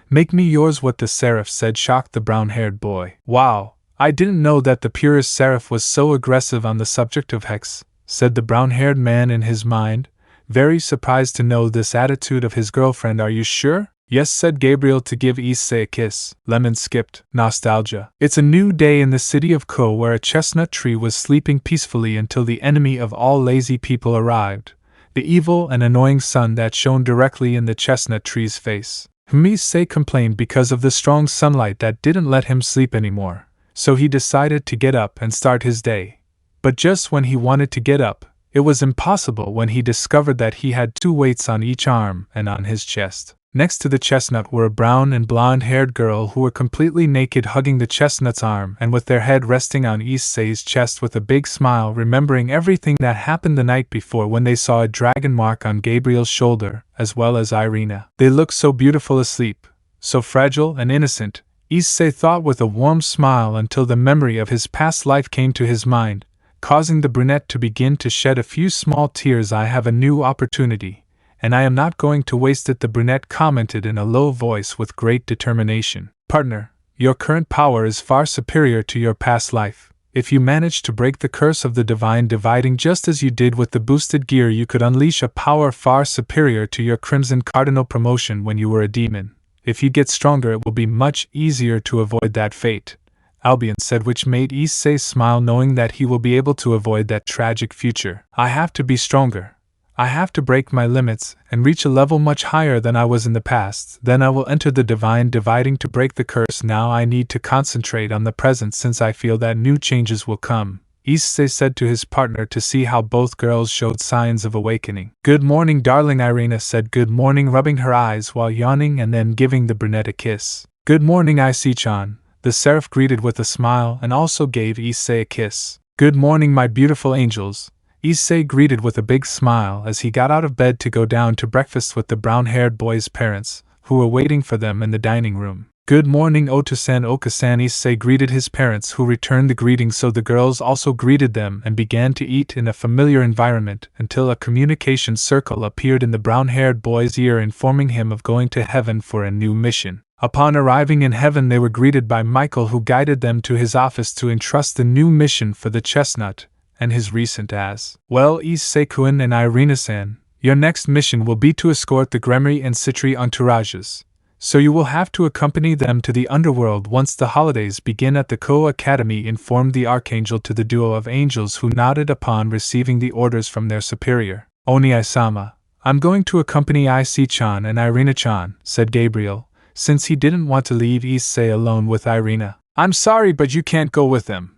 make me yours. What the seraph said shocked the brown-haired boy. Wow, I didn't know that the purest seraph was so aggressive on the subject of hex, said the brown-haired man in his mind, very surprised to know this attitude of his girlfriend. Are you sure? Yes, said Gabriel to give Issei a kiss. Lemon skipped. Nostalgia. It's a new day in the city of Ko, where a chestnut tree was sleeping peacefully until the enemy of all lazy people arrived, the evil and annoying sun that shone directly in the chestnut tree's face. Issei complained because of the strong sunlight that didn't let him sleep anymore, so he decided to get up and start his day. But just when he wanted to get up, it was impossible when he discovered that he had 2 weights on each arm and on his chest. Next to the chestnut were a brown and blonde-haired girl who were completely naked, hugging the chestnut's arm and with their head resting on Issei's chest with a big smile, remembering everything that happened the night before when they saw a dragon mark on Gabriel's shoulder, as well as Irina. They looked so beautiful asleep, so fragile and innocent, Issei thought with a warm smile, until the memory of his past life came to his mind, causing the brunette to begin to shed a few small tears. I have a new opportunity, and I am not going to waste it, the brunette commented in a low voice with great determination. Partner, your current power is far superior to your past life. If you manage to break the curse of the divine dividing just as you did with the boosted gear, you could unleash a power far superior to your Crimson Cardinal promotion when you were a demon. If you get stronger, it will be much easier to avoid that fate, Albion said, which made Issei smile, knowing that he will be able to avoid that tragic future. I have to be stronger. I have to break my limits and reach a level much higher than I was in the past. Then I will enter the divine dividing to break the curse. Now I need to concentrate on the present since I feel that new changes will come, Issei said to his partner, to see how both girls showed signs of awakening. Good morning, darling, Irina said. Good morning, rubbing her eyes while yawning and then giving the brunette a kiss. Good morning, Issei-chan, the seraph greeted with a smile and also gave Issei a kiss. Good morning, my beautiful angels, Issei greeted with a big smile as he got out of bed to go down to breakfast with the brown-haired boy's parents, who were waiting for them in the dining room. Good morning, Oto-san, Oka-san, Issei greeted his parents, who returned the greeting, so the girls also greeted them and began to eat in a familiar environment until a communication circle appeared in the brown-haired boy's ear, informing him of going to heaven for a new mission. Upon arriving in heaven, they were greeted by Michael, who guided them to his office to entrust the new mission for the chestnut and his recent as well. Issei-kun and Irina-san, your next mission will be to escort the Gremory and Citri entourages, so you will have to accompany them to the underworld once the holidays begin at the Ko Academy, informed the Archangel to the duo of angels, who nodded upon receiving the orders from their superior. Oni-sama, I'm going to accompany Issei-chan and Irina-chan, said Gabriel, since he didn't want to leave Issei alone with Irina. I'm sorry, but you can't go with them,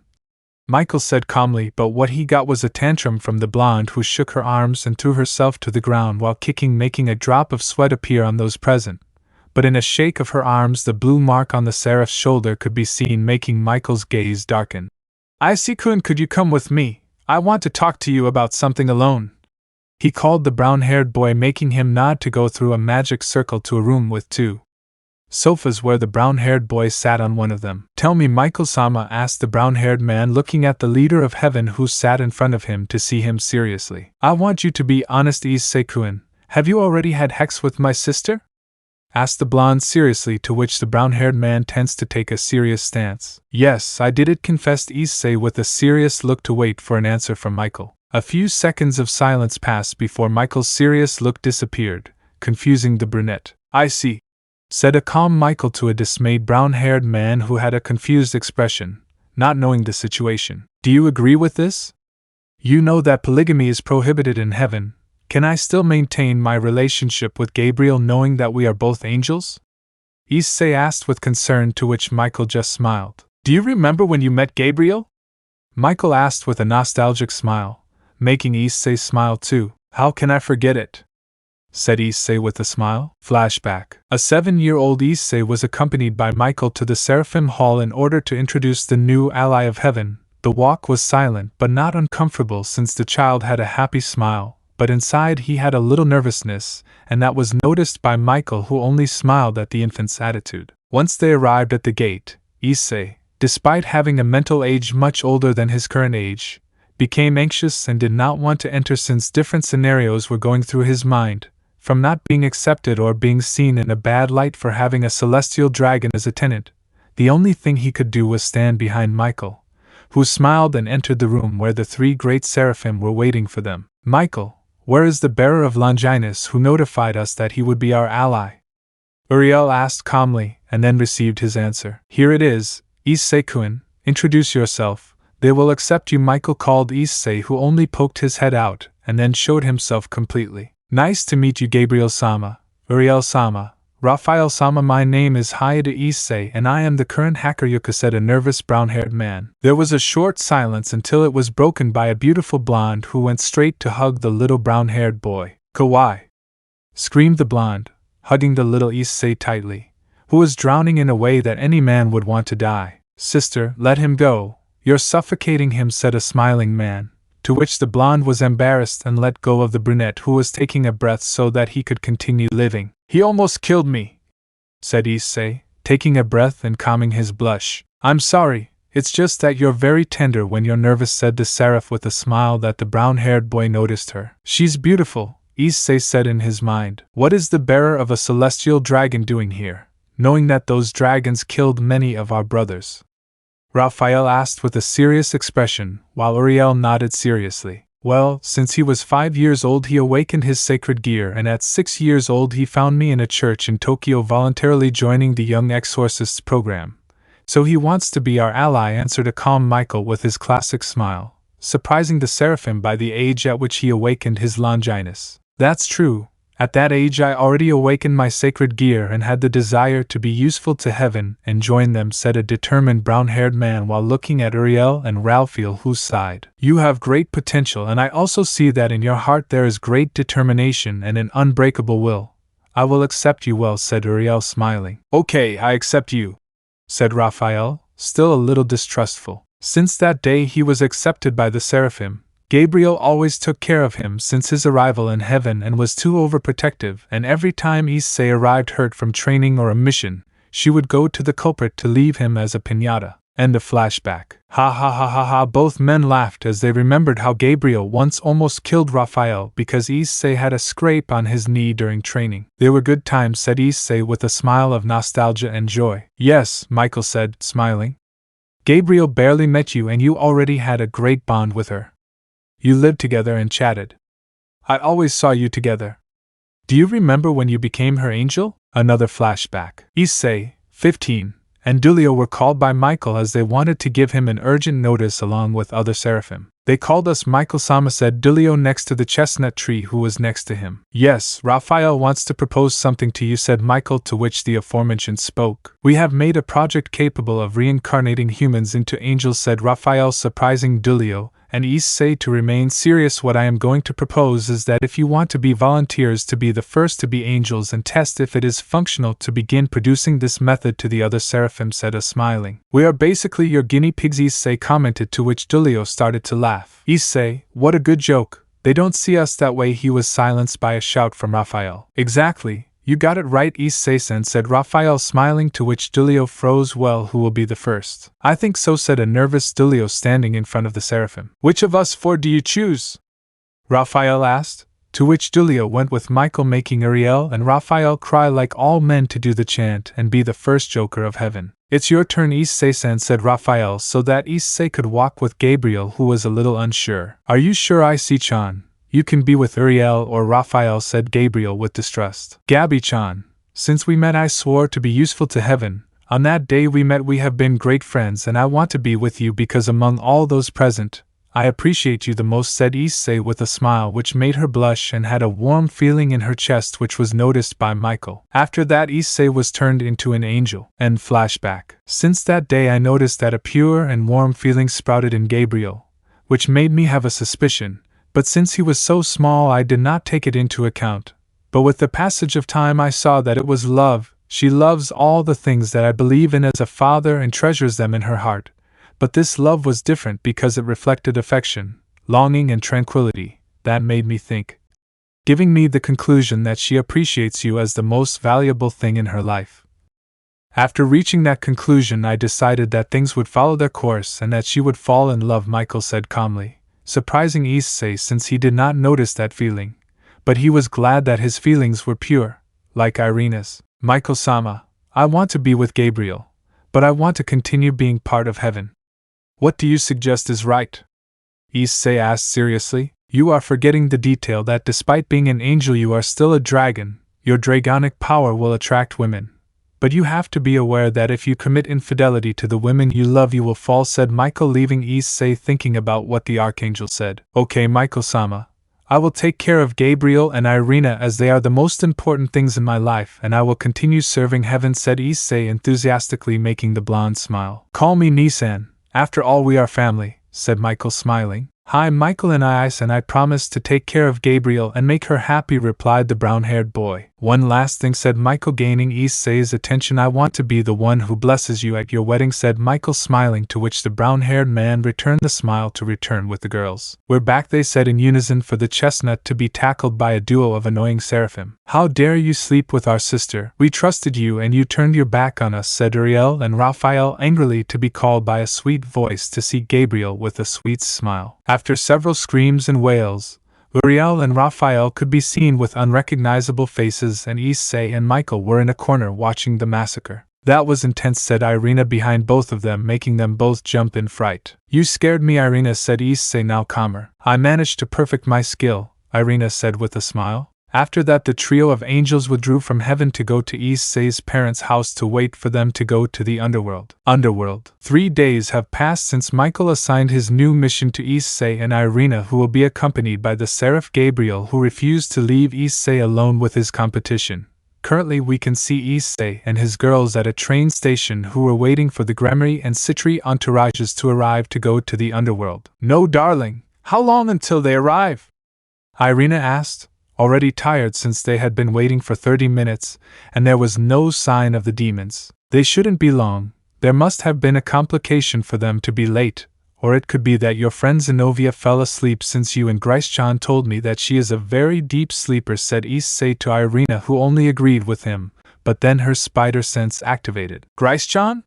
Michael said calmly, but what he got was a tantrum from the blonde, who shook her arms and threw herself to the ground while kicking, making a drop of sweat appear on those present. But in a shake of her arms, the blue mark on the seraph's shoulder could be seen, making Michael's gaze darken. Issei-kun, could you come with me? I want to talk to you about something alone, he called the brown-haired boy, making him nod to go through a magic circle to a room with 2 sofas where the brown-haired boy sat on one of them. Tell me, Michael-sama, asked the brown-haired man, looking at the leader of heaven who sat in front of him to see him seriously. I want you to be honest, Issei-kun. Have you already had hex with my sister? Asked the blonde seriously, to which the brown-haired man tends to take a serious stance. Yes, I did it, confessed Issei with a serious look, to wait for an answer from Michael. A few seconds of silence passed before Michael's serious look disappeared, confusing the brunette. I see. said a calm Michael to a dismayed brown-haired man who had a confused expression, not knowing the situation. Do you agree with this? You know that polygamy is prohibited in heaven. Can I still maintain my relationship with Gabriel knowing that we are both angels? Issei asked with concern, to which Michael just smiled. Do you remember when you met Gabriel? Michael asked with a nostalgic smile, making Issei smile too. How can I forget it? Said Issei with a smile. Flashback. A 7-year-old Issei was accompanied by Michael to the Seraphim Hall in order to introduce the new ally of heaven. The walk was silent but not uncomfortable since the child had a happy smile, but inside he had a little nervousness, and that was noticed by Michael, who only smiled at the infant's attitude. Once they arrived at the gate, Issei, despite having a mental age much older than his current age, became anxious and did not want to enter since different scenarios were going through his mind, from not being accepted or being seen in a bad light for having a celestial dragon as a tenant. The only thing he could do was stand behind Michael, who smiled and entered the room where the 3 great seraphim were waiting for them. Michael, where is the bearer of Longinus who notified us that he would be our ally? Uriel asked calmly, and then received his answer. Here it is, Issei-kun, introduce yourself. They will accept you. Michael called Issei, who only poked his head out, and then showed himself completely. Nice to meet you, Gabriel-sama, Uriel-sama, Raphael-sama. My name is Hyodo Issei and I am the current hacker Yuka, said a nervous brown-haired man. There was a short silence until it was broken by a beautiful blonde who went straight to hug the little brown-haired boy. Kawaii! Screamed the blonde, hugging the little Issei tightly, who was drowning in a way that any man would want to die. Sister, let him go. You're suffocating him, said a smiling man, to which the blonde was embarrassed and let go of the brunette, who was taking a breath so that he could continue living. He almost killed me, said Issei, taking a breath and calming his blush. I'm sorry, it's just that you're very tender when you're nervous, said the seraph with a smile that the brown-haired boy noticed her. She's beautiful, Issei said in his mind. What is the bearer of a celestial dragon doing here, knowing that those dragons killed many of our brothers? Raphael asked with a serious expression, while Uriel nodded seriously. Well, since he was 5 years old he awakened his sacred gear, and at 6 years old he found me in a church in Tokyo voluntarily joining the Young Exorcists program. So he wants to be our ally, answered a calm Michael with his classic smile, surprising the seraphim by the age at which he awakened his Longinus. That's true. At that age I already awakened my sacred gear and had the desire to be useful to heaven and join them, said a determined brown-haired man while looking at Uriel and Raphael, who sighed. You have great potential, and I also see that in your heart there is great determination and an unbreakable will. I will accept you well, said Uriel, smiling. Okay, I accept you, said Raphael, still a little distrustful. Since that day he was accepted by the seraphim. Gabriel always took care of him since his arrival in heaven and was too overprotective, and every time Issei arrived hurt from training or a mission, she would go to the culprit to leave him as a piñata. End of flashback. Ha ha ha ha ha. Both men laughed as they remembered how Gabriel once almost killed Raphael because Issei had a scrape on his knee during training. They were good times, said Issei with a smile of nostalgia and joy. Yes, Michael said, smiling. Gabriel barely met you and you already had a great bond with her. You lived together and chatted. I always saw you together. Do you remember when you became her angel? Another flashback. Issei, 15, and Dulio were called by Michael as they wanted to give him an urgent notice along with other seraphim. They called us, Michael-sama, said Dulio next to the chestnut tree who was next to him. Yes, Raphael wants to propose something to you, said Michael, to which the aforementioned spoke. We have made a project capable of reincarnating humans into angels, said Raphael, surprising Dulio and Issei to remain serious. What I am going to propose is that if you want to be volunteers to be the first to be angels and test if it is functional, to begin producing this method to the other seraphim, said a smiling. We are basically your guinea pigs, Issei commented, to which Dulio started to laugh. Issei, what a good joke. They don't see us that way. He was silenced by a shout from Raphael. Exactly. You got it right, Issei-san, said Raphael, smiling, to which Dulio froze. Well, who will be the first? I think so, said a nervous Dulio standing in front of the seraphim. Which of us 4 do you choose? Raphael asked, to which Dulio went with Michael, making Uriel and Raphael cry like all men to do the chant and be the first joker of heaven. It's your turn, Issei-san, said Raphael, so that Issei could walk with Gabriel, who was a little unsure. Are you sure, Issei-chan? You can be with Uriel or Raphael, said Gabriel with distrust. Gabi-chan, Since we met I swore to be useful to heaven. On that day we met we have been great friends and I want to be with you because among all those present, I appreciate you the most, said Issei with a smile which made her blush and had a warm feeling in her chest which was noticed by Michael. After that Issei was turned into an angel. And flashback. Since that day I noticed that a pure and warm feeling sprouted in Gabriel, which made me have a suspicion, but since he was so small I did not take it into account. But with the passage of time I saw that it was love. She loves all the things that I believe in as a father and treasures them in her heart. But this love was different because it reflected affection, longing and tranquility. That made me think, giving me the conclusion that she appreciates you as the most valuable thing in her life. After reaching that conclusion I decided that things would follow their course and that she would fall in love, Michael said calmly, surprising Issei since he did not notice that feeling. But he was glad that his feelings were pure, like Irina's. Michael-sama, I want to be with Gabriel, but I want to continue being part of heaven. What do you suggest is right? Issei asked seriously. You are forgetting the detail that despite being an angel you are still a dragon. Your dragonic power will attract women. But you have to be aware that if you commit infidelity to the women you love you will fall, said Michael, leaving Issei thinking about what the Archangel said. Okay, Michael-sama. I will take care of Gabriel and Irina as they are the most important things in my life and I will continue serving heaven, said Issei enthusiastically, making the blonde smile. Call me Nissan. After all we are family, said Michael smiling. Hi, Michael and I promise to take care of Gabriel and make her happy, replied the brown-haired boy. One last thing, said Michael, gaining Issei's attention. I want to be the one who blesses you at your wedding, said Michael smiling, to which the brown-haired man returned the smile to return with the girls. We're back, they said in unison, for the chestnut to be tackled by a duo of annoying seraphim. How dare you sleep with our sister? We trusted you and you turned your back on us, said Uriel and Raphael angrily, to be called by a sweet voice to see Gabriel with a sweet smile. After several screams and wails, Uriel and Raphael could be seen with unrecognizable faces, and Issei and Michael were in a corner watching the massacre. That was intense, said Irina behind both of them, making them both jump in fright. You scared me, Irina, said Issei, now calmer. I managed to perfect my skill, Irina said with a smile. After that the trio of angels withdrew from heaven to go to Issei's parents' house to wait for them to go to the underworld. 3 days have passed since Michael assigned his new mission to Issei and Irina, who will be accompanied by the seraph Gabriel, who refused to leave Issei alone with his competition. Currently we can see Issei and his girls at a train station who were waiting for the Gremory and Citri entourages to arrive to go to the underworld. No, darling, how long until they arrive? Irina asked, already tired since they had been waiting for 30 minutes, and there was no sign of the demons. They shouldn't be long. There must have been a complication for them to be late, or it could be that your friend Xenovia fell asleep, since you and Grace-chan told me that she is a very deep sleeper, said Issei to Irina, who only agreed with him, but then her spider sense activated. Grace-chan?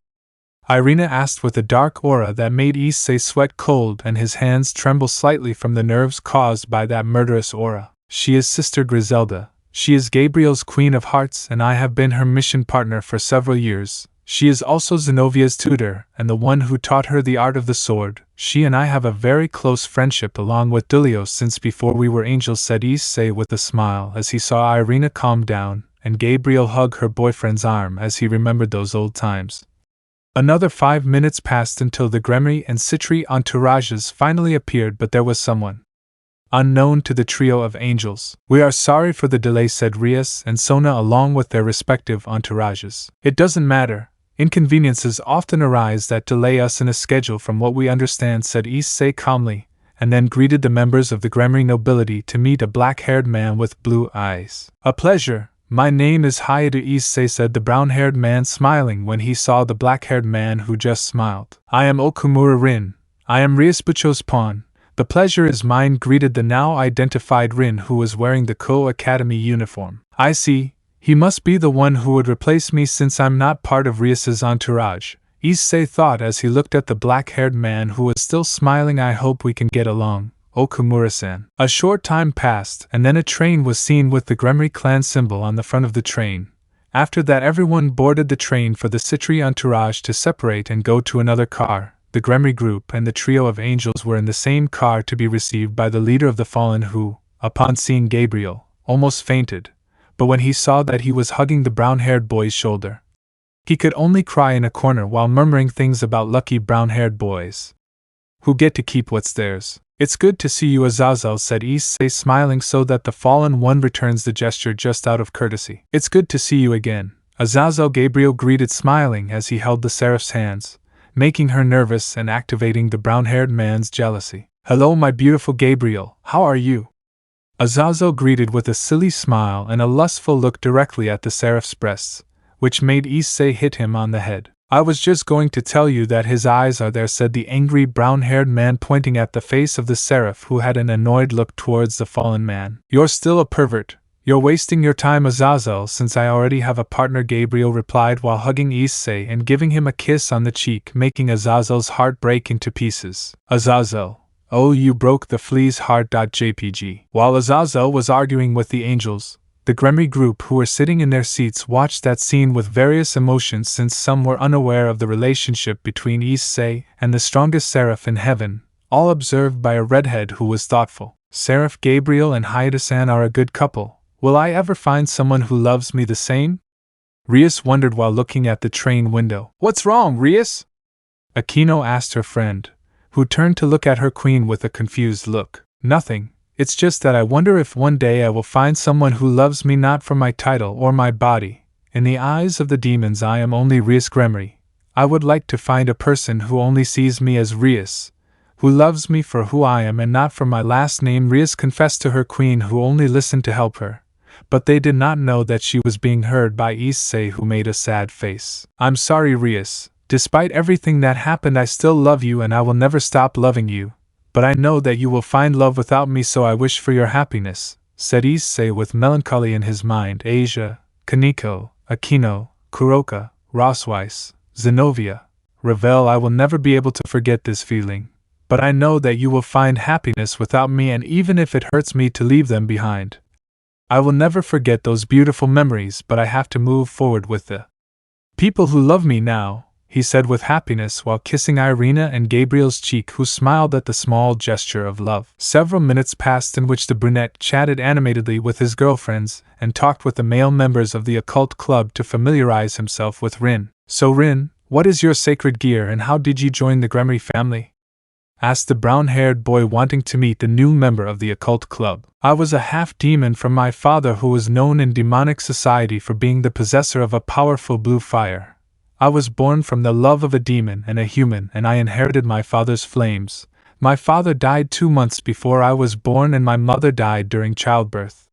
Irina asked with a dark aura that made Issei sweat cold and his hands tremble slightly from the nerves caused by that murderous aura. She is Sister Griselda. She is Gabriel's Queen of Hearts and I have been her mission partner for several years. She is also Xenovia's tutor and the one who taught her the art of the sword. She and I have a very close friendship along with Dilios since before we were angels, said Issei with a smile as he saw Irina calm down and Gabriel hug her boyfriend's arm as he remembered those old times. Another 5 minutes passed until the Gremory and Citri entourages finally appeared, but there was someone unknown to the trio of angels. We are sorry for the delay, said Rias and Sona along with their respective entourages. It doesn't matter. Inconveniences often arise that delay us in a schedule from what we understand, said Issei calmly, and then greeted the members of the Gremory nobility to meet a black-haired man with blue eyes. A pleasure. My name is Hyodo, Issei said the brown-haired man, smiling when he saw the black-haired man who just smiled. I am Okumura Rin. I am Rias Bucho's pawn. The pleasure is mine, greeted the now identified Rin, who was wearing the Co-Academy uniform. I see. He must be the one who would replace me since I'm not part of Rias's entourage, Issei thought as he looked at the black-haired man who was still smiling. I hope we can get along, Okumura-san. A short time passed and then a train was seen with the Gremory clan symbol on the front of the train. After that everyone boarded the train for the Citri entourage to separate and go to another car. The Gremory group and the trio of angels were in the same car to be received by the leader of the fallen who, upon seeing Gabriel, almost fainted, but when he saw that he was hugging the brown-haired boy's shoulder, he could only cry in a corner while murmuring things about lucky brown-haired boys who get to keep what's theirs. It's good to see you, Azazel, said Issei, smiling so that the fallen one returns the gesture just out of courtesy. It's good to see you again, Azazel, Gabriel greeted, smiling as he held the seraph's hands, making her nervous and activating the brown-haired man's jealousy. Hello, my beautiful Gabriel, how are you? Azazel greeted with a silly smile and a lustful look directly at the seraph's breasts, which made Issei hit him on the head. I was just going to tell you that his eyes are there, said the angry brown-haired man, pointing at the face of the seraph, who had an annoyed look towards the fallen man. You're still a pervert. You're wasting your time, Azazel, since I already have a partner, Gabriel replied while hugging Issei and giving him a kiss on the cheek, making Azazel's heart break into pieces. Azazel, oh, you broke the flea's heart.jpg. While Azazel was arguing with the angels, the Gremory group who were sitting in their seats watched that scene with various emotions, since some were unaware of the relationship between Issei and the strongest seraph in heaven, all observed by a redhead who was thoughtful. Seraph Gabriel and Hyodo-san are a good couple. Will I ever find someone who loves me the same? Rias wondered while looking at the train window. What's wrong, Rias? Akino asked her friend, who turned to look at her queen with a confused look. Nothing. It's just that I wonder if one day I will find someone who loves me not for my title or my body. In the eyes of the demons I am only Rias Gremory. I would like to find a person who only sees me as Rias, who loves me for who I am and not for my last name, Rias confessed to her queen, who only listened to help her. But they did not know that she was being heard by Issei, who made a sad face. I'm sorry, Rias. Despite everything that happened, I still love you and I will never stop loving you. But I know that you will find love without me, so I wish for your happiness, said Issei with melancholy in his mind. Asia, Kaneko, Akino, Kuroka, Rossweisse, Xenovia, Ravel, I will never be able to forget this feeling. But I know that you will find happiness without me, and even if it hurts me to leave them behind, I will never forget those beautiful memories, but I have to move forward with the people who love me now, he said with happiness while kissing Irina and Gabriel's cheek, who smiled at the small gesture of love. Several minutes passed in which the brunette chatted animatedly with his girlfriends and talked with the male members of the occult club to familiarize himself with Rin. So Rin, what is your sacred gear and how did you join the Gremory family? Asked the brown-haired boy, wanting to meet the new member of the occult club. I was a half-demon from my father, who was known in demonic society for being the possessor of a powerful blue fire. I was born from the love of a demon and a human, and I inherited my father's flames. My father died 2 months before I was born, and my mother died during childbirth.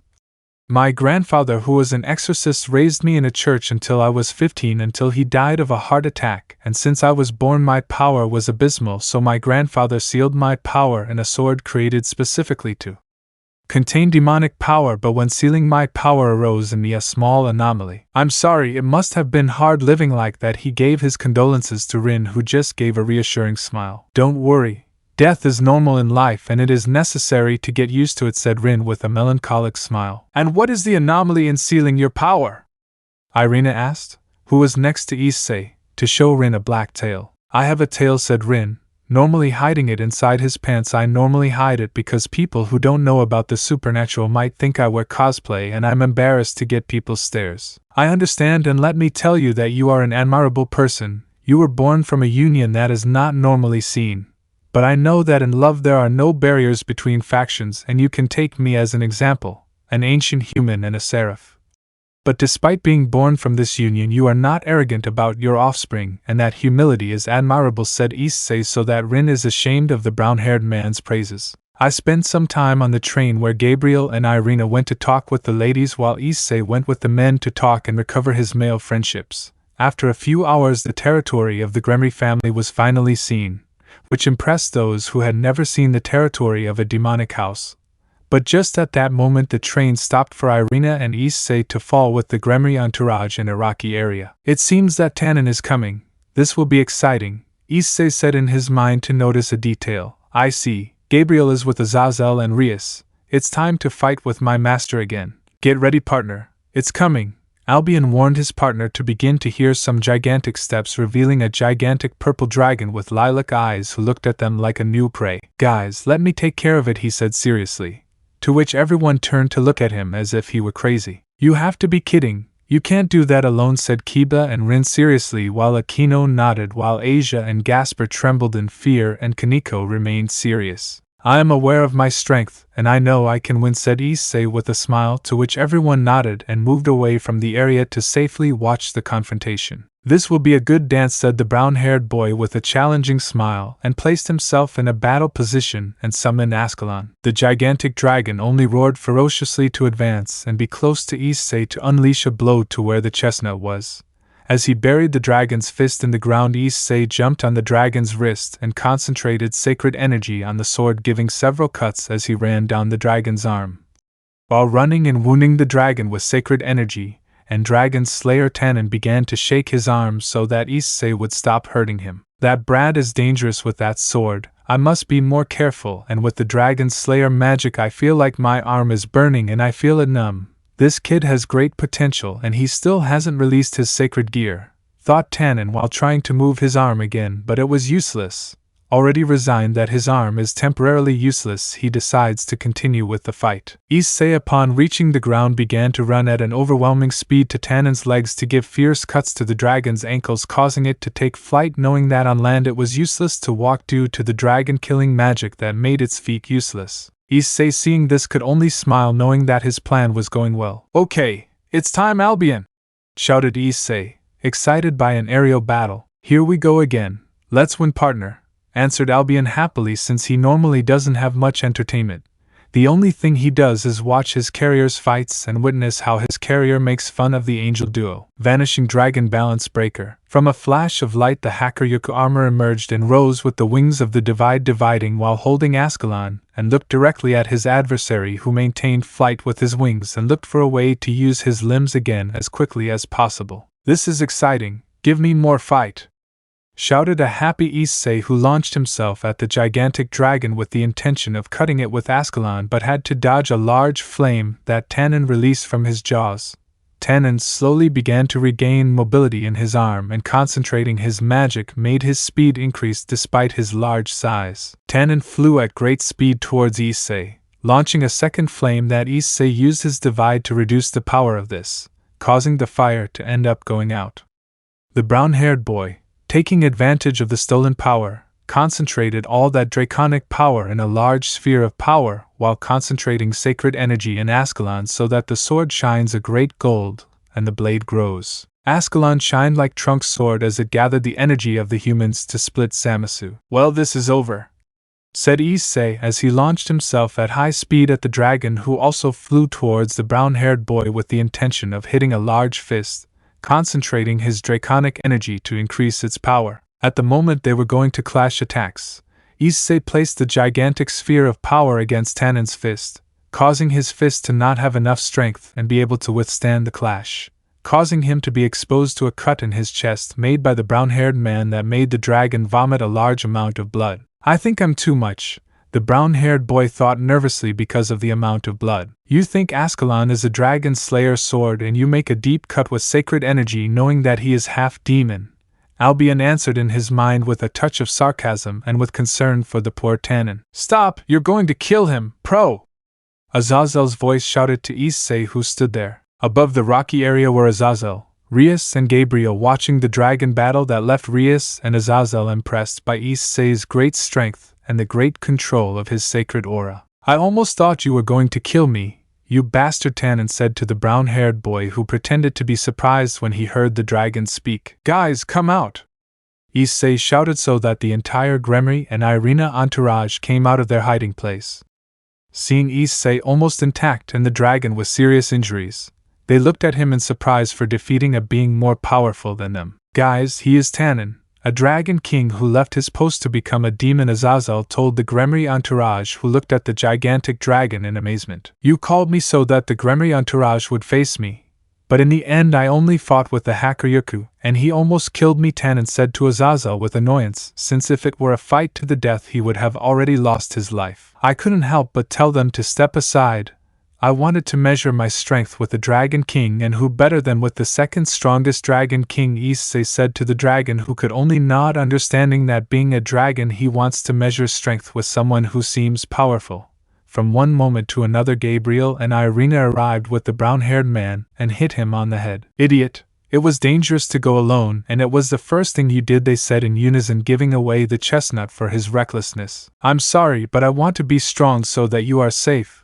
My grandfather, who was an exorcist, raised me in a church until I was 15, until he died of a heart attack, and since I was born my power was abysmal, so my grandfather sealed my power in a sword created specifically to contain demonic power, but when sealing my power arose in me a small anomaly. I'm sorry, it must have been hard living like that. He gave his condolences to Rin, who just gave a reassuring smile. Don't worry. Death is normal in life and it is necessary to get used to it, said Rin with a melancholic smile. And what is the anomaly in sealing your power? Irina asked, who was next to Issei, to show Rin a black tail. I have a tail, said Rin, normally hiding it inside his pants. I normally hide it because people who don't know about the supernatural might think I wear cosplay and I'm embarrassed to get people's stares. I understand, and let me tell you that you are an admirable person. You were born from a union that is not normally seen. But I know that in love there are no barriers between factions, and you can take me as an example, an ancient human and a seraph. But despite being born from this union, you are not arrogant about your offspring, and that humility is admirable, said Issei, so that Rin is ashamed of the brown-haired man's praises. I spent some time on the train where Gabriel and Irina went to talk with the ladies, while Issei went with the men to talk and recover his male friendships. After a few hours, the territory of the Gremory family was finally seen, which impressed those who had never seen the territory of a demonic house. But just at that moment the train stopped for Irina and Issei to fall with the Gremory entourage in a rocky area. It seems that Tannen is coming. This will be exciting, Issei said in his mind to notice a detail. I see, Gabriel is with Azazel and Rias. It's time to fight with my master again. Get ready, partner. It's coming. Albion warned his partner to begin to hear some gigantic steps, revealing a gigantic purple dragon with lilac eyes who looked at them like a new prey. Guys, let me take care of it, he said seriously, to which everyone turned to look at him as if he were crazy. You have to be kidding. You can't do that alone, said Kiba and Rin seriously, while Akino nodded while Asia and Gasper trembled in fear and Kaneko remained serious. I am aware of my strength, and I know I can win, said Issei with a smile, to which everyone nodded and moved away from the area to safely watch the confrontation. This will be a good dance, said the brown-haired boy with a challenging smile, and placed himself in a battle position and summoned Ascalon. The gigantic dragon only roared ferociously to advance and be close to Issei to unleash a blow to where the chestnut was. As he buried the dragon's fist in the ground, Issei jumped on the dragon's wrist and concentrated sacred energy on the sword, giving several cuts as he ran down the dragon's arm. While running and wounding the dragon with sacred energy, and Dragon Slayer Tannen began to shake his arms so that Issei would stop hurting him. That brat is dangerous with that sword. I must be more careful, and with the Dragon Slayer magic I feel like my arm is burning and I feel it numb. This kid has great potential and he still hasn't released his sacred gear, thought Tannen while trying to move his arm again, but it was useless. Already resigned that his arm is temporarily useless, he decides to continue with the fight. Issei, upon reaching the ground, began to run at an overwhelming speed to Tannen's legs to give fierce cuts to the dragon's ankles, causing it to take flight, knowing that on land it was useless to walk due to the dragon-killing magic that made its feet useless. Issei, seeing this, could only smile, knowing that his plan was going well. Okay, it's time, Albion! Shouted Issei, excited by an aerial battle. Here we go again. Let's win, partner, answered Albion happily, since he normally doesn't have much entertainment. The only thing he does is watch his carrier's fights and witness how his carrier makes fun of the angel duo. Vanishing Dragon Balance Breaker. From a flash of light, the Hacker Yoku armor emerged and rose with the wings of the dividing while holding Ascalon, and looked directly at his adversary, who maintained flight with his wings and looked for a way to use his limbs again as quickly as possible. This is exciting. Give me more fight! Shouted a happy Issei, who launched himself at the gigantic dragon with the intention of cutting it with Ascalon, but had to dodge a large flame that Tannen released from his jaws. Tannen slowly began to regain mobility in his arm, and concentrating his magic made his speed increase despite his large size. Tannen flew at great speed towards Issei, launching a second flame that Issei used his divide to reduce the power of this, causing the fire to end up going out. The brown-haired boy, taking advantage of the stolen power, concentrated all that draconic power in a large sphere of power while concentrating sacred energy in Ascalon so that the sword shines a great gold and the blade grows. Ascalon shined like Trunk's sword as it gathered the energy of the humans to split Zamasu. Well, this is over, said Issei as he launched himself at high speed at the dragon, who also flew towards the brown-haired boy with the intention of hitting a large fist, concentrating his draconic energy to increase its power. At the moment they were going to clash attacks, Issei placed the gigantic sphere of power against Tannen's fist, causing his fist to not have enough strength and be able to withstand the clash, causing him to be exposed to a cut in his chest made by the brown-haired man that made the dragon vomit a large amount of blood. I think I'm too much, the brown-haired boy thought nervously because of the amount of blood. You think Ascalon is a dragon slayer sword and you make a deep cut with sacred energy knowing that he is half demon, Albion answered in his mind with a touch of sarcasm and with concern for the poor Tannen. Stop, you're going to kill him, pro! Azazel's voice shouted to Issei, who stood there. Above the rocky area were Azazel, Rias and Gabriel watching the dragon battle that left Rias and Azazel impressed by Issei's great strength and the great control of his sacred aura. I almost thought you were going to kill me, you bastard, Tannen said to the brown-haired boy, who pretended to be surprised when he heard the dragon speak. Guys, come out! Issei shouted so that the entire Gremory and Irina entourage came out of their hiding place. Seeing Issei almost intact and the dragon with serious injuries, they looked at him in surprise for defeating a being more powerful than them. Guys, he is Tannen, a dragon king who left his post to become a demon, Azazel told the Gremory entourage, who looked at the gigantic dragon in amazement. You called me so that the Gremory entourage would face me, but in the end I only fought with the Hacker Yoku, and he almost killed me, Tannen said to Azazel with annoyance, since if it were a fight to the death he would have already lost his life. I couldn't help but tell them to step aside. I wanted to measure my strength with the Dragon King, and who better than with the second strongest Dragon King, Issei said to the dragon, who could only nod, understanding that being a dragon he wants to measure strength with someone who seems powerful. From one moment to another, Gabriel and Irina arrived with the brown-haired man and hit him on the head. Idiot! It was dangerous to go alone, and it was the first thing you did, they said in unison, giving away the chestnut for his recklessness. I'm sorry, but I want to be strong so that you are safe.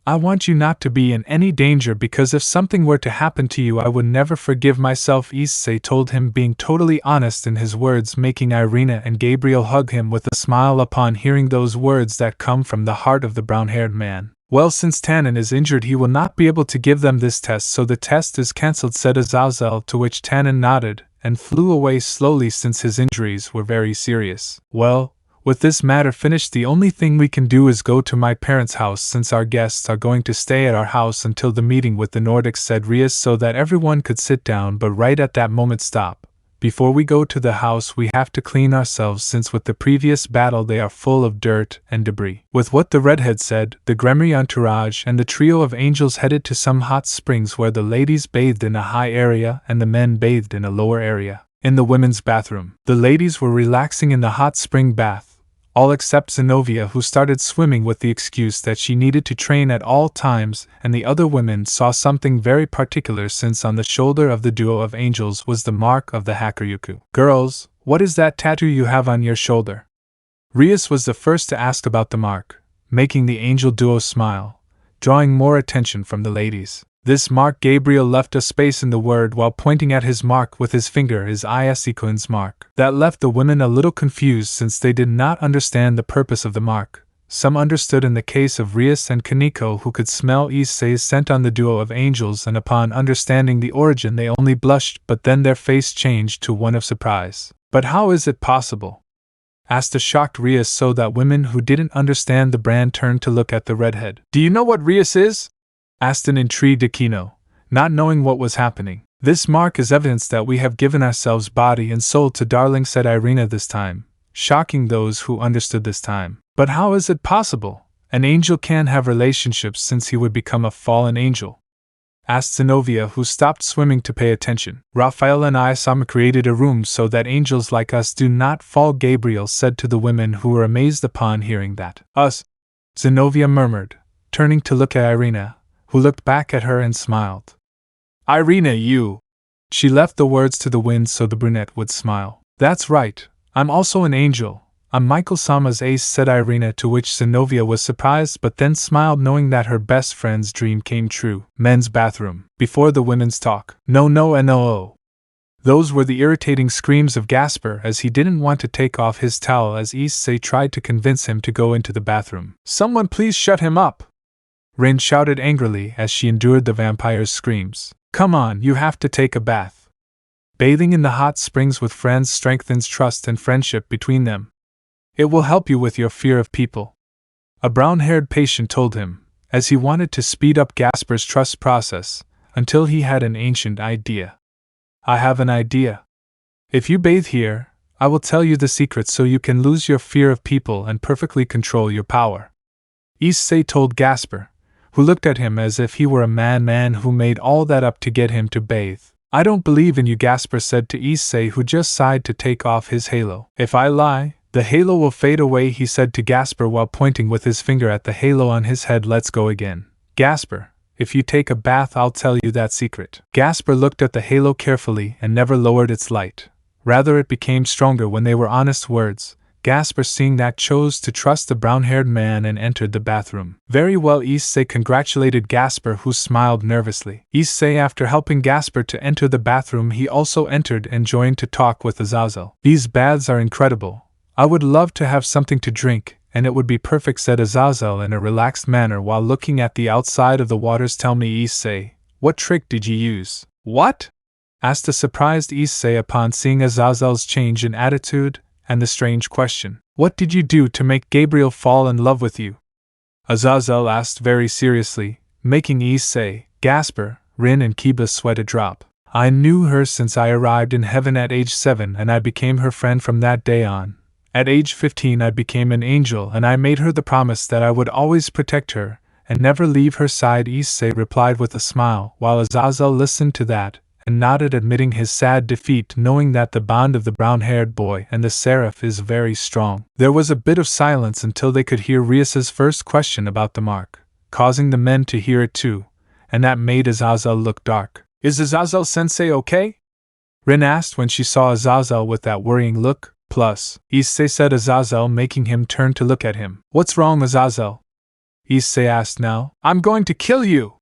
I want you not to be in any danger, because if something were to happen to you I would never forgive myself, Issei told him, being totally honest in his words, making Irina and Gabriel hug him with a smile upon hearing those words that come from the heart of the brown-haired man. Well, since Tannen is injured he will not be able to give them this test, so the test is cancelled, said Azazel, to which Tannen nodded and flew away slowly since his injuries were very serious. Well, with this matter finished, the only thing we can do is go to my parents' house, since our guests are going to stay at our house until the meeting with the Nordics, said Rias, so that everyone could sit down. But right at that moment, stop. Before we go to the house we have to clean ourselves, since with the previous battle they are full of dirt and debris. With what the redhead said, the Gremory entourage and the trio of angels headed to some hot springs where the ladies bathed in a high area and the men bathed in a lower area. In the women's bathroom, the ladies were relaxing in the hot spring bath, all except Xenovia, who started swimming with the excuse that she needed to train at all times, and the other women saw something very particular, since on the shoulder of the duo of angels was the mark of the Hakuryuku. Girls, what is that tattoo you have on your shoulder? Rias was the first to ask about the mark, making the angel duo smile, drawing more attention from the ladies. This mark, Gabriel left a space in the word while pointing at his mark with his finger, is Issei's mark. That left the women a little confused, since they did not understand the purpose of the mark. Some understood in the case of Rias and Kaneko, who could smell Issei's scent on the duo of angels, and upon understanding the origin they only blushed, but then their face changed to one of surprise. But how is it possible? Asked a shocked Rias, so that women who didn't understand the brand turned to look at the redhead. Do you know what Rias is? Asked an intrigued Aquino, not knowing what was happening. This mark is evidence that we have given ourselves body and soul to Darling, said Irina this time, shocking those who understood this time. But how is it possible? An angel can't have relationships, since he would become a fallen angel. Asked Xenovia, who stopped swimming to pay attention. Raphael and Isama created a room so that angels like us do not fall, Gabriel said to the women, who were amazed upon hearing that. Us? Xenovia murmured, turning to look at Irina, who looked back at her and smiled. Irina, you! She left the words to the wind so the brunette would smile. That's right, I'm also an angel. I'm Michael-sama's ace, said Irina, to which Xenovia was surprised but then smiled, knowing that her best friend's dream came true. Men's bathroom. Before the women's talk. No, and no. Those were the irritating screams of Gasper as he didn't want to take off his towel as Issei tried to convince him to go into the bathroom. Someone please shut him up! Rin shouted angrily as she endured the vampire's screams. Come on, you have to take a bath. Bathing in the hot springs with friends strengthens trust and friendship between them. It will help you with your fear of people. A brown-haired patient told him, as he wanted to speed up Gasper's trust process, until he had an ancient idea. I have an idea. If you bathe here, I will tell you the secret so you can lose your fear of people and perfectly control your power. Issei told Gasper, who looked at him as if he were a madman who made all that up to get him to bathe. I don't believe in you, Gasper said to Issei, who just sighed to take off his halo. If I lie, the halo will fade away, he said to Gasper while pointing with his finger at the halo on his head. Let's go again. Gasper, if you take a bath I'll tell you that secret. Gasper looked at the halo carefully and never lowered its light. Rather, it became stronger when they were honest words. Gasper, seeing that, chose to trust the brown-haired man and entered the bathroom. Very well, Issei congratulated Gasper, who smiled nervously. Issei, after helping Gasper to enter the bathroom, he also entered and joined to talk with Azazel. These baths are incredible. I would love to have something to drink, and it would be perfect, said Azazel in a relaxed manner while looking at the outside of the waters. Tell me, Issei, what trick did you use? What? Asked a surprised Issei upon seeing Azazel's change in attitude and the strange question. What did you do to make Gabriel fall in love with you? Azazel asked very seriously, making Issei, Gasper, Rin and Kiba sweat a drop. I knew her since I arrived in heaven at age 7 and I became her friend from that day on. At age 15 I became an angel and I made her the promise that I would always protect her and never leave her side, Issei replied with a smile while Azazel listened to that and nodded, admitting his sad defeat, knowing that the bond of the brown-haired boy and the seraph is very strong. There was a bit of silence until they could hear Rias's first question about the mark, causing the men to hear it too, and that made Azazel look dark. "Is Azazel-sensei okay?" Rin asked when she saw Azazel with that worrying look. "Plus," Issei said Azazel, making him turn to look at him. "What's wrong, Azazel?" Issei asked now. "I'm going to kill you!"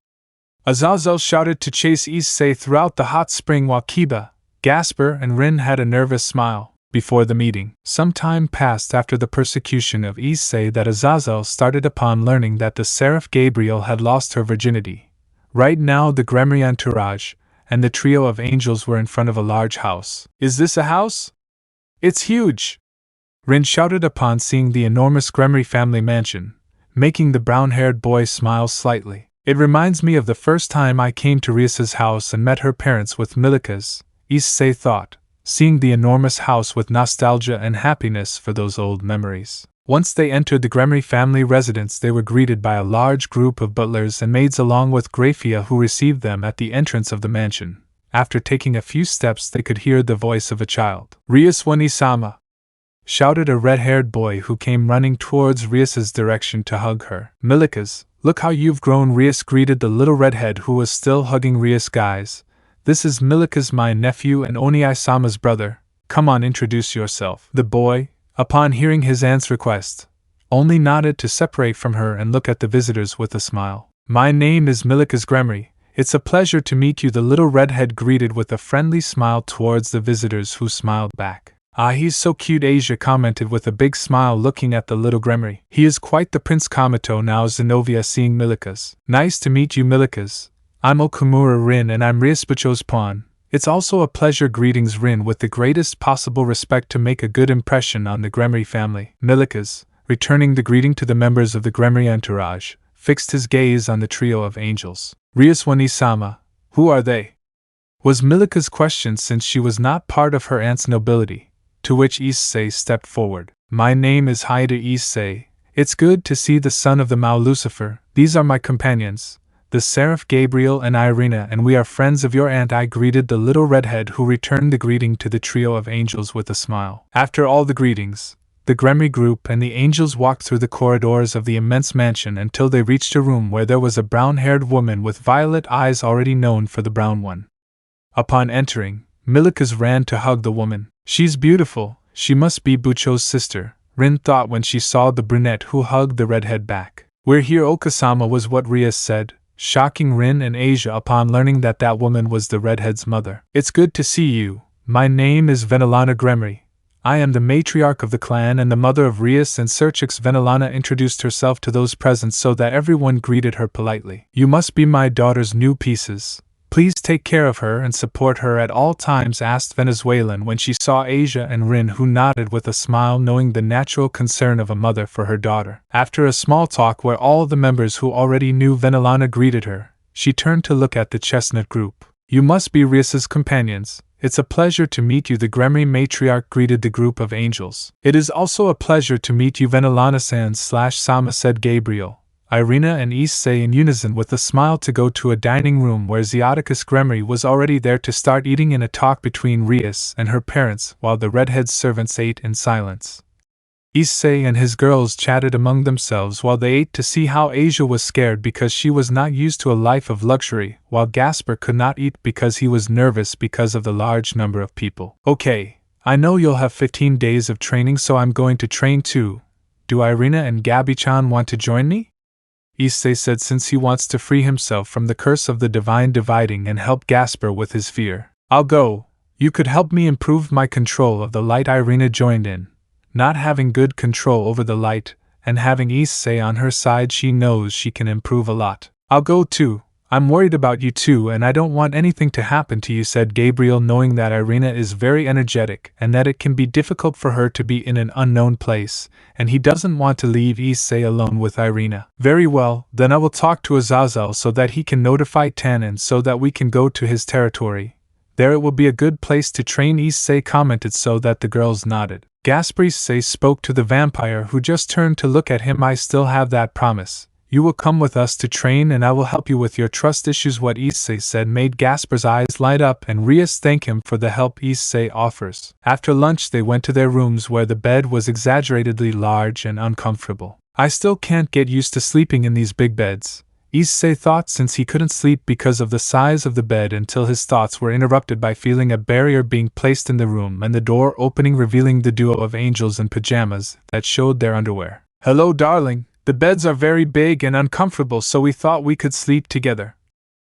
Azazel shouted to chase Issei throughout the hot spring while Kiba, Gasper, and Rin had a nervous smile. Before the meeting, some time passed after the persecution of Issei that Azazel started upon learning that the seraph Gabriel had lost her virginity. Right now the Gremory entourage and the trio of angels were in front of a large house. "Is this a house?" "It's huge!" Rin shouted upon seeing the enormous Gremory family mansion, making the brown-haired boy smile slightly. "It reminds me of the first time I came to Rias's house and met her parents with Milika's," Issei thought, seeing the enormous house with nostalgia and happiness for those old memories. Once they entered the Gremory family residence, they were greeted by a large group of butlers and maids along with Grafia, who received them at the entrance of the mansion. After taking a few steps, they could hear the voice of a child. "Rias Wani-sama!" shouted a red-haired boy who came running towards Rias's direction to hug her. "Milika's, look how you've grown," Rias greeted the little redhead who was still hugging Rias. "Guys, this is Milika's, my nephew and Oni-sama's brother. Come on, introduce yourself." The boy, upon hearing his aunt's request, only nodded to separate from her and look at the visitors with a smile. "My name is Milika's Gremory. It's a pleasure to meet you," the little redhead greeted with a friendly smile towards the visitors, who smiled back. "Ah, he's so cute," Asia commented with a big smile, looking at the little Gremory. "He is quite the Prince Kamito now," Xenovia, seeing Milika's. "Nice to meet you, Milika's. I'm Okamura Rin and I'm Rias Bucho's pawn. It's also a pleasure." Greetings, Rin, with the greatest possible respect to make a good impression on the Gremory family. Milika's, returning the greeting to the members of the Gremory entourage, fixed his gaze on the trio of angels. "Rias Wani-sama, who are they?" was Milika's question, since she was not part of her aunt's nobility, to which Issei stepped forward. "My name is hyodo Issei. It's good to see the son of the Mao Lucifer. These are my companions, the seraph Gabriel and Irina, and we are friends of your aunt," I greeted the little redhead, who returned the greeting to the trio of angels with a smile. After all the greetings, the Gremory group and the angels walked through the corridors of the immense mansion until they reached a room where there was a brown-haired woman with violet eyes, already known for the brown one. Upon entering, Milika's ran to hug the woman. "She's beautiful, she must be Bucho's sister," Rin thought when she saw the brunette, who hugged the redhead back. "We're here, Okasama," was what Rias said, shocking Rin and Asia upon learning that that woman was the redhead's mother. "It's good to see you. My name is Venelana Gremory. I am the matriarch of the clan and the mother of Rias and Serchix." Venelana introduced herself to those present so that everyone greeted her politely. "You must be my daughter's new pieces. Please take care of her and support her at all times," asked Venezuelan when she saw Asia and Rin, who nodded with a smile, knowing the natural concern of a mother for her daughter. After a small talk where all the members who already knew Venelana greeted her, she turned to look at the chestnut group. "You must be Rias's companions. It's a pleasure to meet you," the Gremory matriarch greeted the group of angels. "It is also a pleasure to meet you, Venelana-san/Sama," said Gabriel, Irina and Issei in unison with a smile, to go to a dining room where Xeoticus Gremory was already there to start eating in a talk between Rias and her parents, while the redhead's servants ate in silence. Issei and his girls chatted among themselves while they ate to see how Asia was scared because she was not used to a life of luxury, while Gasper could not eat because he was nervous because of the large number of people. "Okay, I know you'll have 15 days of training, so I'm going to train too. Do Irina and Gabi-chan want to join me?" Issei said, since he wants to free himself from the curse of the divine dividing and help Gasper with his fear. "I'll go. You could help me improve my control of the light." Irina joined in. Not having good control over the light, and having Issei on her side, she knows she can improve a lot. "I'll go too. I'm worried about you too, and I don't want anything to happen to you," said Gabriel, knowing that Irina is very energetic and that it can be difficult for her to be in an unknown place, and he doesn't want to leave Issei alone with Irina. "Very well, then I will talk to Azazel so that he can notify Tannen so that we can go to his territory. There it will be a good place to train," Issei commented, so that the girls nodded. Gasper Issei spoke to the vampire, who just turned to look at him. "I still have that promise. You will come with us to train and I will help you with your trust issues. What Issei said made Gaspar's eyes light up and Rias thanked him for the help Issei offers. After lunch they went to their rooms where the bed was exaggeratedly large and uncomfortable. I still can't get used to sleeping in these big beds, Issei thought, since he couldn't sleep because of the size of the bed until his thoughts were interrupted by feeling a barrier being placed in the room and the door opening, revealing the duo of angels in pajamas that showed their underwear. "Hello, darling. The beds are very big and uncomfortable, so we thought we could sleep together,"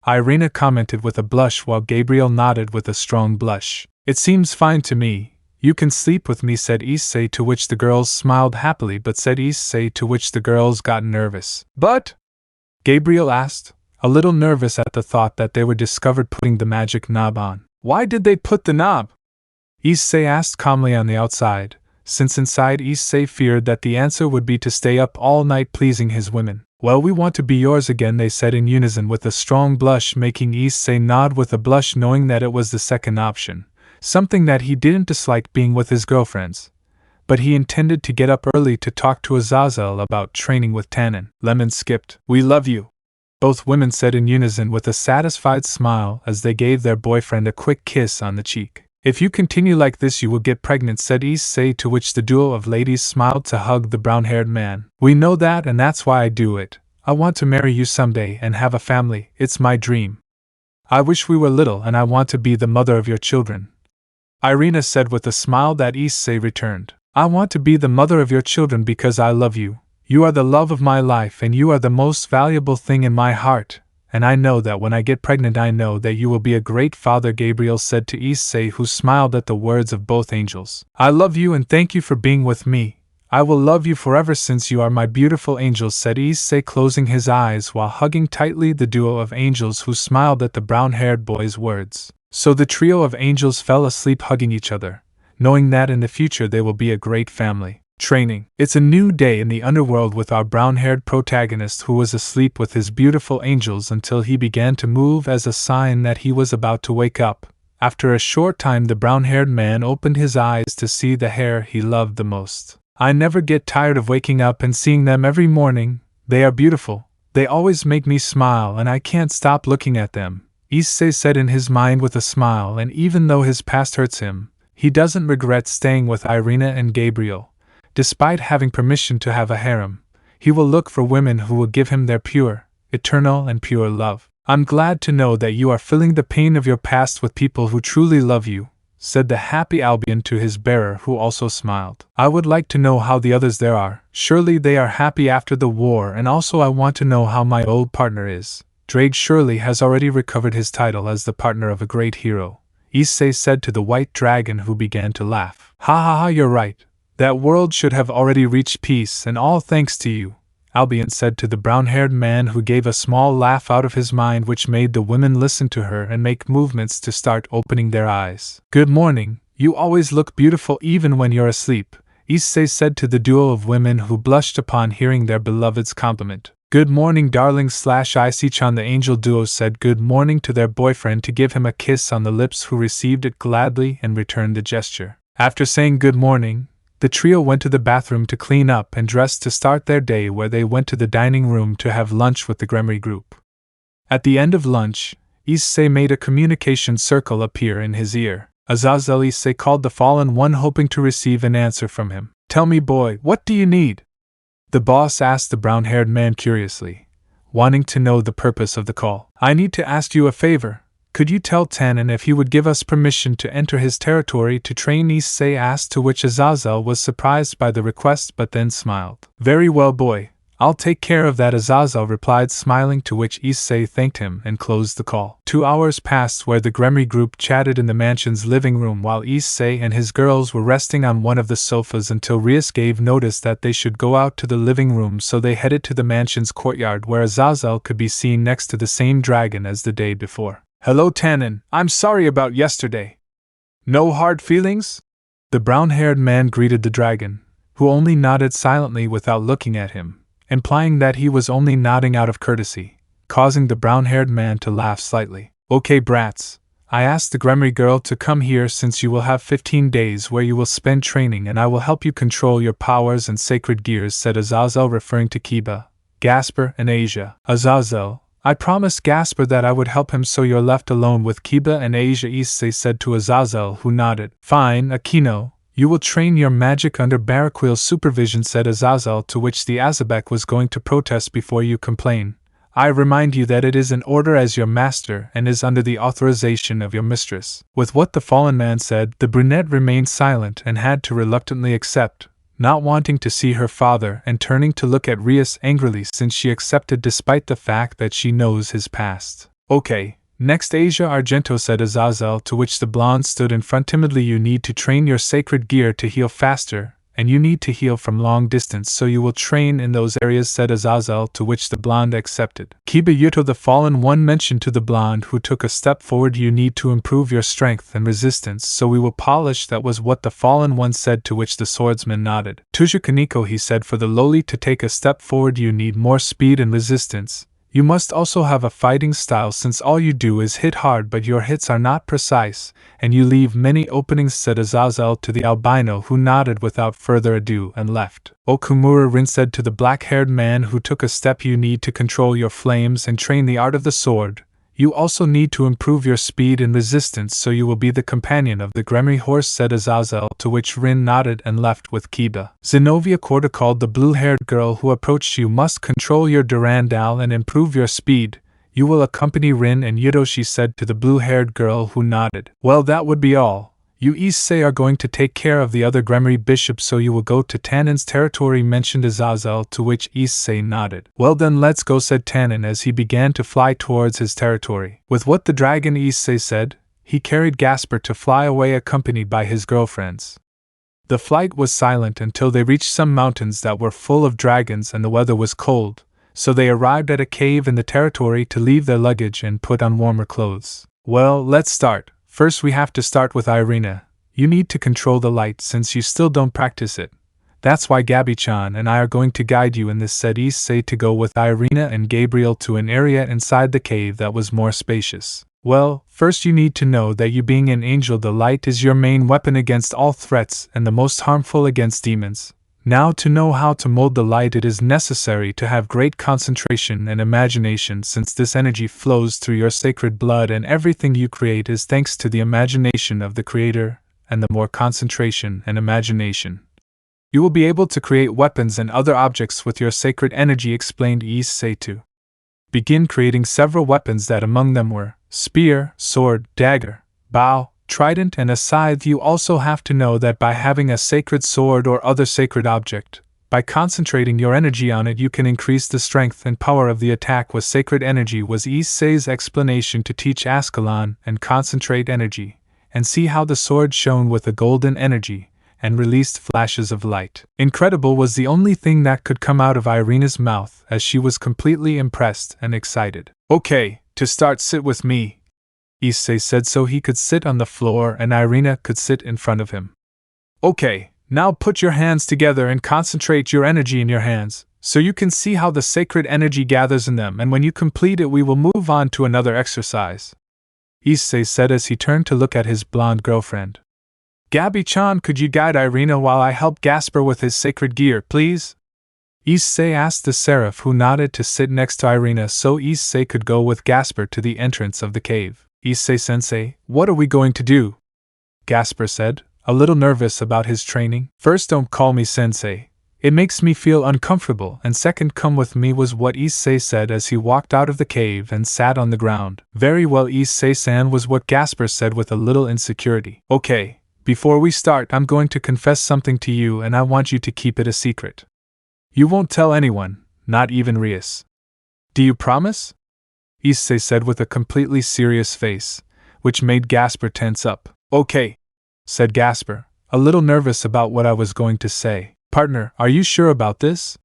Irina commented with a blush while Gabriel nodded with a strong blush. "It seems fine to me. You can sleep with me," said Issei, to which the girls smiled happily, but said Issei, to which the girls got nervous. "But?" Gabriel asked, a little nervous at the thought that they were discovered putting the magic knob on. "Why did they put the knob?" Issei asked calmly on the outside, since inside Issei feared that the answer would be to stay up all night pleasing his women. "Well, we want to be yours again," they said in unison with a strong blush, making Issei nod with a blush, knowing that it was the second option, something that he didn't dislike being with his girlfriends. But he intended to get up early to talk to Azazel about training with Tannen. Lemon skipped. "We love you," both women said in unison with a satisfied smile as they gave their boyfriend a quick kiss on the cheek. "If you continue like this you will get pregnant," said Issei, to which the duo of ladies smiled to hug the brown-haired man. "We know that, and that's why I do it. I want to marry you someday and have a family. It's my dream. I wish we were little and I want to be the mother of your children," Irina said with a smile that Issei returned. "I want to be the mother of your children because I love you. You are the love of my life and you are the most valuable thing in my heart. And I know that when I get pregnant I know that you will be a great father," Gabriel said to Issei, who smiled at the words of both angels. "I love you and thank you for being with me. I will love you forever since you are my beautiful angels," said Issei, closing his eyes while hugging tightly the duo of angels, who smiled at the brown-haired boy's words. So the trio of angels fell asleep hugging each other, knowing that in the future they will be a great family. Training. It's a new day in the underworld with our brown-haired protagonist, who was asleep with his beautiful angels until he began to move as a sign that he was about to wake up. After a short time the brown-haired man opened his eyes to see the hair he loved the most. "I never get tired of waking up and seeing them every morning. They are beautiful. They always make me smile and I can't stop looking at them," Issei said in his mind with a smile, and even though his past hurts him, he doesn't regret staying with Irina and Gabriel. Despite having permission to have a harem, he will look for women who will give him their pure, eternal and pure love. "I'm glad to know that you are feeling the pain of your past with people who truly love you," said the happy Albion to his bearer, who also smiled. "I would like to know how the others there are. Surely they are happy after the war, and also I want to know how my old partner is. Drake surely has already recovered his title as the partner of a great hero," Issei said to the white dragon, who began to laugh. "Ha ha ha, you're right. That world should have already reached peace, and all thanks to you," Albion said to the brown-haired man, who gave a small laugh out of his mind which made the women listen to her and make movements to start opening their eyes. "Good morning, you always look beautiful even when you're asleep," Issei said to the duo of women, who blushed upon hearing their beloved's compliment. "Good morning, darling." Issei-chan, the angel duo, said good morning to their boyfriend to give him a kiss on the lips, who received it gladly and returned the gesture. After saying good morning, the trio went to the bathroom to clean up and dress to start their day, where they went to the dining room to have lunch with the Gremory group. At the end of lunch, Issei made a communication circle appear in his ear. Azazel, Issei called the fallen one, hoping to receive an answer from him. "Tell me, boy, what do you need?" the boss asked the brown-haired man curiously, wanting to know the purpose of the call. "I need to ask you a favor. Could you tell Tannen if he would give us permission to enter his territory to train?" Issei asked, to which Azazel was surprised by the request but then smiled. "Very well, boy. I'll take care of that," Azazel replied, smiling, to which Issei thanked him and closed the call. 2 hours passed where the Gremory group chatted in the mansion's living room while Issei and his girls were resting on one of the sofas until Rias gave notice that they should go out to the living room, so they headed to the mansion's courtyard, where Azazel could be seen next to the same dragon as the day before. "Hello, Tannen. I'm sorry about yesterday. No hard feelings?" the brown-haired man greeted the dragon, who only nodded silently without looking at him, implying that he was only nodding out of courtesy, causing the brown-haired man to laugh slightly. "Okay, brats. I asked the Gremory girl to come here since you will have 15 days where you will spend training, and I will help you control your powers and sacred gears," said Azazel, referring to Kiba, Gasper and Asia. Azazel, I promised Gasper that I would help him, so you're left alone with Kiba and Asia, Issei said to Azazel, who nodded. Fine, Akino. You will train your magic under Baraquil's supervision, said Azazel, to which the Azabek was going to protest before you complain. I remind you that it is in order as your master and is under the authorization of your mistress. With what the fallen man said, the brunette remained silent and had to reluctantly accept, not wanting to see her father and turning to look at Rias angrily since she accepted despite the fact that she knows his past. Okay. Next, Asia Argento, said Azazel, to which the blonde stood in front timidly. You need to train your sacred gear to heal faster, and you need to heal from long distance, so you will train in those areas, said Azazel, to which the blonde accepted. Kiba Yuto, the fallen one, mentioned to the blonde, who took a step forward, you need to improve your strength and resistance, so we will polish. That was what the fallen one said, to which the swordsman nodded. Tuju Kaneko, he said, for the lowly to take a step forward, you need more speed and resistance. You must also have a fighting style, since all you do is hit hard but your hits are not precise, and you leave many openings, said Azazel to the albino, who nodded without further ado and left. Okumura Rin said to the black-haired man, who took a step, you need to control your flames and train the art of the sword. You also need to improve your speed and resistance, so you will be the companion of the Gremory horse, said Azazel, to which Rin nodded and left with Kiba. Xenovia Korda called the blue-haired girl who approached. You must control your Durandal and improve your speed. You will accompany Rin and Yudo, she said to the blue-haired girl, who nodded. Well, that would be all. You Issei are going to take care of the other Gremory bishops, so you will go to Tannen's territory, mentioned Azazel, to which Issei nodded. Well then, let's go, said Tannen as he began to fly towards his territory. With what the dragon Issei said, he carried Gasper to fly away accompanied by his girlfriends. The flight was silent until they reached some mountains that were full of dragons and the weather was cold, so they arrived at a cave in the territory to leave their luggage and put on warmer clothes. Well, let's start. First we have to start with Irina. You need to control the light since you still don't practice it. That's why Gabi-chan and I are going to guide you in this, said Issei, to go with Irina and Gabriel to an area inside the cave that was more spacious. Well, first you need to know that you being an angel, the light is your main weapon against all threats and the most harmful against demons. Now, to know how to mold the light, it is necessary to have great concentration and imagination, since this energy flows through your sacred blood and everything you create is thanks to the imagination of the Creator, and the more concentration and imagination, you will be able to create weapons and other objects with your sacred energy, explained Issei to begin creating several weapons that among them were spear, sword, dagger, bow, trident and a scythe. You also have to know that by having a sacred sword or other sacred object, by concentrating your energy on it, you can increase the strength and power of the attack with sacred energy, was Issei's explanation to teach Ascalon and concentrate energy, and see how the sword shone with a golden energy, and released flashes of light. Incredible was the only thing that could come out of Irina's mouth, as she was completely impressed and excited. Okay, to start, sit with me, Issei said, so he could sit on the floor and Irina could sit in front of him. Okay, now put your hands together and concentrate your energy in your hands, so you can see how the sacred energy gathers in them, and when you complete it we will move on to another exercise, Issei said as he turned to look at his blonde girlfriend. Gabi-chan, could you guide Irina while I help Gasper with his sacred gear, please? Issei asked the seraph, who nodded to sit next to Irina so Issei could go with Gasper to the entrance of the cave. Issei-sensei, what are we going to do? Gasper said, a little nervous about his training. First, don't call me sensei. It makes me feel uncomfortable, and second, come with me, was what Issei said as he walked out of the cave and sat on the ground. Very well, Issei-san, was what Gasper said with a little insecurity. Okay, before we start, I'm going to confess something to you and I want you to keep it a secret. You won't tell anyone, not even Rias. Do you promise? Issei said with a completely serious face, which made Gasper tense up. Okay, said Gasper, a little nervous about what I was going to say. Partner, are you sure about this?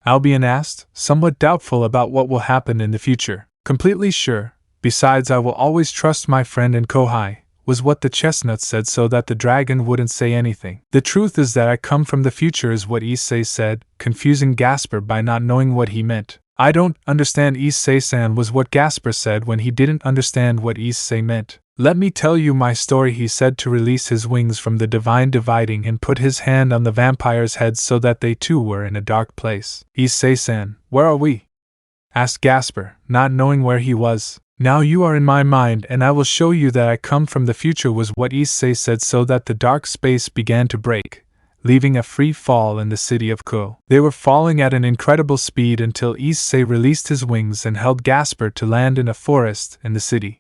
Albion asked, somewhat doubtful about what will happen in the future. Completely sure, besides I will always trust my friend and Kohai, was what the chestnut said so that the dragon wouldn't say anything. The truth is that I come from the future, is what Issei said, confusing Gasper by not knowing what he meant. I don't understand, Issei-san, was what Gasper said when he didn't understand what Issei meant. Let me tell you my story, he said to release his wings from the divine dividing and put his hand on the vampire's head so that they too were in a dark place. Issei-san, where are we? Asked Gasper, not knowing where he was. Now you are in my mind and I will show you that I come from the future, was what Issei said, so that the dark space began to break, leaving a free fall in the city of Ko. They were falling at an incredible speed until Issei released his wings and held Gasper to land in a forest in the city.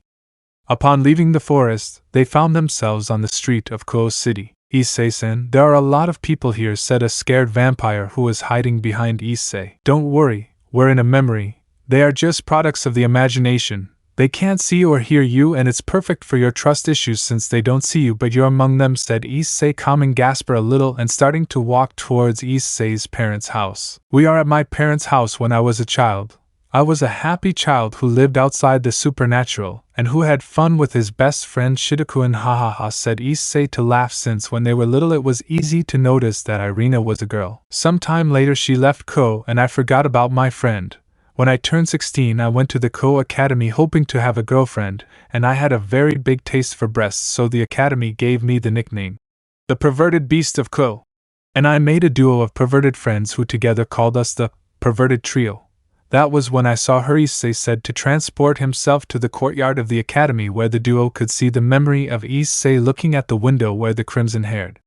Upon leaving the forest, they found themselves on the street of Ko City. Issei-san, there are a lot of people here, said a scared vampire who was hiding behind Issei. Don't worry, we're in a memory. They are just products of the imagination. They can't see or hear you, and it's perfect for your trust issues since they don't see you, but you're among them, said Issei, calming Gasper a little and starting to walk towards Issei's parents' house. We are at my parents' house when I was a child. I was a happy child who lived outside the supernatural, and who had fun with his best friend Shidoku-en. Ha ha ha, said Issei to laugh, since when they were little it was easy to notice that Irina was a girl. Sometime later she left Ko and I forgot about my friend. When I turned 16 I went to the Ko Academy hoping to have a girlfriend, and I had a very big taste for breasts, so the academy gave me the nickname, the perverted beast of Ko. And I made a duo of perverted friends who together called us the perverted trio. That was when I saw her, Issei said to transport himself to the courtyard of the academy where the duo could see the memory of Issei looking at the window where the crimson-haired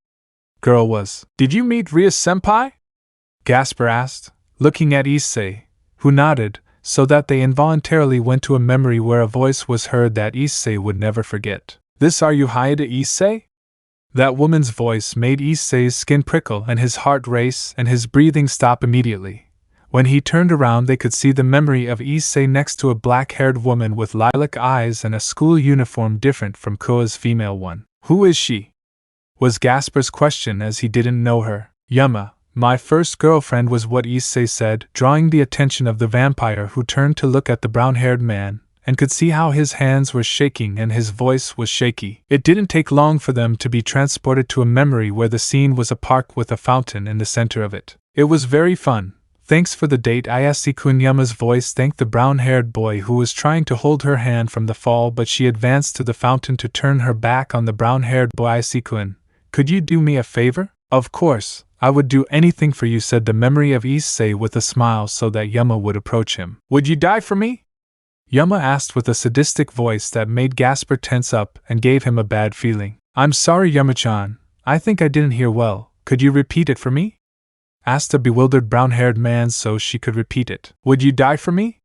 girl was. Did you meet Rias-senpai? Gasper asked, looking at Issei, who nodded, so that they involuntarily went to a memory where a voice was heard that Issei would never forget. This are you, Hyodo Issei? That woman's voice made Issei's skin prickle and his heart race and his breathing stop immediately. When he turned around they could see the memory of Issei next to a black-haired woman with lilac eyes and a school uniform different from Koa's female one. Who is she? Was Gasper's question, as he didn't know her. Yama, my first girlfriend, was what Issei said, drawing the attention of the vampire, who turned to look at the brown-haired man, and could see how his hands were shaking and his voice was shaky. It didn't take long for them to be transported to a memory where the scene was a park with a fountain in the center of it. It was very fun. Thanks for the date, Issei-kun. Yama's voice thanked the brown-haired boy who was trying to hold her hand from the fall, but she advanced to the fountain to turn her back on the brown-haired boy. Issei-kun, could you do me a favor? Of course, I would do anything for you, said the memory of Issei with a smile so that Yama would approach him. Would you die for me? Yama asked with a sadistic voice that made Gasper tense up and gave him a bad feeling. I'm sorry, Yama-chan, I think I didn't hear well. Could you repeat it for me? Asked a bewildered brown-haired man so she could repeat it. Would you die for me?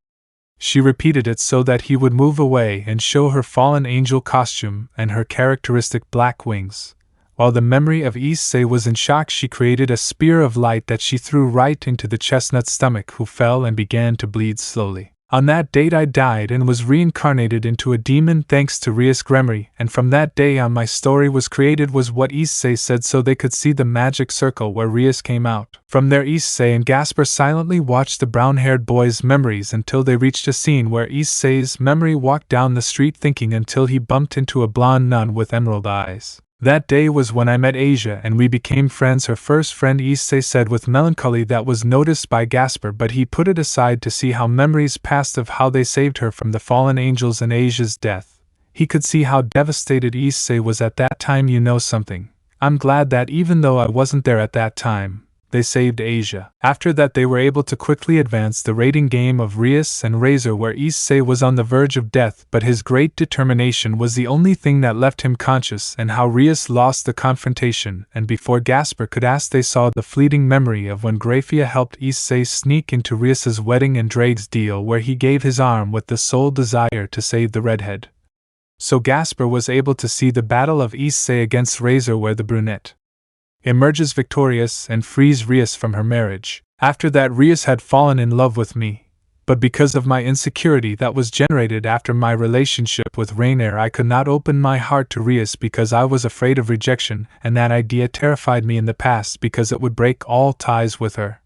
She repeated it so that he would move away and show her fallen angel costume and her characteristic black wings. While the memory of Issei was in shock, she created a spear of light that she threw right into the chestnut's stomach, who fell and began to bleed slowly. On that date I died and was reincarnated into a demon thanks to Rias Gremory, and from that day on my story was created, was what Issei said so they could see the magic circle where Rias came out. From there Issei and Gasper silently watched the brown-haired boy's memories until they reached a scene where Issei's memory walked down the street thinking until he bumped into a blonde nun with emerald eyes. That day was when I met Asia and we became friends, her first friend, Issei said with melancholy that was noticed by Gasper, but he put it aside to see how memories passed of how they saved her from the fallen angels and Asia's death. He could see how devastated Issei was at that time. You know something? I'm glad that even though I wasn't there at that time, they saved Asia. After that they were able to quickly advance the raiding game of Rias and Razor, where Issei was on the verge of death, but his great determination was the only thing that left him conscious, and how Rias lost the confrontation, and before Gasper could ask they saw the fleeting memory of when Grafia helped Issei sneak into Rias's wedding and Drake's deal, where he gave his arm with the sole desire to save the redhead. So Gasper was able to see the battle of Issei against Razor, where the brunette emerges victorious and frees Rias from her marriage. After that Rias had fallen in love with me, but because of my insecurity that was generated after my relationship with Rainier, I could not open my heart to Rias because I was afraid of rejection, and that idea terrified me in the past because it would break all ties with her,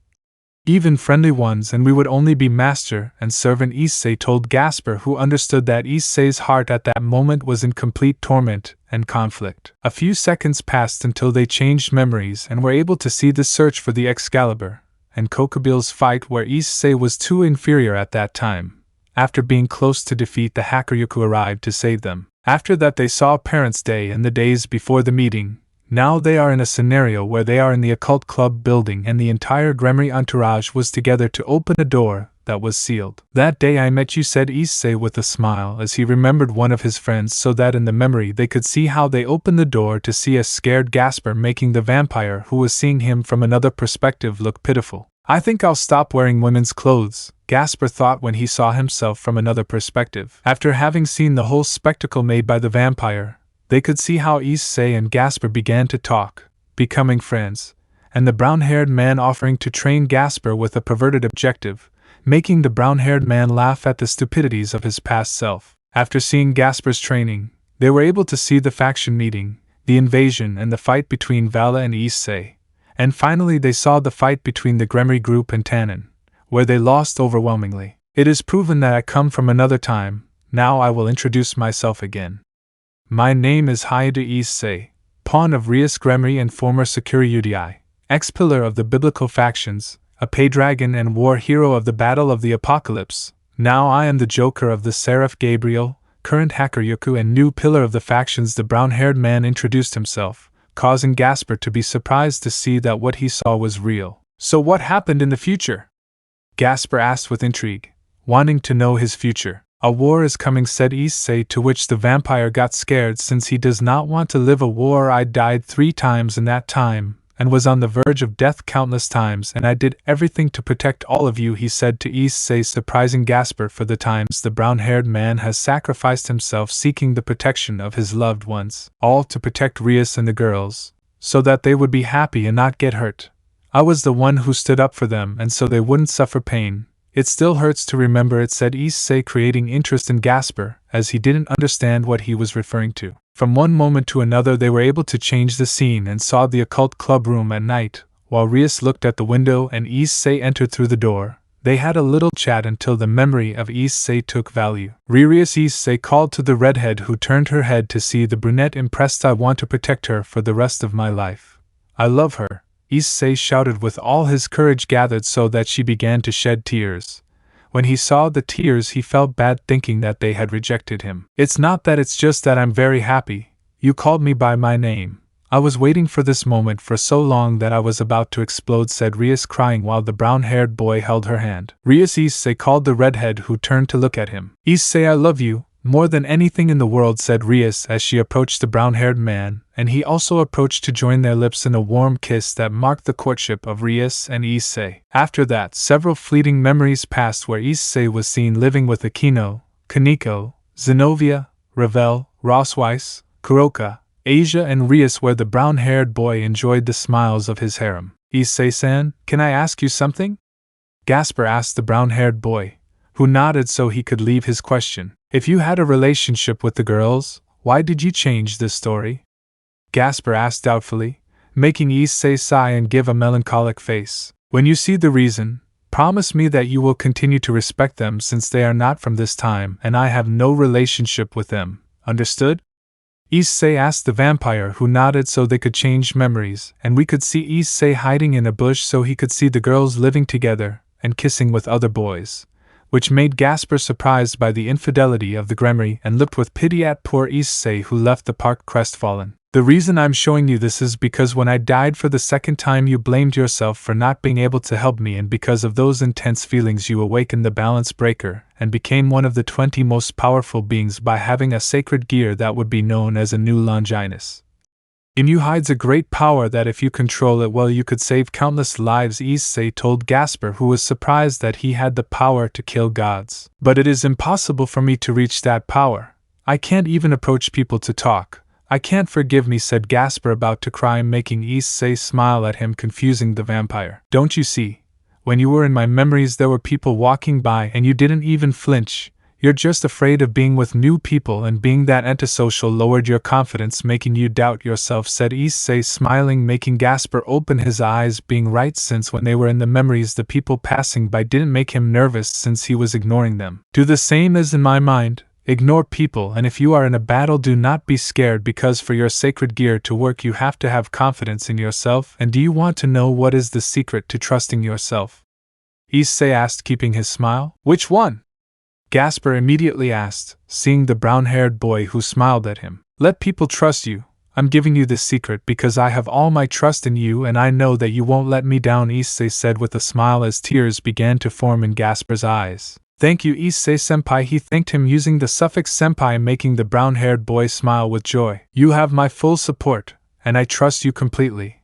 even friendly ones, and we would only be master and servant. Issei told Gasper, who understood that Issei's heart at that moment was in complete torment and conflict. A few seconds passed until they changed memories and were able to see the search for the Excalibur, and Kokobil's fight where Issei was too inferior at that time. After being close to defeat, the Hakuryuku arrived to save them. After that they saw Parents' Day and the days before the meeting. Now they are in a scenario where they are in the occult club building and the entire Gremory entourage was together to open a door that was sealed. That day I met you, said Issei with a smile as he remembered one of his friends, so that in the memory they could see how they opened the door to see a scared Gasper, making the vampire who was seeing him from another perspective look pitiful. I think I'll stop wearing women's clothes, Gasper thought when he saw himself from another perspective. After having seen the whole spectacle made by the vampire, they could see how Issei and Gasper began to talk, becoming friends, and the brown-haired man offering to train Gasper with a perverted objective, making the brown-haired man laugh at the stupidities of his past self. After seeing Gasper's training, they were able to see the faction meeting, the invasion and the fight between Vala and Issei, and finally they saw the fight between the Gremory group and Tannen, where they lost overwhelmingly. It is proven that I come from another time. Now I will introduce myself again. My name is hyodo Issei, pawn of Rias Gremory and former Security, ex-pillar of the biblical factions, a pay-dragon and war hero of the Battle of the Apocalypse. Now I am the Joker of the Seraph Gabriel, current hacker Yuku and new pillar of the factions. The brown-haired man introduced himself, causing Gasper to be surprised to see that what he saw was real. So what happened in the future? Gasper asked with intrigue, wanting to know his future. A war is coming, said Issei, to which the vampire got scared since he does not want to live a war. I died 3 times in that time, and was on the verge of death countless times, and I did everything to protect all of you, he said to Issei, surprising Gasper for the times the brown-haired man has sacrificed himself seeking the protection of his loved ones, all to protect Rias and the girls, so that they would be happy and not get hurt. I was the one who stood up for them and so they wouldn't suffer pain. It still hurts to remember it, said Issei, creating interest in Gasper, as he didn't understand what he was referring to. From one moment to another they were able to change the scene and saw the occult club room at night, while Rias looked at the window and Issei entered through the door. They had a little chat until the memory of Issei took value. Rias, Issei called to the redhead, who turned her head to see the brunette. Impressed. I want to protect her for the rest of my life. I love her, Issei shouted with all his courage gathered so that she began to shed tears. When he saw the tears he felt bad, thinking that they had rejected him. It's not that, it's just that I'm very happy. You called me by my name. I was waiting for this moment for so long that I was about to explode, said Rias, crying while the brown-haired boy held her hand. Rias, Issei called the redhead, who turned to look at him. Issei, I love you more than anything in the world, said Rias as she approached the brown-haired man, and he also approached to join their lips in a warm kiss that marked the courtship of Rias and Issei. After that, several fleeting memories passed where Issei was seen living with Akino, Kaneko, Xenovia, Ravel, Rossweisse, Kuroka, Asia and Rias, where the brown-haired boy enjoyed the smiles of his harem. Issei-san, can I ask you something? Gasper asked the brown-haired boy, who nodded so he could leave his question. If you had a relationship with the girls, why did you change this story? Gasper asked doubtfully, making Issei sigh and give a melancholic face. When you see the reason, promise me that you will continue to respect them, since they are not from this time and I have no relationship with them. Understood? Issei asked the vampire, who nodded so they could change memories, and we could see Issei hiding in a bush so he could see the girls living together and kissing with other boys, which made Gasper surprised by the infidelity of the Gremory and looked with pity at poor Issei, who left the park crestfallen. The reason I'm showing you this is because when I died for the second time you blamed yourself for not being able to help me, and because of those intense feelings you awakened the balance breaker and became one of the 20 most powerful beings by having a sacred gear that would be known as a new Longinus. In you hides a great power that if you control it well you could save countless lives, Issei told Gasper, who was surprised that he had the power to kill gods. But it is impossible for me to reach that power. I can't even approach people to talk. I can't, forgive me, said Gasper, about to cry, making Issei smile at him, confusing the vampire. Don't you see? When you were in my memories there were people walking by and you didn't even flinch. You're just afraid of being with new people, and being that antisocial lowered your confidence, making you doubt yourself, said Issei, smiling, making Gasper open his eyes, being right, since when they were in the memories the people passing by didn't make him nervous since he was ignoring them. Do the same as in my mind. Ignore people, and if you are in a battle do not be scared, because for your sacred gear to work you have to have confidence in yourself. And do you want to know what is the secret to trusting yourself? Issei asked, keeping his smile. Which one? Gasper immediately asked, seeing the brown-haired boy who smiled at him. Let people trust you. I'm giving you this secret because I have all my trust in you and I know that you won't let me down, Issei said with a smile as tears began to form in Gasper's eyes. Thank you, Issei-senpai. He thanked him using the suffix senpai, making the brown-haired boy smile with joy. You have my full support, and I trust you completely.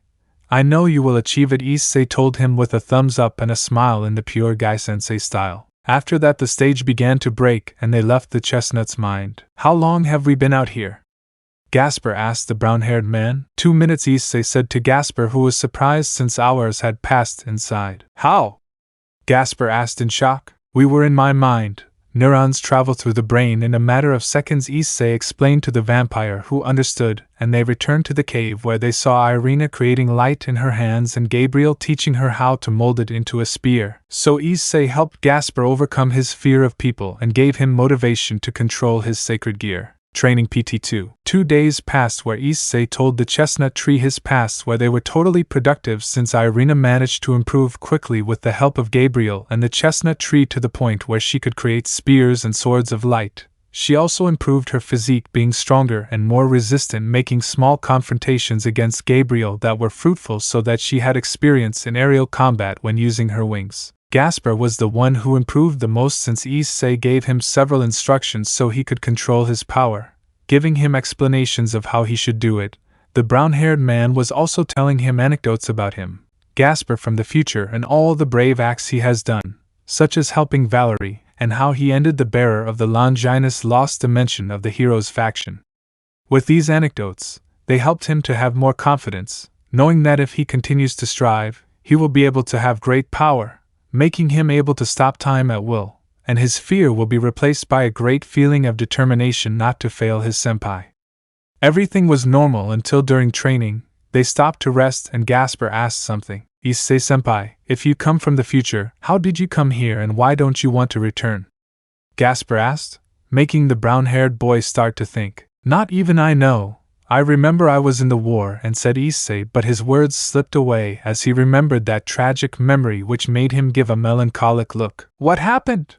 I know you will achieve it, Issei told him with a thumbs up and a smile in the pure Gai-sensei style. After that the stage began to break and they left the chestnut's mind. How long have we been out here? Gasper asked the brown-haired man. 2 minutes, Issei said to Gasper, who was surprised since hours had passed inside. How? Gasper asked in shock. We were in my mind. Neurons travel through the brain in a matter of seconds, Issei explained to the vampire, who understood, and they returned to the cave where they saw Irina creating light in her hands and Gabriel teaching her how to mold it into a spear. So Issei helped Gasper overcome his fear of people and gave him motivation to control his sacred gear. Training PT2. 2 days passed where Issei told the chestnut tree his past, where they were totally productive since Irina managed to improve quickly with the help of Gabriel and the chestnut tree to the point where she could create spears and swords of light. She also improved her physique, being stronger and more resistant, making small confrontations against Gabriel that were fruitful so that she had experience in aerial combat when using her wings. Gasper was the one who improved the most since Issei gave him several instructions so he could control his power, giving him explanations of how he should do it. The brown-haired man was also telling him anecdotes about him, Gasper from the future, and all the brave acts he has done, such as helping Valerie, and how he ended the bearer of the Longinus lost dimension of the heroes faction. With these anecdotes, they helped him to have more confidence, knowing that if he continues to strive, he will be able to have great power, making him able to stop time at will, and his fear will be replaced by a great feeling of determination not to fail his senpai. Everything was normal until during training, they stopped to rest and Gasper asked something. Issei-senpai, if you come from the future, how did you come here and why don't you want to return? Gasper asked, making the brown-haired boy start to think. Not even I know. I remember I was in the war, and said Issei, but his words slipped away as he remembered that tragic memory which made him give a melancholic look. What happened?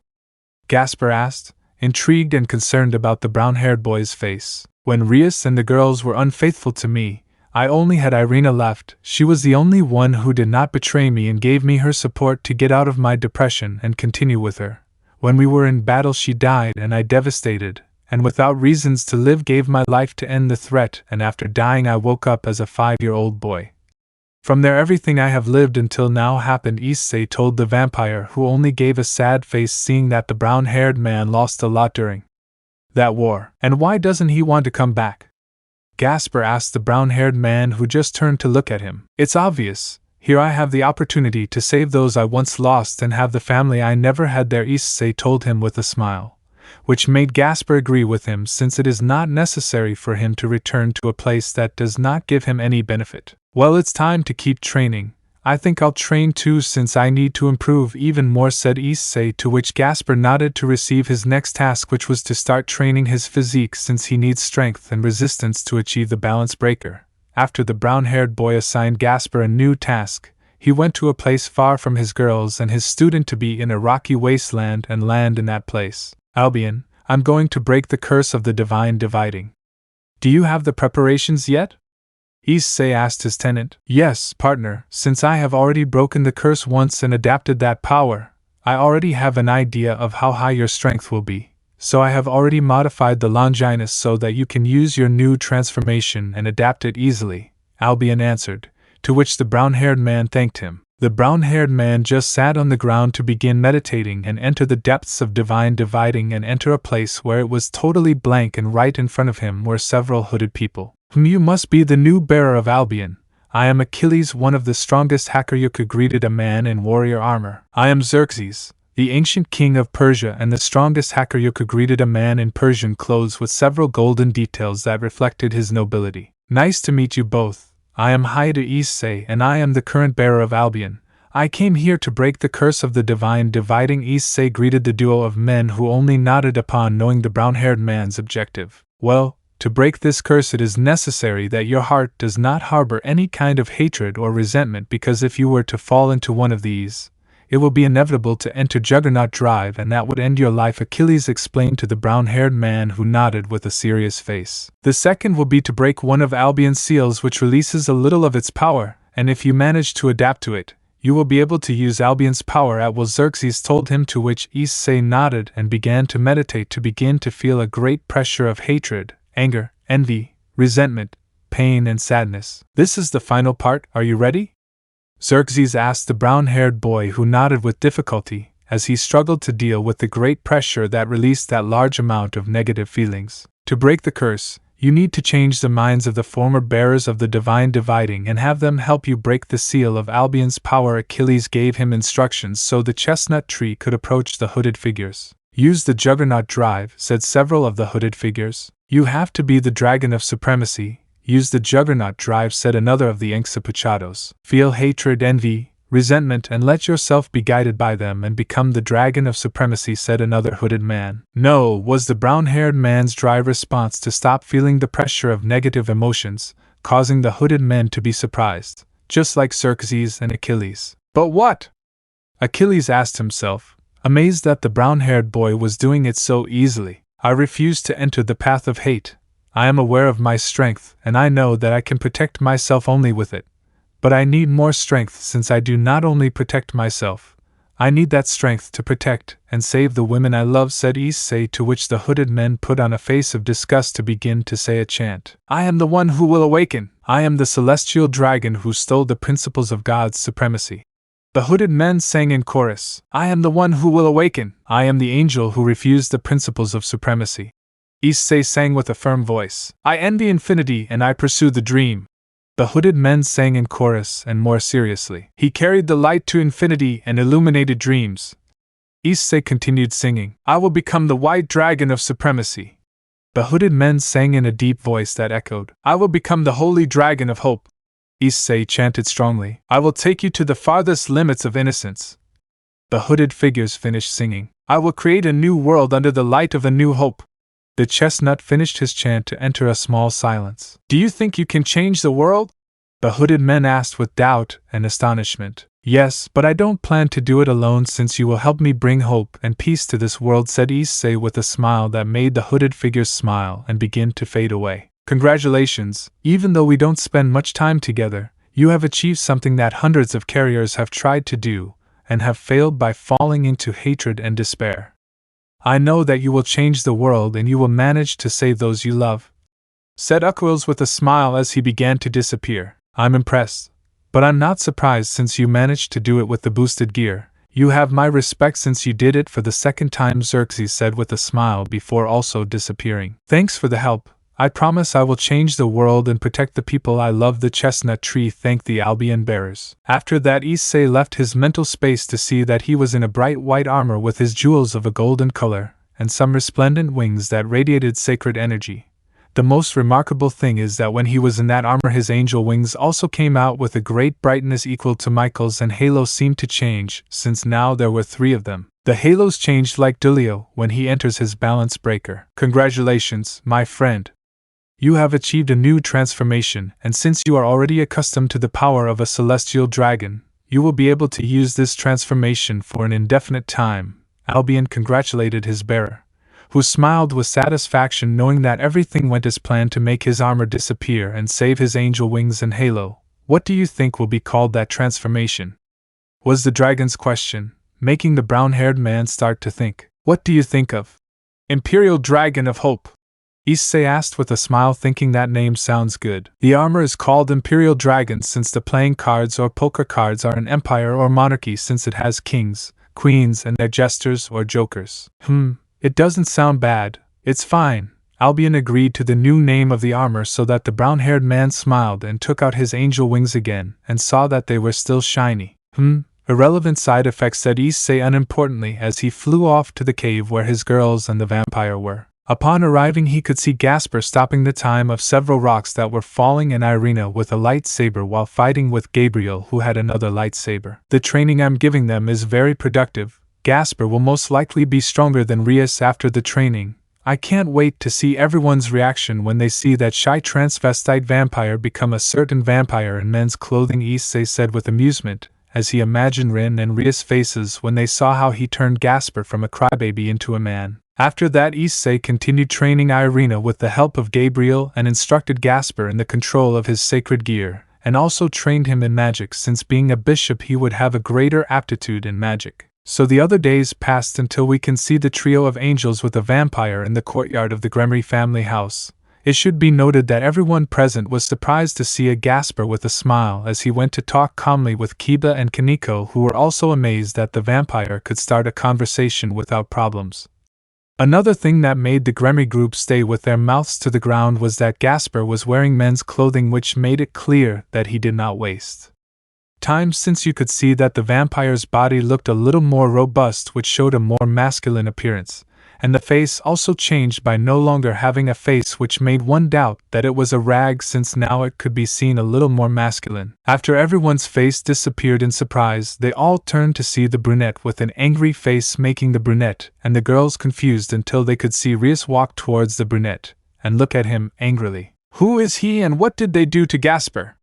Gasper asked, intrigued and concerned about the brown-haired boy's face. When Rias and the girls were unfaithful to me, I only had Irina left. She was the only one who did not betray me and gave me her support to get out of my depression and continue with her. When we were in battle she died and I, devastated, and without reasons to live, gave my life to end the threat, and after dying I woke up as a 5-year-old boy. From there everything I have lived until now happened, Issei told the vampire, who only gave a sad face seeing that the brown-haired man lost a lot during that war. And why doesn't he want to come back? Gasper asked the brown-haired man, who just turned to look at him. It's obvious. Here I have the opportunity to save those I once lost and have the family I never had there, Issei told him with a smile, which made Gasper agree with him since it is not necessary for him to return to a place that does not give him any benefit. Well, it's time to keep training. I think I'll train too since I need to improve even more, said Issei, to which Gasper nodded to receive his next task, which was to start training his physique since he needs strength and resistance to achieve the balance breaker. After the brown-haired boy assigned Gasper a new task, he went to a place far from his girls and his student to be in a rocky wasteland and land in that place. Albion, I'm going to break the curse of the divine dividing. Do you have the preparations yet? Issei asked his tenant. Yes, partner, since I have already broken the curse once and adapted that power, I already have an idea of how high your strength will be. So I have already modified the Longinus so that you can use your new transformation and adapt it easily, Albion answered, to which the brown-haired man thanked him. The brown-haired man just sat on the ground to begin meditating and enter the depths of divine dividing and enter a place where it was totally blank, and right in front of him were several hooded people. You must be the new bearer of Albion. I am Achilles, one of the strongest Hakuryuku, greeted a man in warrior armor. I am Xerxes, the ancient king of Persia, and the strongest Hakuryuku, greeted a man in Persian clothes with several golden details that reflected his nobility. Nice to meet you both. I am Hyodo Issei, and I am the current bearer of Albion. I came here to break the curse of the divine dividing, Issei greeted the duo of men, who only nodded upon knowing the brown-haired man's objective. Well, to break this curse it is necessary that your heart does not harbor any kind of hatred or resentment, because if you were to fall into one of these, it will be inevitable to enter Juggernaut Drive and that would end your life, Achilles explained to the brown-haired man who nodded with a serious face. The second will be to break one of Albion's seals, which releases a little of its power, and if you manage to adapt to it, you will be able to use Albion's power at will, Xerxes told him, to which Issei nodded and began to meditate, to begin to feel a great pressure of hatred, anger, envy, resentment, pain and sadness. This is the final part, are you ready? Xerxes asked the brown-haired boy, who nodded with difficulty, as he struggled to deal with the great pressure that released that large amount of negative feelings. To break the curse, you need to change the minds of the former bearers of the divine dividing and have them help you break the seal of Albion's power. Achilles gave him instructions so the chestnut tree could approach the hooded figures. Use the Juggernaut Drive, said several of the hooded figures. You have to be the dragon of supremacy. Use the Juggernaut Drive, said another of the Encapuchados. Feel hatred, envy, resentment, and let yourself be guided by them and become the dragon of supremacy, said another hooded man. No, was the brown-haired man's dry response to stop feeling the pressure of negative emotions, causing the hooded men to be surprised, just like Xerxes and Achilles. But what? Achilles asked himself, amazed that the brown-haired boy was doing it so easily. I refuse to enter the path of hate. I am aware of my strength, and I know that I can protect myself only with it. But I need more strength, since I do not only protect myself. I need that strength to protect and save the women I love, said Issei, to which the hooded men put on a face of disgust to begin to say a chant. I am the one who will awaken. I am the celestial dragon who stole the principles of God's supremacy. The hooded men sang in chorus. I am the one who will awaken. I am the angel who refused the principles of supremacy. Issei sang with a firm voice. I end the infinity and I pursue the dream. The hooded men sang in chorus and more seriously. He carried the light to infinity and illuminated dreams. Issei continued singing. I will become the white dragon of supremacy. The hooded men sang in a deep voice that echoed. I will become the holy dragon of hope. Issei chanted strongly. I will take you to the farthest limits of innocence. The hooded figures finished singing. I will create a new world under the light of a new hope. The chestnut finished his chant to enter a small silence. Do you think you can change the world? The hooded men asked with doubt and astonishment. Yes, but I don't plan to do it alone, since you will help me bring hope and peace to this world, said Issei with a smile that made the hooded figures smile and begin to fade away. Congratulations, even though we don't spend much time together, you have achieved something that hundreds of carriers have tried to do, and have failed by falling into hatred and despair. I know that you will change the world and you will manage to save those you love, said Achilles with a smile as he began to disappear. I'm impressed, but I'm not surprised since you managed to do it with the boosted gear. You have my respect since you did it for the second time, Xerxes said with a smile before also disappearing. Thanks for the help. I promise I will change the world and protect the people I love. The chestnut tree thanked the Albion bearers. After that, Issei left his mental space to see that he was in a bright white armor with his jewels of a golden color, and some resplendent wings that radiated sacred energy. The most remarkable thing is that when he was in that armor, his angel wings also came out with a great brightness equal to Michael's, and halos seemed to change, since now there were 3 of them. The halos changed like Dulio when he enters his balance breaker. Congratulations, my friend. You have achieved a new transformation, and since you are already accustomed to the power of a celestial dragon, you will be able to use this transformation for an indefinite time. Albion congratulated his bearer, who smiled with satisfaction knowing that everything went as planned to make his armor disappear and save his angel wings and halo. What do you think will be called that transformation? Was the dragon's question, making the brown-haired man start to think. What do you think of? Imperial Dragon of Hope. Issei asked with a smile, thinking that name sounds good. The armor is called Imperial Dragon since the playing cards or poker cards are an empire or monarchy, since it has kings, queens and their jesters or jokers. It doesn't sound bad. It's fine. Albion agreed to the new name of the armor so that the brown-haired man smiled and took out his angel wings again and saw that they were still shiny. Irrelevant side effects, said Issei unimportantly as he flew off to the cave where his girls and the vampire were. Upon arriving, he could see Gasper stopping the time of several rocks that were falling and Irina with a lightsaber while fighting with Gabriel, who had another lightsaber. The training I'm giving them is very productive. Gasper will most likely be stronger than Rias after the training. I can't wait to see everyone's reaction when they see that shy transvestite vampire become a certain vampire in men's clothing, Issei said with amusement, as he imagined Rin and Rias' faces when they saw how he turned Gasper from a crybaby into a man. After that, Issei continued training Irina with the help of Gabriel and instructed Gasper in the control of his sacred gear, and also trained him in magic, since being a bishop he would have a greater aptitude in magic. So the other days passed until we can see the trio of angels with a vampire in the courtyard of the Gremory family house. It should be noted that everyone present was surprised to see a Gasper with a smile as he went to talk calmly with Kiba and Kaneko, who were also amazed that the vampire could start a conversation without problems. Another thing that made the Gremory group stay with their mouths to the ground was that Gasper was wearing men's clothing, which made it clear that he did not waste time, since you could see that the vampire's body looked a little more robust, which showed a more masculine appearance, and the face also changed by no longer having a face, which made one doubt that it was a rag, since now it could be seen a little more masculine. After everyone's face disappeared in surprise, they all turned to see the brunette with an angry face, making the brunette and the girls confused until they could see Rias walk towards the brunette and look at him angrily. "Who is he and what did they do to Gasper?"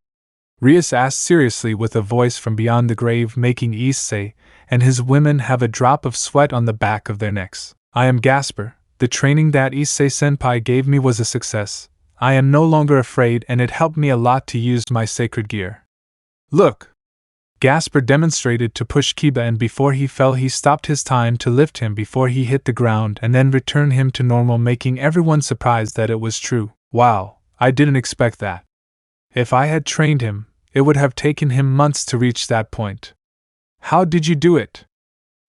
Rias asked seriously with a voice from beyond the grave, making Issei and his women have a drop of sweat on the back of their necks. "I am Gasper. The training that Issei-senpai gave me was a success. I am no longer afraid, and it helped me a lot to use my sacred gear. Look!" Gasper demonstrated to push Kiba, and before he fell he stopped his time to lift him before he hit the ground and then return him to normal, making everyone surprised that it was true. "Wow, I didn't expect that. If I had trained him, it would have taken him months to reach that point." "How did you do it?"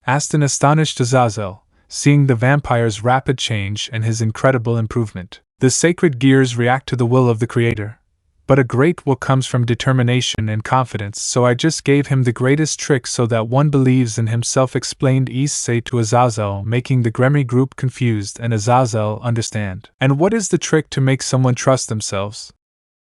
asked an astonished Azazel, seeing the vampire's rapid change and his incredible improvement. "The sacred gears react to the will of the Creator, but a great will comes from determination and confidence, so I just gave him the greatest trick so that one believes in himself," explained Issei to Azazel, making the Gremory group confused and Azazel understand. "And what is the trick to make someone trust themselves?"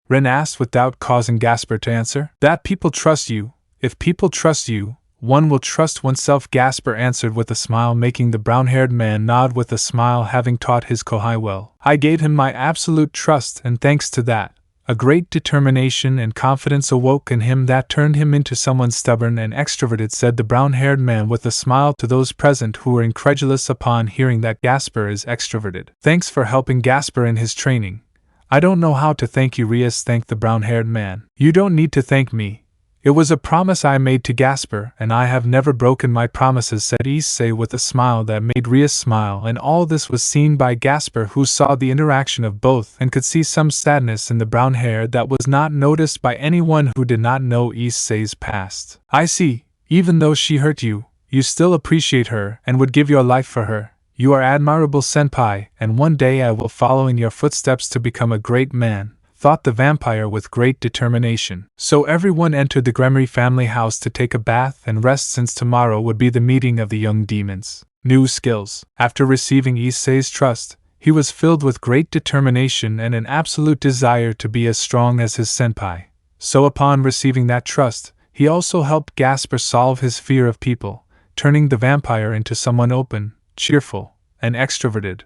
Ren asked without causing Gasper to answer. "That people trust you. If people trust you, one will trust oneself," Gasper answered with a smile, making the brown-haired man nod with a smile, having taught his Kohai well. "I gave him my absolute trust, and thanks to that, a great determination and confidence awoke in him that turned him into someone stubborn and extroverted," said the brown-haired man with a smile to those present who were incredulous upon hearing that Gasper is extroverted. "Thanks for helping Gasper in his training. I don't know how to thank you," Rias thanked the brown-haired man. "You don't need to thank me. It was a promise I made to Gasper, and I have never broken my promises," said Issei with a smile that made Rias smile, and all this was seen by Gasper, who saw the interaction of both and could see some sadness in the brown hair that was not noticed by anyone who did not know Issei's past. "I see, even though she hurt you, you still appreciate her and would give your life for her. You are admirable, senpai, and one day I will follow in your footsteps to become a great man," thought the vampire with great determination. So everyone entered the Gremory family house to take a bath and rest, since tomorrow would be the meeting of the young demons. New skills. After receiving Issei's trust, he was filled with great determination and an absolute desire to be as strong as his senpai. So upon receiving that trust, he also helped Gasper solve his fear of people, turning the vampire into someone open, cheerful, and extroverted,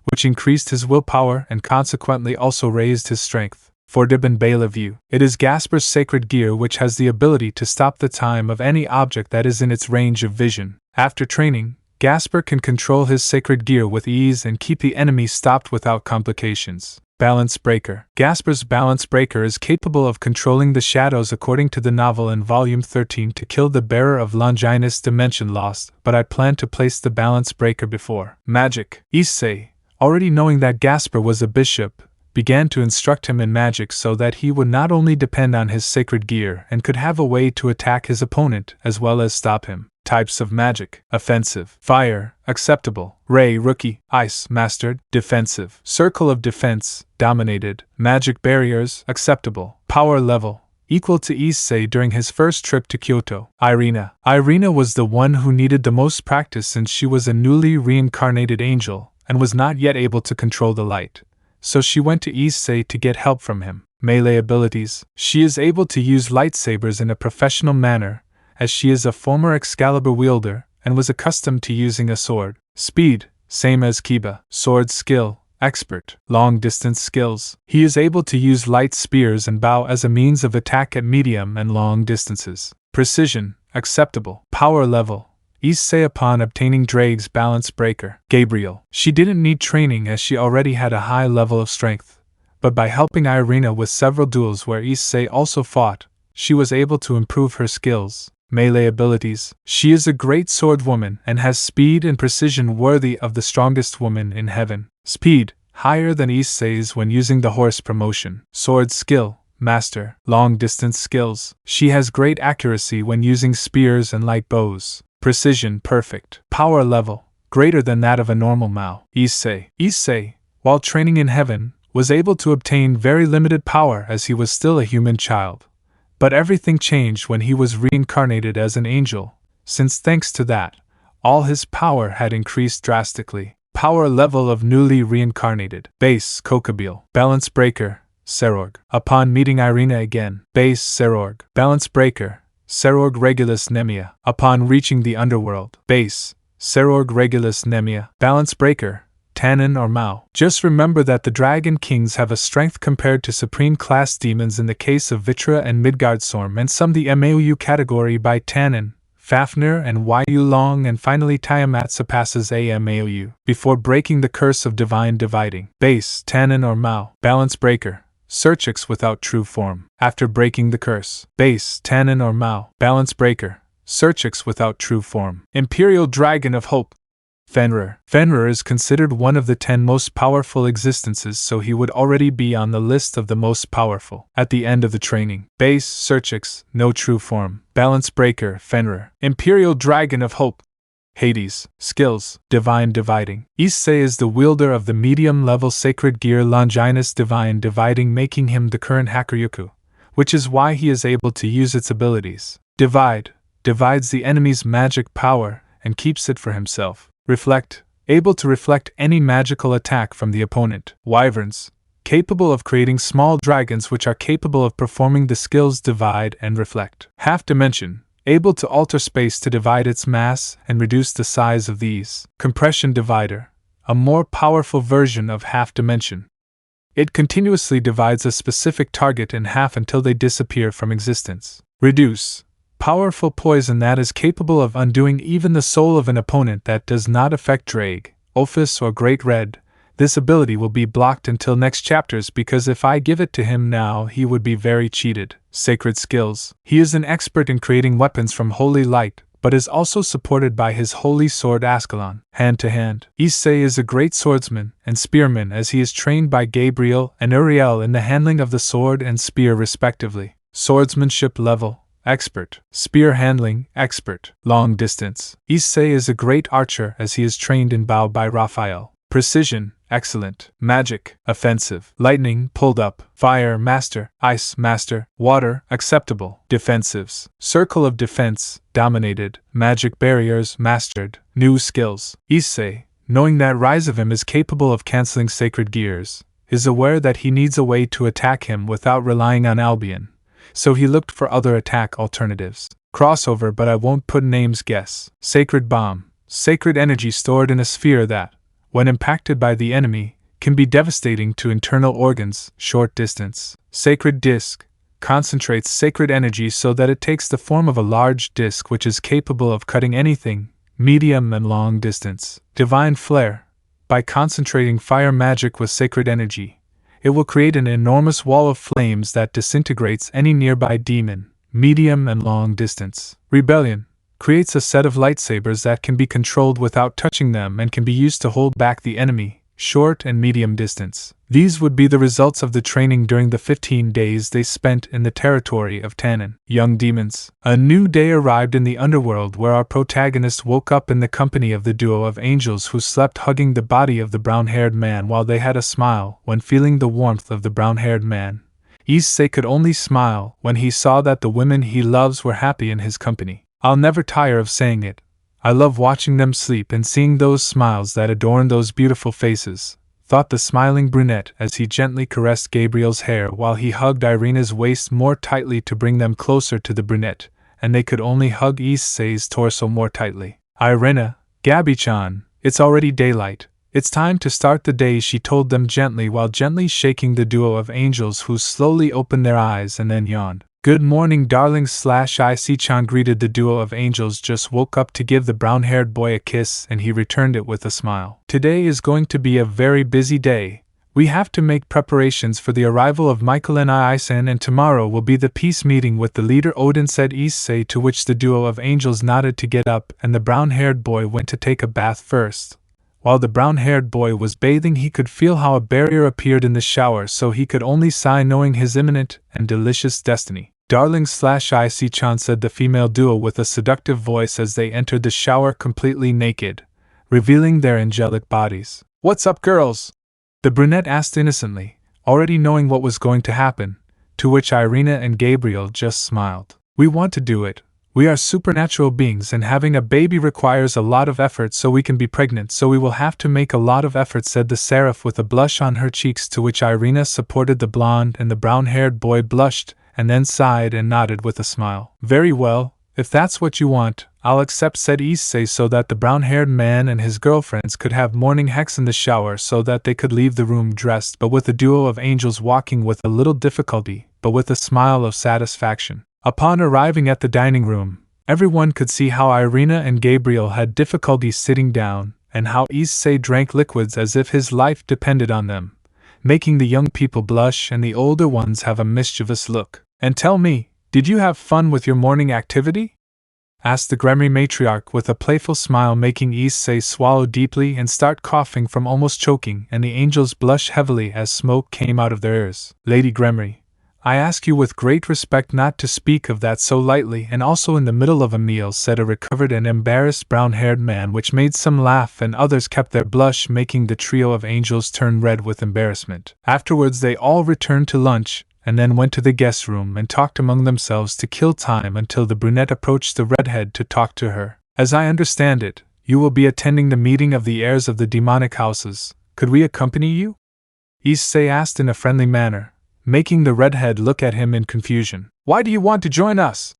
which increased his willpower and consequently also raised his strength. For Dibin Bela view, it is Gasper's sacred gear which has the ability to stop the time of any object that is in its range of vision. After training, Gasper can control his sacred gear with ease and keep the enemy stopped without complications. Balance Breaker. Gasper's Balance Breaker is capable of controlling the shadows according to the novel in Volume 13 to kill the bearer of Longinus Dimension Lost, but I plan to place the Balance Breaker before magic. Issei, already knowing that Gasper was a bishop, began to instruct him in magic so that he would not only depend on his sacred gear and could have a way to attack his opponent as well as stop him. Types of magic: offensive, fire, acceptable, ray, rookie, ice, mastered, defensive, circle of defense, dominated, magic barriers, acceptable, power level, equal to Issei during his first trip to Kyoto. Irina was the one who needed the most practice since she was a newly reincarnated angel and was not yet able to control the light, so she went to Issei to get help from him. Melee abilities: she is able to use lightsabers in a professional manner, as she is a former Excalibur wielder and was accustomed to using a sword. Speed: same as Kiba. Sword skill: expert. Long distance skills: he is able to use light spears and bow as a means of attack at medium and long distances. Precision: acceptable. Power level. Issei upon obtaining Drake's balance breaker. Gabriel. She didn't need training as she already had a high level of strength, but by helping Irina with several duels where Issei also fought, she was able to improve her skills. Melee abilities. She is a great swordwoman and has speed and precision worthy of the strongest woman in heaven. Speed, higher than Issei's when using the horse promotion. Sword skill, master. Long distance skills. She has great accuracy when using spears and light bows. Precision perfect. Power level, greater than that of a normal Mao. Issei, while training in heaven, was able to obtain very limited power as he was still a human child. But everything changed when he was reincarnated as an angel, since thanks to that, all his power had increased drastically. Power level of newly reincarnated. Base Kokabeel. Balance breaker, Serorg. Upon meeting Irina again. Base Serorg. Balance breaker, Serorg Regulus Nemia. Upon reaching the underworld. Base Serorg Regulus Nemia. Balance breaker, Tannin or Mao. Just remember that the Dragon Kings have a strength compared to Supreme Class Demons in the case of Vitra and Midgardsorm, and some the MAOU category by Tannin, Fafnir and Yu Long, and finally Tiamat surpasses AMAOU before breaking the curse of Divine Dividing. Base Tannin or Mao. Balance breaker, Searchix without true form. After breaking the curse. Base Tannin or Mao. Balance breaker, Searchix without true form. Imperial Dragon of Hope. Fenrir is considered one of the 10 most powerful existences, so he would already be on the list of the most powerful. At the end of the training. Base Searchix, no true form. Balance breaker, Fenrir. Imperial Dragon of Hope. Hades. Skills, Divine Dividing. Issei is the wielder of the medium-level sacred gear Longinus Divine Dividing, making him the current Hakuryuku, which is why he is able to use its abilities. Divides the enemy's magic power and keeps it for himself. Reflect, able to reflect any magical attack from the opponent. Wyverns, capable of creating small dragons which are capable of performing the skills Divide and Reflect. Half Dimension, able to alter space to divide its mass and reduce the size of these. Compression Divider, a more powerful version of Half Dimension. It continuously divides a specific target in half until they disappear from existence. Reduce, powerful poison that is capable of undoing even the soul of an opponent that does not affect Drake, Ophis or Great Red. This ability will be blocked until next chapters because if I give it to him now he would be very cheated. Sacred Skills. He is an expert in creating weapons from holy light, but is also supported by his holy sword Ascalon. Hand to hand. Issei is a great swordsman and spearman as he is trained by Gabriel and Uriel in the handling of the sword and spear respectively. Swordsmanship level. Expert. Spear handling, expert. Long distance. Issei is a great archer as he is trained in bow by Raphael. Precision, excellent. Magic, offensive. Lightning, pulled up. Fire, master. Ice, master. Water, acceptable. Defensives. Circle of defense, dominated. Magic barriers, mastered. New skills. Issei, knowing that Rise of him is capable of canceling sacred gears, is aware that he needs a way to attack him without relying on Albion. So he looked for other attack alternatives. Crossover, but I won't put names. Guess. Sacred Bomb. Sacred energy stored in a sphere that, when impacted by the enemy, can be devastating to internal organs. Short distance. Sacred Disc. Concentrates sacred energy so that it takes the form of a large disc which is capable of cutting anything, medium and long distance. Divine Flare. By concentrating fire magic with sacred energy, it will create an enormous wall of flames that disintegrates any nearby demon, medium and long distance. Rebellion. Creates a set of lightsabers that can be controlled without touching them and can be used to hold back the enemy, short and medium distance. These would be the results of the training during the 15 days they spent in the territory of Tannin. Young Demons. A new day arrived in the underworld where our protagonist woke up in the company of the duo of angels who slept hugging the body of the brown-haired man while they had a smile when feeling the warmth of the brown-haired man. Issei could only smile when he saw that the women he loves were happy in his company. I'll never tire of saying it. I love watching them sleep and seeing those smiles that adorn those beautiful faces, thought the smiling brunette as he gently caressed Gabriel's hair while he hugged Irina's waist more tightly to bring them closer to the brunette, and they could only hug Issei's torso more tightly. Irina, Gabi-chan, it's already daylight. It's time to start the day, she told them gently while gently shaking the duo of angels who slowly opened their eyes and then yawned. Good morning, darlings. Issei-chan greeted the duo of angels. Just woke up to give the brown-haired boy a kiss, and he returned it with a smile. Today is going to be a very busy day. We have to make preparations for the arrival of Michael and Issei, and tomorrow will be the peace meeting with the leader Odin, said Issei, to which the duo of angels nodded to get up, and the brown-haired boy went to take a bath first. While the brown-haired boy was bathing, he could feel how a barrier appeared in the shower, so he could only sigh knowing his imminent and delicious destiny. Darlings. Issei-chan, said the female duo with a seductive voice as they entered the shower completely naked, revealing their angelic bodies. What's up, girls? The brunette asked innocently, already knowing what was going to happen, to which Irina and Gabriel just smiled. We want to do it. We are supernatural beings, and having a baby requires a lot of effort, so we can be pregnant, so we will have to make a lot of effort, said the seraph with a blush on her cheeks, to which Irina supported the blonde and the brown-haired boy blushed, and then sighed and nodded with a smile. Very well, if that's what you want, I'll accept, said Issei, so that the brown-haired man and his girlfriends could have morning hex in the shower so that they could leave the room dressed, but with the duo of angels walking with a little difficulty, but with a smile of satisfaction. Upon arriving at the dining room, everyone could see how Irina and Gabriel had difficulty sitting down, and how Issei drank liquids as if his life depended on them, making the young people blush and the older ones have a mischievous look. And tell me, did you have fun with your morning activity? Asked the Gremory matriarch with a playful smile, making Issei swallow deeply and start coughing from almost choking, and the angels blush heavily as smoke came out of their ears. Lady Gremory, I ask you with great respect not to speak of that so lightly and also in the middle of a meal, said a recovered and embarrassed brown-haired man, which made some laugh and others kept their blush, making the trio of angels turn red with embarrassment. Afterwards they all returned to lunch, and then went to the guest room and talked among themselves to kill time until the brunette approached the redhead to talk to her. As I understand it, you will be attending the meeting of the heirs of the demonic houses. Could we accompany you? Issei asked in a friendly manner, making the redhead look at him in confusion. Why do you want to join us?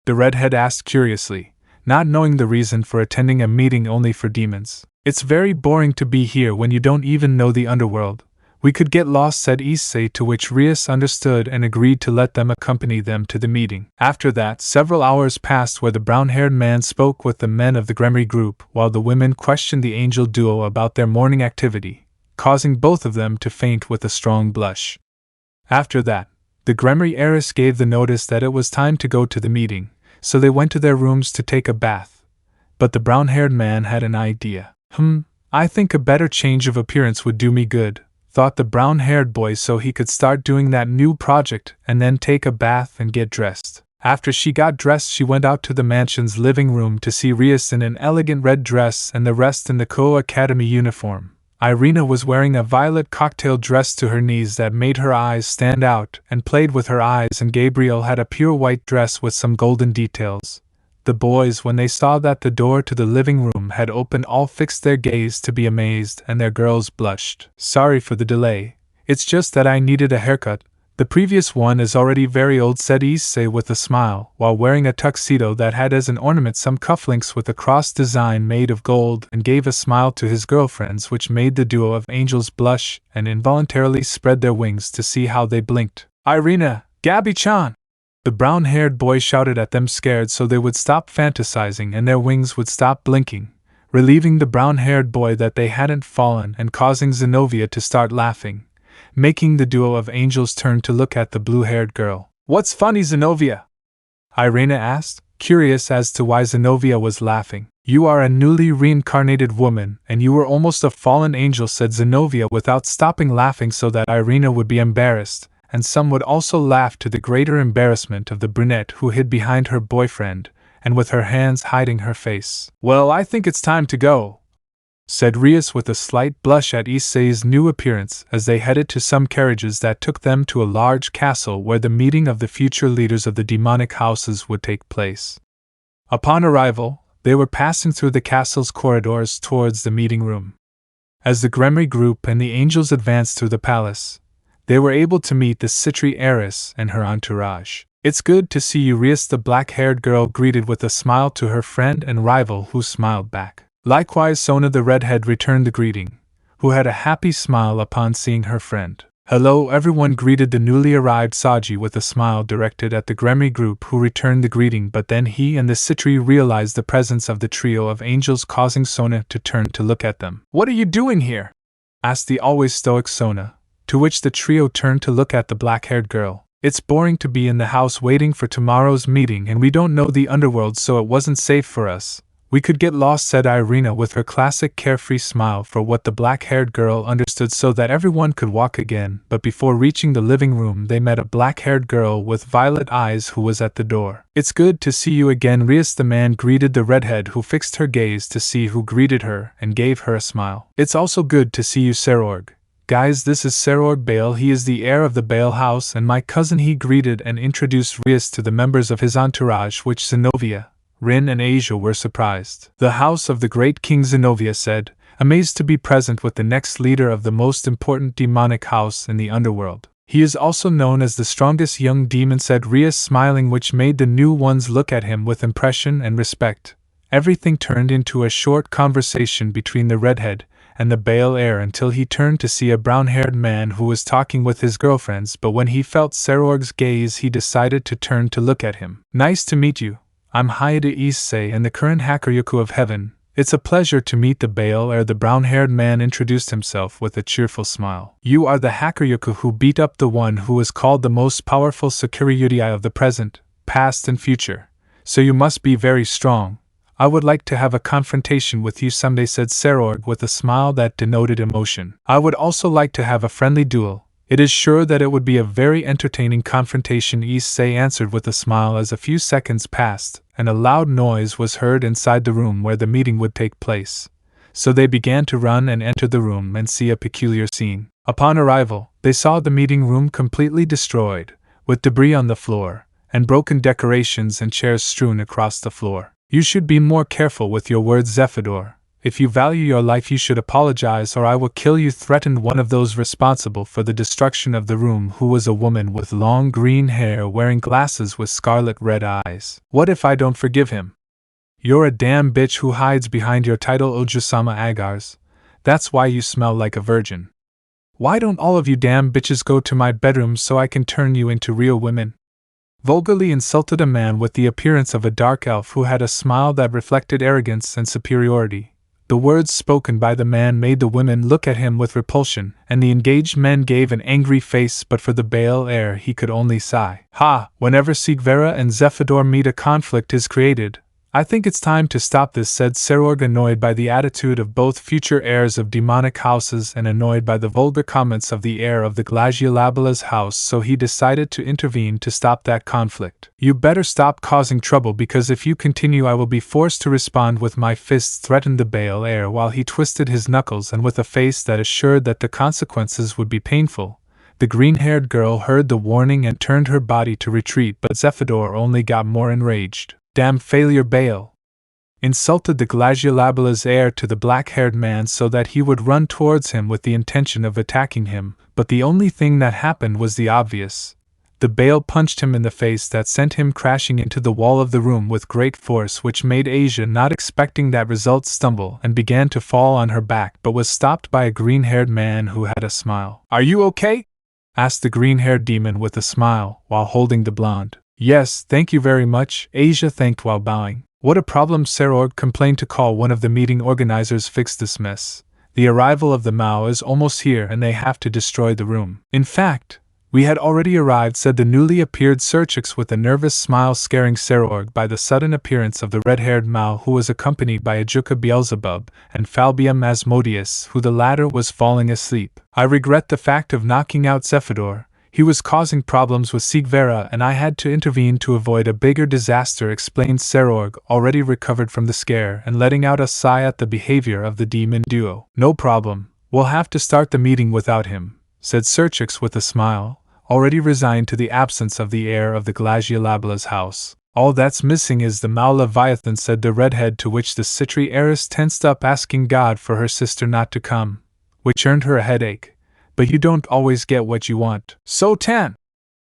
The redhead asked curiously, not knowing the reason for attending a meeting only for demons. It's very boring to be here when you don't even know the underworld. We could get lost, said Issei, to which Rias understood and agreed to let them accompany them to the meeting. After that, several hours passed where the brown-haired man spoke with the men of the Gremory group, while the women questioned the angel duo about their morning activity, causing both of them to faint with a strong blush. After that, the Gremory heiress gave the notice that it was time to go to the meeting, so they went to their rooms to take a bath. But the brown-haired man had an idea. I think a better change of appearance would do me good, thought the brown-haired boy, so he could start doing that new project and then take a bath and get dressed. After she got dressed, she went out to the mansion's living room to see Rias in an elegant red dress and the rest in the Co-Academy uniform. Irina was wearing a violet cocktail dress to her knees that made her eyes stand out and played with her eyes, and Gabriel had a pure white dress with some golden details. The boys, when they saw that the door to the living room had opened, all fixed their gaze to be amazed, and their girls blushed. Sorry for the delay. It's just that I needed a haircut. The previous one is already very old, said Issei with a smile, while wearing a tuxedo that had as an ornament some cufflinks with a cross design made of gold, and gave a smile to his girlfriends, which made the duo of angels blush and involuntarily spread their wings to see how they blinked. Irina, Gabby-chan! The brown-haired boy shouted at them, scared, so they would stop fantasizing and their wings would stop blinking, relieving the brown-haired boy that they hadn't fallen and causing Xenovia to start laughing, making the duo of angels turn to look at the blue-haired girl. What's funny, Xenovia? Irina asked, curious as to why Xenovia was laughing. You are a newly reincarnated woman, and you were almost a fallen angel, said Xenovia without stopping laughing so that Irina would be embarrassed, and some would also laugh, to the greater embarrassment of the brunette who hid behind her boyfriend, and with her hands hiding her face. Well, I think it's time to go, said Rias with a slight blush at Issei's new appearance, as they headed to some carriages that took them to a large castle where the meeting of the future leaders of the demonic houses would take place. Upon arrival, they were passing through the castle's corridors towards the meeting room. As the Gremory group and the angels advanced through the palace, they were able to meet the Citri heiress and her entourage. It's good to see you, Rias, the black-haired girl greeted with a smile to her friend and rival, who smiled back. Likewise, Sona the redhead returned the greeting, who had a happy smile upon seeing her friend. Hello, everyone greeted the newly arrived Saji with a smile directed at the Gremory group, who returned the greeting, but then he and the Citri realized the presence of the trio of angels, causing Sona to turn to look at them. "What are you doing here?" asked the always stoic Sona, to which the trio turned to look at the black-haired girl. "It's boring to be in the house waiting for tomorrow's meeting, and we don't know the underworld, so it wasn't safe for us. We could get lost," said Irina with her classic carefree smile for what the black-haired girl understood, so that everyone could walk again. But before reaching the living room, they met a black-haired girl with violet eyes who was at the door. "It's good to see you again, Rias," the man greeted the redhead, who fixed her gaze to see who greeted her and gave her a smile. "It's also good to see you, Serorg. Guys, this is Serorg Bale. He is the heir of the Bale house and my cousin." He greeted and introduced Rias to the members of his entourage, which Xenovia, Rin and Asia were surprised. "The house of the great King," Xenovia said, amazed to be present with the next leader of the most important demonic house in the underworld. "He is also known as the strongest young demon," said Rias, smiling, which made the new ones look at him with impression and respect. Everything turned into a short conversation between the redhead and the Bale heir until he turned to see a brown-haired man who was talking with his girlfriends, but when he felt Serorg's gaze he decided to turn to look at him. "Nice to meet you. I'm hyodo Issei and the current Hakuryoku of Heaven. It's a pleasure to meet the Bale heir," the brown-haired man introduced himself with a cheerful smile. "You are the Hakuryoku who beat up the one who was called the most powerful Sakuriyudai of the present, past and future. So you must be very strong. I would like to have a confrontation with you someday," said Serorg with a smile that denoted emotion. "I would also like to have a friendly duel. It is sure that it would be a very entertaining confrontation," Issei answered with a smile as a few seconds passed, and a loud noise was heard inside the room where the meeting would take place. So they began to run and enter the room and see a peculiar scene. Upon arrival, they saw the meeting room completely destroyed, with debris on the floor, and broken decorations and chairs strewn across the floor. "You should be more careful with your words, Zephador. If you value your life you should apologize or I will kill you," threatened one of those responsible for the destruction of the room, who was a woman with long green hair wearing glasses with scarlet-red eyes. "What if I don't forgive him?" "You're a damn bitch who hides behind your title, Ojusama Agars. That's why you smell like a virgin. Why don't all of you damn bitches go to my bedroom so I can turn you into real women?" Vulgarly insulted a man with the appearance of a dark elf who had a smile that reflected arrogance and superiority. The words spoken by the man made the women look at him with repulsion, and the engaged men gave an angry face, but for the Bale heir he could only sigh. "Ha! Whenever Sigvera and Zephador meet a conflict is created. I think it's time to stop this," said Serorg, annoyed by the attitude of both future heirs of demonic houses and annoyed by the vulgar comments of the heir of the Glaciolabala's house, so he decided to intervene to stop that conflict. "You better stop causing trouble, because if you continue I will be forced to respond with my fists," threatened the Bale heir while he twisted his knuckles and with a face that assured that the consequences would be painful. The green-haired girl heard the warning and turned her body to retreat, but Zephador only got more enraged. "Damn failure, Bale!" insulted the Glaciolabala's heir to the black-haired man so that he would run towards him with the intention of attacking him, but the only thing that happened was the obvious. The Bale punched him in the face that sent him crashing into the wall of the room with great force, which made Asia, not expecting that result, stumble and began to fall on her back, but was stopped by a green-haired man who had a smile. "Are you okay?" asked the green-haired demon with a smile, while holding the blonde. "Yes, thank you very much," Asia thanked while bowing. "What a problem," Serorg complained to call one of the meeting organizers. "Fix this mess. The arrival of the Mao is almost here and they have to destroy the room." "In fact, we had already arrived," said the newly appeared Serchix with a nervous smile, scaring Serorg by the sudden appearance of the red-haired Mao, who was accompanied by Ajuka Beelzebub and Falbium Asmodeus, who the latter was falling asleep. "I regret the fact of knocking out Zephador. He was causing problems with Sigvera and I had to intervene to avoid a bigger disaster," explained Serorg, already recovered from the scare and letting out a sigh at the behavior of the demon duo. "No problem, we'll have to start the meeting without him," said Serchix with a smile, already resigned to the absence of the heir of the Glaciolabala's house. "All that's missing is the Mao Leviathan," said the redhead, to which the Citri heiress tensed up, asking God for her sister not to come, which earned her a headache. "But you don't always get what you want." "So Tan!"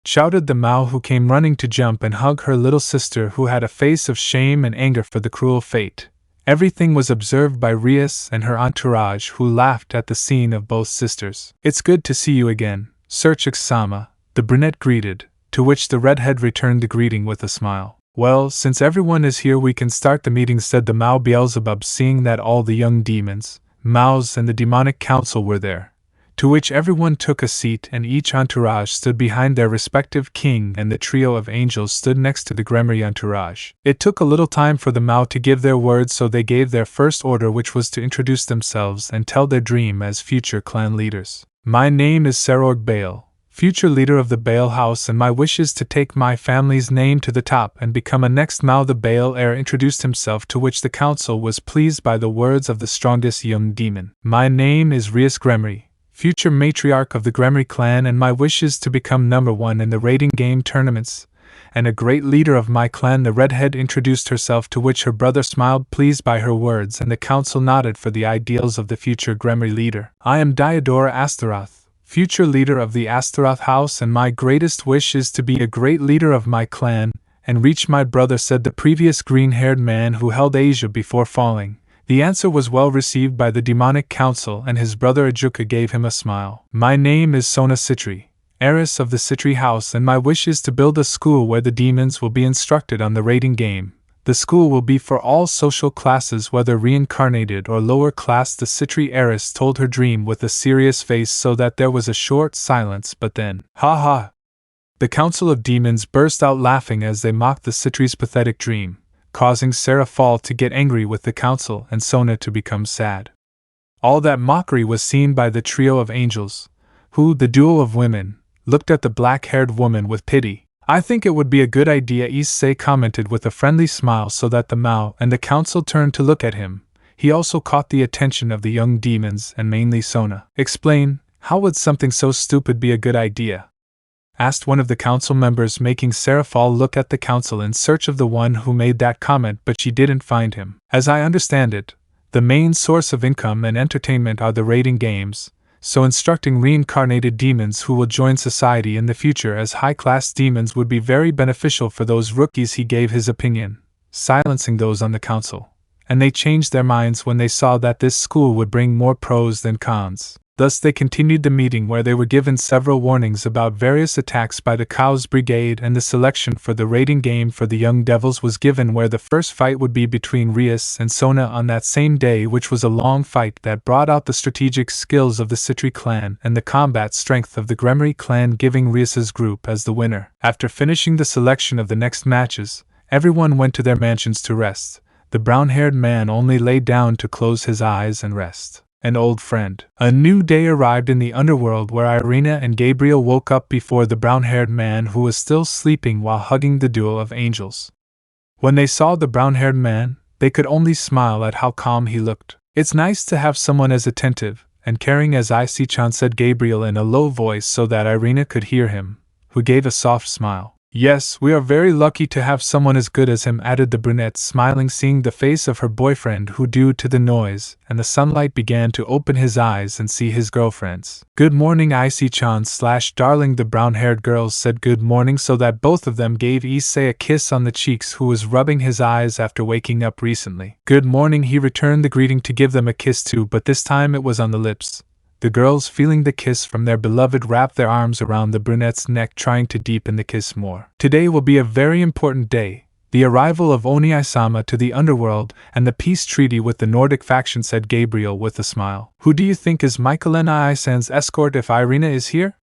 shouted the Mao, who came running to jump and hug her little sister, who had a face of shame and anger for the cruel fate. Everything was observed by Rias and her entourage, who laughed at the scene of both sisters. "It's good to see you again," Sir Chiksama, the brunette greeted, to which the redhead returned the greeting with a smile. Well, since everyone is here we can start the meeting, said the Mao Beelzebub, seeing that all the young demons, Maos and the demonic council were there. To which everyone took a seat and each entourage stood behind their respective king and the trio of angels stood next to the Gremory entourage. It took a little time for the Mao to give their words, so they gave their first order, which was to introduce themselves and tell their dream as future clan leaders. My name is Serorg Bale, future leader of the Bale House, and my wish is to take my family's name to the top and become a next Mao. The Bale heir introduced himself, to which the council was pleased by the words of the strongest young demon. My name is Rias Gremory, future matriarch of the Gremory clan, and my wish is to become #1 in the raiding game tournaments, and a great leader of my clan. The redhead introduced herself, to which her brother smiled, pleased by her words, and the council nodded for the ideals of the future Gremory leader. I am Diodora Astaroth, future leader of the Astaroth house, and my greatest wish is to be a great leader of my clan, and reach my brother, said the previous green-haired man who held Asia before falling. The answer was well received by the demonic council, and his brother Ajuka gave him a smile. My name is Sona Citri, heiress of the Citri house, and my wish is to build a school where the demons will be instructed on the raiding game. The school will be for all social classes, whether reincarnated or lower class. The Citri heiress told her dream with a serious face, so that there was a short silence, but then, ha ha! The council of demons burst out laughing as they mocked the Citri's pathetic dream, causing Seraphal to get angry with the council and Sona to become sad. All that mockery was seen by the trio of angels, who, the duo of women, looked at the black-haired woman with pity. I think it would be a good idea, Issei commented with a friendly smile, so that the Mao and the council turned to look at him. He also caught the attention of the young demons and mainly Sona. Explain, how would something so stupid be a good idea? Asked one of the council members, making Seraphal look at the council in search of the one who made that comment, but she didn't find him. As I understand it, the main source of income and entertainment are the raiding games, so instructing reincarnated demons who will join society in the future as high-class demons would be very beneficial for those rookies. He gave his opinion, silencing those on the council, and they changed their minds when they saw that this school would bring more pros than cons. Thus they continued the meeting, where they were given several warnings about various attacks by the Chaos Brigade, and the selection for the raiding game for the Young Devils was given, where the first fight would be between Rias and Sona on that same day, which was a long fight that brought out the strategic skills of the Citri clan and the combat strength of the Gremory clan, giving Rias's group as the winner. After finishing the selection of the next matches, everyone went to their mansions to rest. The brown-haired man only lay down to close his eyes and rest. An old friend. A new day arrived in the underworld, where Irina and Gabriel woke up before the brown-haired man, who was still sleeping, while hugging the duo of angels. When they saw the brown-haired man, they could only smile at how calm he looked. It's nice to have someone as attentive and caring as Issei-chan, said Gabriel in a low voice so that Irina could hear him, who gave a soft smile. Yes, we are very lucky to have someone as good as him, added the brunette, smiling, seeing the face of her boyfriend, who, due to the noise and the sunlight, began to open his eyes and see his girlfriend's. Good morning, Issei-chan / darling. The brown-haired girls said good morning, so that both of them gave Issei a kiss on the cheeks, who was rubbing his eyes after waking up recently. Good morning, he returned the greeting to give them a kiss too, but this time it was on the lips. The girls, feeling the kiss from their beloved, wrapped their arms around the brunette's neck, trying to deepen the kiss more. Today will be a very important day, the arrival of Oni-sama to the underworld and the peace treaty with the Nordic faction, said Gabriel with a smile. Who do you think is Michelena-san's escort if Irina is here?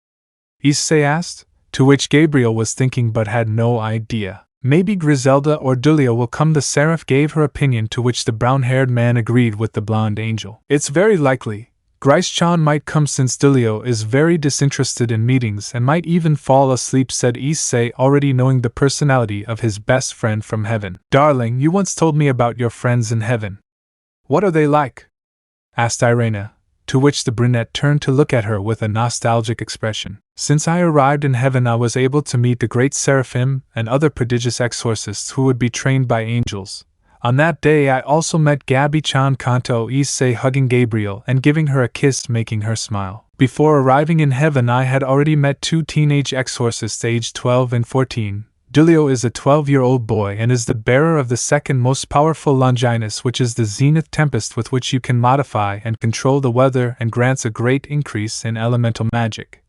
Issei asked, to which Gabriel was thinking but had no idea. Maybe Griselda or Dulio will come. The seraph gave her opinion, to which the brown-haired man agreed with the blonde angel. It's very likely Grice-chan might come, since Dulio is very disinterested in meetings and might even fall asleep, said Issei, already knowing the personality of his best friend from heaven. Darling, you once told me about your friends in heaven. What are they like? Asked Irina, to which the brunette turned to look at her with a nostalgic expression. Since I arrived in heaven, I was able to meet the great seraphim and other prodigious exorcists who would be trained by angels. On that day I also met Gabi-chan, Kanto, Issei, hugging Gabriel and giving her a kiss, making her smile. Before arriving in heaven I had already met 2 teenage exorcists aged 12 and 14. Dulio is a 12-year-old boy and is the bearer of the second most powerful Longinus, which is the Zenith Tempest, with which you can modify and control the weather and grants a great increase in elemental magic.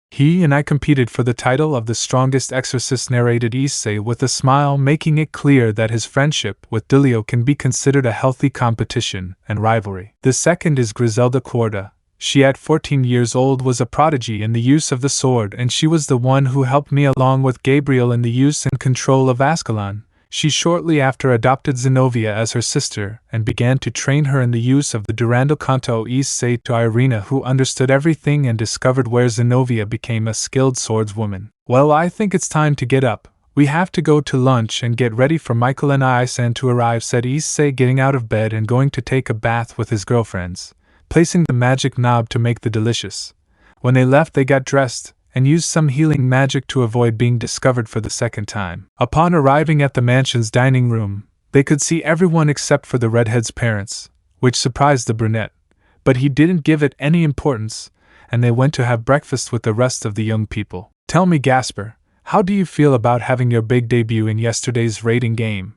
He and I competed for the title of the strongest exorcist, narrated Issei with a smile, making it clear that his friendship with Delio can be considered a healthy competition and rivalry. The second is Griselda Quarta. She at 14 years old was a prodigy in the use of the sword, and she was the one who helped me along with Gabriel in the use and control of Ascalon. She shortly after adopted Xenovia as her sister, and began to train her in the use of the Durandal Canto. Issei to Irina, who understood everything and discovered where Xenovia became a skilled swordswoman. Well, I think it's time to get up. We have to go to lunch and get ready for Michael and Issei to arrive, said Issei, getting out of bed and going to take a bath with his girlfriends, placing the magic knob to make the delicious. When they left, they got dressed and used some healing magic to avoid being discovered for the second time. Upon arriving at the mansion's dining room, they could see everyone except for the redhead's parents, which surprised the brunette, but he didn't give it any importance, and they went to have breakfast with the rest of the young people. Tell me, Gasper, how do you feel about having your big debut in yesterday's raiding game?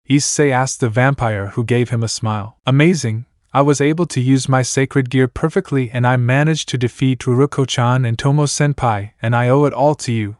Issei asked the vampire, who gave him a smile. Amazing. I was able to use my sacred gear perfectly, and I managed to defeat Uruko-chan and Tomo-senpai, and I owe it all to you.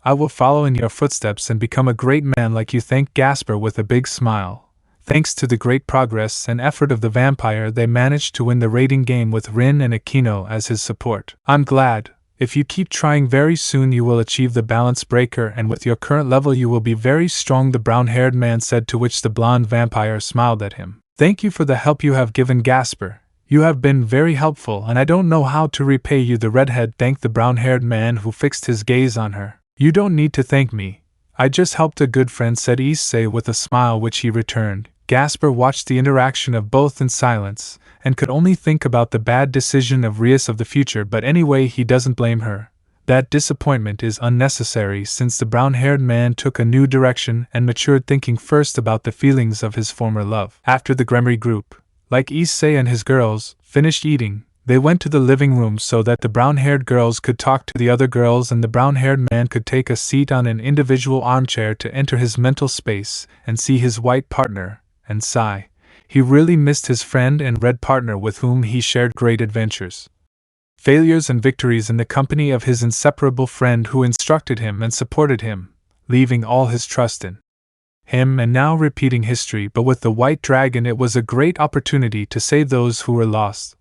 I will follow in your footsteps and become a great man like you, thanked Gasper with a big smile. Thanks to the great progress and effort of the vampire, they managed to win the raiding game with Rin and Aquino as his support. I'm glad. If you keep trying, very soon you will achieve the balance breaker, and with your current level you will be very strong, the brown-haired man said, to which the blonde vampire smiled at him. Thank you for the help you have given, Gasper. You have been very helpful, and I don't know how to repay you, the redhead thanked the brown-haired man, who fixed his gaze on her. You don't need to thank me. I just helped a good friend, said Issei with a smile, which he returned. Gasper watched the interaction of both in silence, and could only think about the bad decision of Rias of the future, but anyway he doesn't blame her. That disappointment is unnecessary, since the brown-haired man took a new direction and matured, thinking first about the feelings of his former love. After the Gremory group, like Issei and his girls, finished eating, they went to the living room so that the brown-haired girls could talk to the other girls and the brown-haired man could take a seat on an individual armchair to enter his mental space and see his white partner, and sigh. He really missed his friend and red partner with whom he shared great adventures, failures and victories in the company of his inseparable friend who instructed him and supported him, leaving all his trust in him, and now repeating history. But with the white dragon it was a great opportunity to save those who were lost.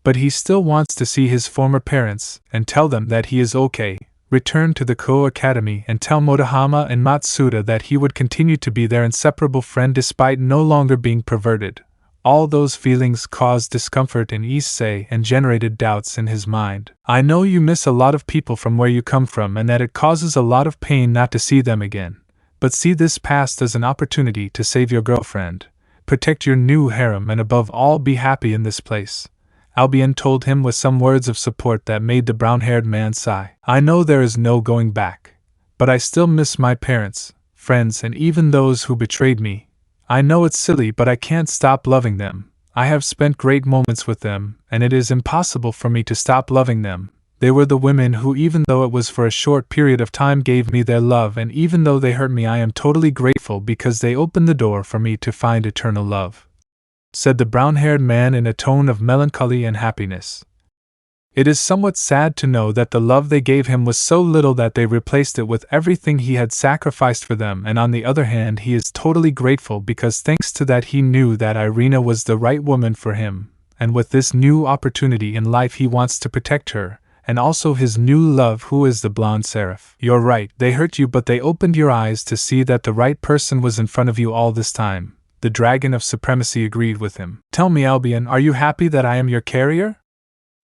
But he still wants to see his former parents and tell them that he is okay, return to the Ko Academy and tell Motohama and Matsuda that he would continue to be their inseparable friend despite no longer being perverted. All those feelings caused discomfort in Issei and generated doubts in his mind. I know you miss a lot of people from where you come from and that it causes a lot of pain not to see them again. But see this past as an opportunity to save your girlfriend, protect your new harem, and above all be happy in this place. Albion told him with some words of support that made the brown-haired man sigh. I know there is no going back, but I still miss my parents, friends, and even those who betrayed me. I know it's silly, but I can't stop loving them. I have spent great moments with them, and it is impossible for me to stop loving them. They were the women who, even though it was for a short period of time, gave me their love, and even though they hurt me, I am totally grateful because they opened the door for me to find eternal love, said the brown-haired man in a tone of melancholy and happiness. It is somewhat sad to know that the love they gave him was so little that they replaced it with everything he had sacrificed for them, and on the other hand he is totally grateful because thanks to that he knew that Irina was the right woman for him, and with this new opportunity in life he wants to protect her, and also his new love, who is the blonde seraph. You're right, they hurt you, but they opened your eyes to see that the right person was in front of you all this time. The Dragon of Supremacy agreed with him. Tell me, Albion, are you happy that I am your carrier?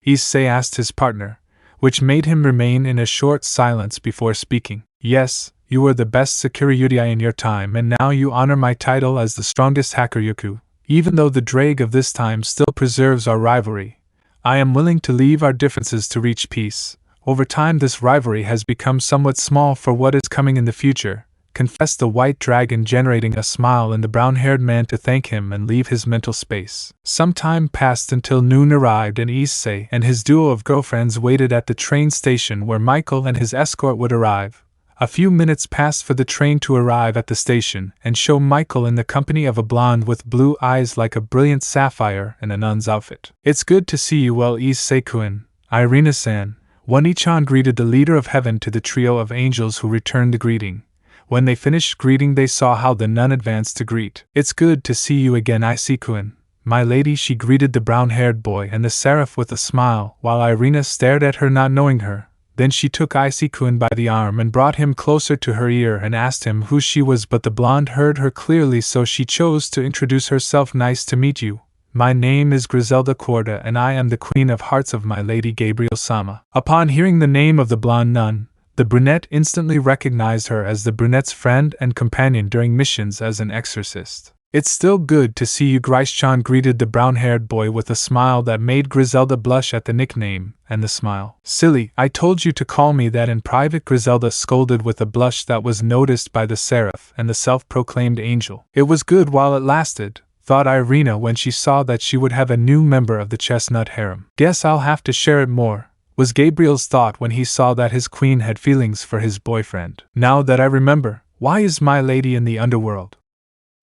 Issei asked his partner, which made him remain in a short silence before speaking. Yes, you were the best Sakurayutai in your time, and now you honor my title as the strongest Hakuryuku. Even though the drag of this time still preserves our rivalry, I am willing to leave our differences to reach peace. Over time this rivalry has become somewhat small for what is coming in the future, confessed the white dragon, generating a smile in the brown-haired man to thank him and leave his mental space. Some time passed until noon arrived, and Issei and his duo of girlfriends waited at the train station where Michael and his escort would arrive. A few minutes passed for the train to arrive at the station and show Michael in the company of a blonde with blue eyes like a brilliant sapphire in a nun's outfit. It's good to see you well, Issei-kun, Irina-san. Wani-chan greeted the leader of heaven to the trio of angels who returned the greeting. When they finished greeting, they saw how the nun advanced to greet. It's good to see you again, Issei-kun. My lady, she greeted the brown-haired boy and the seraph with a smile, while Irina stared at her not knowing her. Then she took Issei-kun by the arm and brought him closer to her ear and asked him who she was, but the blonde heard her clearly, so she chose to introduce herself. Nice to meet you. My name is Griselda Corda and I am the Queen of Hearts of my lady Gabriel-sama. Upon hearing the name of the blonde nun, the brunette instantly recognized her as the brunette's friend and companion during missions as an exorcist. It's still good to see you, Grice-chan greeted the brown-haired boy with a smile that made Griselda blush at the nickname and the smile. Silly, I told you to call me that in private, Griselda scolded with a blush that was noticed by the seraph and the self-proclaimed angel. It was good while it lasted, thought Irina when she saw that she would have a new member of the chestnut harem. Guess I'll have to share it more, was Gabriel's thought when he saw that his queen had feelings for his boyfriend. Now that I remember, why is my lady in the underworld?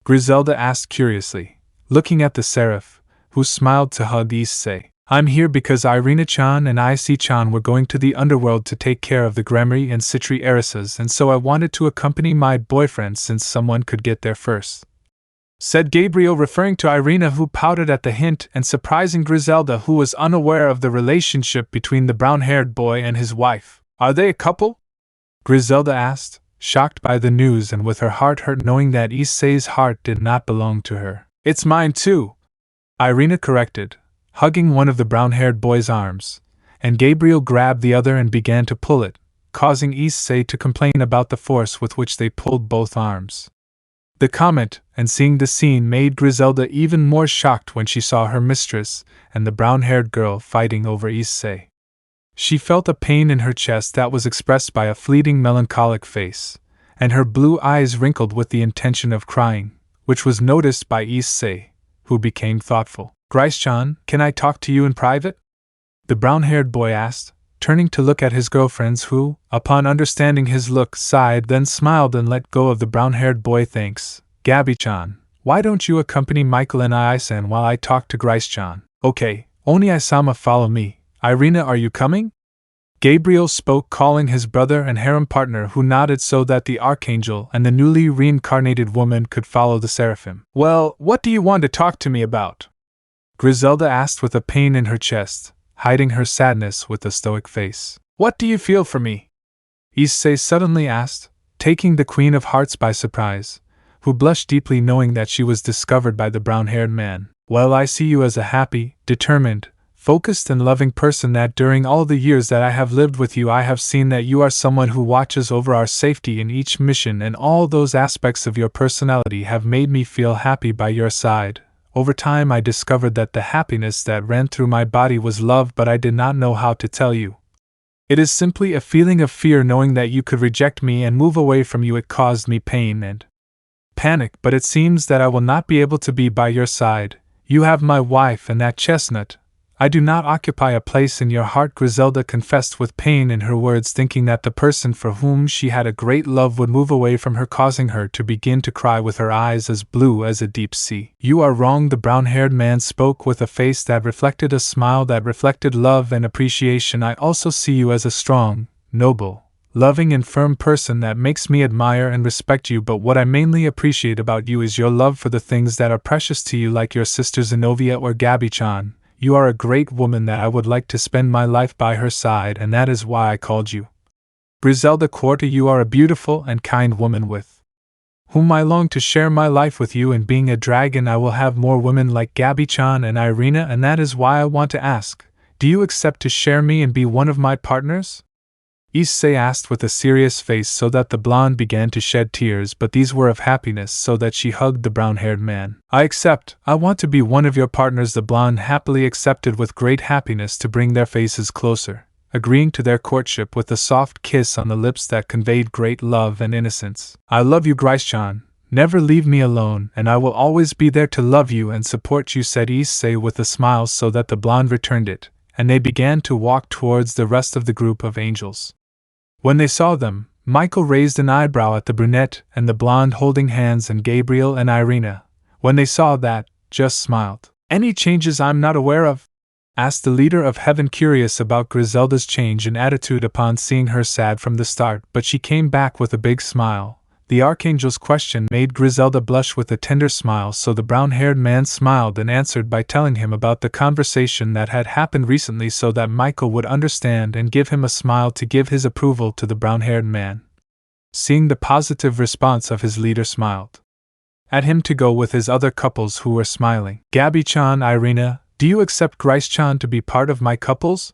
Griselda asked curiously, looking at the seraph, who smiled to hug Issei. I'm here because Irina-chan and Issei-chan were going to the underworld to take care of the Gremory and Citri heiresses, and so I wanted to accompany my boyfriend since someone could get there first, said Gabriel, referring to Irina, who pouted at the hint and surprising Griselda, who was unaware of the relationship between the brown-haired boy and his wife. Are they a couple? Griselda asked, shocked by the news and with her heart hurt knowing that Issei's heart did not belong to her. It's mine too, Irina corrected, hugging one of the brown-haired boy's arms, and Gabriel grabbed the other and began to pull it, causing Issei to complain about the force with which they pulled both arms. The comment, and seeing the scene, made Griselda even more shocked when she saw her mistress and the brown-haired girl fighting over Issei. She felt a pain in her chest that was expressed by a fleeting melancholic face, and her blue eyes wrinkled with the intention of crying, which was noticed by Issei, who became thoughtful. Grice-chan, can I talk to you in private? The brown-haired boy asked, turning to look at his girlfriends who, upon understanding his look, sighed, then smiled and let go of the brown-haired boy. Thanks, Gabi-chan. Why don't you accompany Michael and Ai-san while I talk to Grice-chan? Okay, Oni-sama, follow me. Irina, are you coming? Gabriel spoke, calling his brother and harem partner, who nodded so that the Archangel and the newly reincarnated woman could follow the seraphim. Well, what do you want to talk to me about? Griselda asked with a pain in her chest, hiding her sadness with a stoic face. What do you feel for me? Issei suddenly asked, taking the Queen of Hearts by surprise, who blushed deeply knowing that she was discovered by the brown-haired man. Well, I see you as a happy, determined, focused and loving person, that during all the years that I have lived with you I have seen that you are someone who watches over our safety in each mission, and all those aspects of your personality have made me feel happy by your side. Over time I discovered that the happiness that ran through my body was love, but I did not know how to tell you. It is simply a feeling of fear knowing that you could reject me and move away from you. It caused me pain and panic, but it seems that I will not be able to be by your side. You have my wife and that chestnut. I do not occupy a place in your heart, Griselda confessed with pain in her words, thinking that the person for whom she had a great love would move away from her, causing her to begin to cry with her eyes as blue as a deep sea. You are wrong, the brown-haired man spoke with a face that reflected a smile that reflected love and appreciation. I also see you as a strong, noble, loving and firm person that makes me admire and respect you, but what I mainly appreciate about you is your love for the things that are precious to you, like your sister Xenovia or Gabi-chan. You are a great woman that I would like to spend my life by her side, and that is why I called you. Griselda Corta, you are a beautiful and kind woman with whom I long to share my life with you, and being a dragon I will have more women like Gabi-chan and Irina, and that is why I want to ask, do you accept to share me and be one of my partners? Issei asked with a serious face so that the blonde began to shed tears, but these were of happiness, so that she hugged the brown-haired man. I accept. I want to be one of your partners. The blonde happily accepted with great happiness to bring their faces closer, agreeing to their courtship with a soft kiss on the lips that conveyed great love and innocence. I love you, Grice-chan. Never leave me alone, and I will always be there to love you and support you, said Issei with a smile so that the blonde returned it, and they began to walk towards the rest of the group of angels. When they saw them, Michael raised an eyebrow at the brunette and the blonde holding hands, and Gabriel and Irina, when they saw that, just smiled. Any changes I'm not aware of? asked the leader of heaven, curious about Griselda's change in attitude upon seeing her sad from the start, but she came back with a big smile. The Archangel's question made Griselda blush with a tender smile, so the brown-haired man smiled and answered by telling him about the conversation that had happened recently so that Michael would understand and give him a smile to give his approval to the brown-haired man. Seeing the positive response of his leader, smiled at him to go with his other couples who were smiling. Gabi-chan, Irina, do you accept Grice-chan to be part of my couples?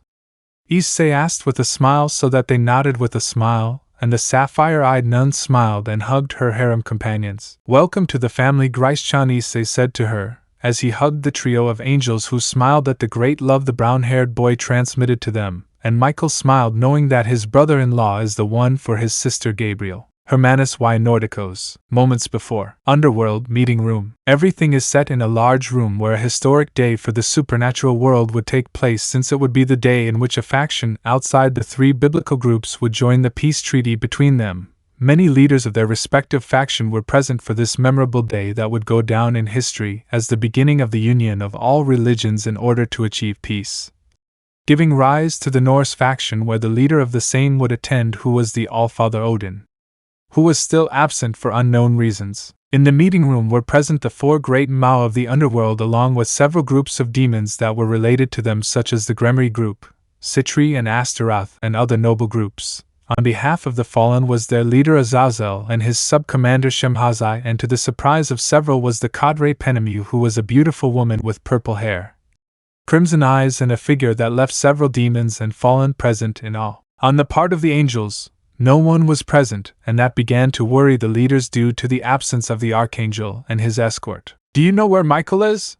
Issei asked with a smile, so that they nodded with a smile, and the sapphire-eyed nun smiled and hugged her harem companions. Welcome to the family, Grice-chan, Issei said to her, as he hugged the trio of angels who smiled at the great love the brown-haired boy transmitted to them, and Michael smiled knowing that his brother-in-law is the one for his sister Gabriel. Hermanus y Nordicos. Moments before. Underworld meeting room. Everything is set in a large room where a historic day for the supernatural world would take place, since it would be the day in which a faction outside the three biblical groups would join the peace treaty between them. Many leaders of their respective faction were present for this memorable day that would go down in history as the beginning of the union of all religions in order to achieve peace. Giving rise to the Norse faction, where the leader of the same would attend, who was the Allfather Odin, who was still absent for unknown reasons. In the meeting room were present the four great Mao of the underworld, along with several groups of demons that were related to them, such as the Gremory group, Citri and Astaroth, and other noble groups. On behalf of the fallen was their leader Azazel and his sub-commander Shemhazai, and to the surprise of several was the cadre Penemu, who was a beautiful woman with purple hair, crimson eyes, and a figure that left several demons and fallen present in awe. On the part of the angels, no one was present, and that began to worry the leaders due to the absence of the Archangel and his escort. Do you know where Michael is?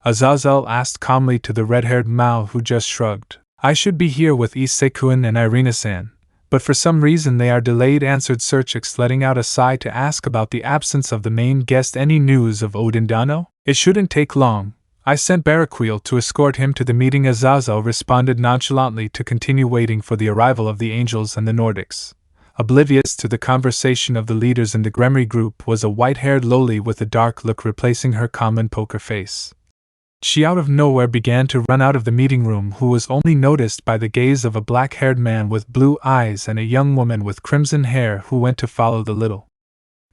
Azazel asked calmly to the red-haired Mao, who just shrugged. I should be here with Issei-kun and Irina-san, but for some reason they are delayed, answered Searchix, letting out a sigh to ask about the absence of the main guest. Any news of Odin Dano? It shouldn't take long. I sent Baraquil to escort him to the meeting, Azazel responded nonchalantly to continue waiting for the arrival of the angels and the Nordics. Oblivious to the conversation of the leaders in the Gremory group was a white-haired loli with a dark look replacing her common poker face. She out of nowhere began to run out of the meeting room, who was only noticed by the gaze of a black-haired man with blue eyes and a young woman with crimson hair who went to follow the little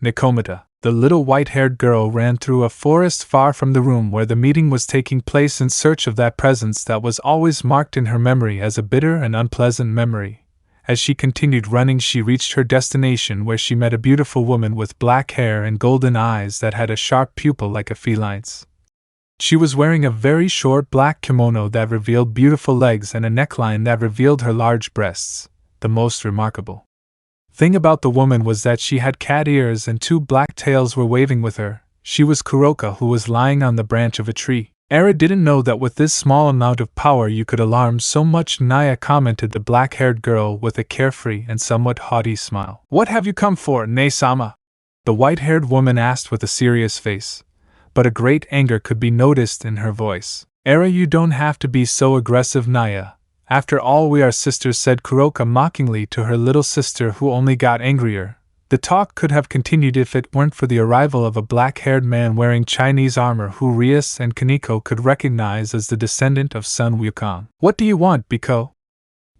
Nikomata. The little white-haired girl ran through a forest far from the room where the meeting was taking place in search of that presence that was always marked in her memory as a bitter and unpleasant memory. As she continued running, she reached her destination, where she met a beautiful woman with black hair and golden eyes that had a sharp pupil like a feline's. She was wearing a very short black kimono that revealed beautiful legs and a neckline that revealed her large breasts. The most remarkable thing about the woman was that she had cat ears and two black tails were waving with her. She was Kuroka, who was lying on the branch of a tree. Era didn't know that with this small amount of power you could alarm so much, Naya commented the black-haired girl with a carefree and somewhat haughty smile. What have you come for, Ne-sama? The white-haired woman asked with a serious face, but a great anger could be noticed in her voice. Era, you don't have to be so aggressive, Naya. After all, we are sisters, said Kuroka mockingly to her little sister, who only got angrier. The talk could have continued if it weren't for the arrival of a black-haired man wearing Chinese armor who Rias and Kaneko could recognize as the descendant of Sun Wukong. What do you want, Biko?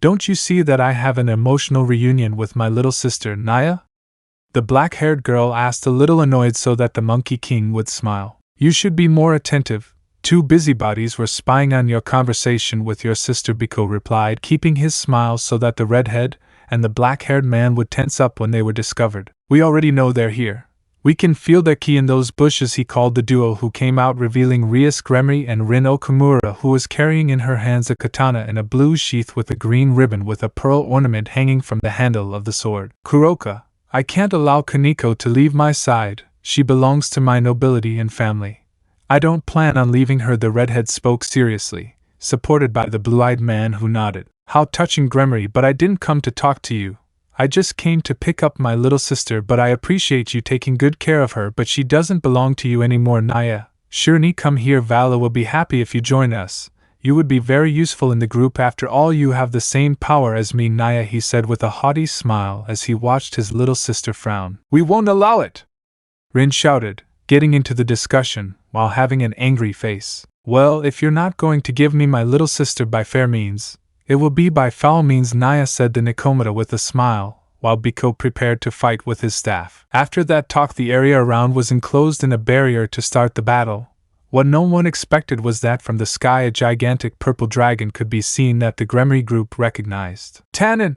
Don't you see that I have an emotional reunion with my little sister, Naya? The black-haired girl asked, a little annoyed so that the Monkey King would smile. You should be more attentive. Two busybodies were spying on your conversation with your sister, Biko replied, keeping his smile so that the redhead and the black-haired man would tense up when they were discovered. We already know they're here. We can feel their key in those bushes, he called the duo who came out, revealing Rias Gremory and Rin Okamura, who was carrying in her hands a katana in a blue sheath with a green ribbon with a pearl ornament hanging from the handle of the sword. Kuroka, I can't allow Kaneko to leave my side. She belongs to my nobility and family. I don't plan on leaving her, the redhead spoke seriously, supported by the blue-eyed man who nodded. How touching, Gremory, but I didn't come to talk to you. I just came to pick up my little sister, but I appreciate you taking good care of her, but she doesn't belong to you anymore, Naya. Shirni, come here, Vala will be happy if you join us. You would be very useful in the group. After all, you have the same power as me, Naya, he said with a haughty smile as he watched his little sister frown. We won't allow it! Rin shouted, getting into the discussion, while having an angry face. Well, if you're not going to give me my little sister by fair means, it will be by foul means, Naya said the Nikomata with a smile, while Biko prepared to fight with his staff. After that talk, the area around was enclosed in a barrier to start the battle. What no one expected was that from the sky a gigantic purple dragon could be seen that the Gremory group recognized. Tannen!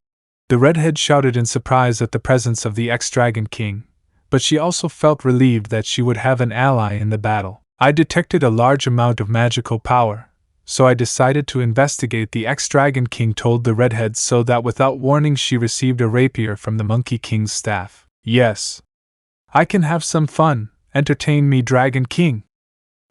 The redhead shouted in surprise at the presence of the ex-Dragon King, but she also felt relieved that she would have an ally in the battle. I detected a large amount of magical power, so I decided to investigate, the ex-Dragon King told the redhead, so that without warning she received a rapier from the Monkey King's staff. Yes. I can have some fun, entertain me, Dragon King!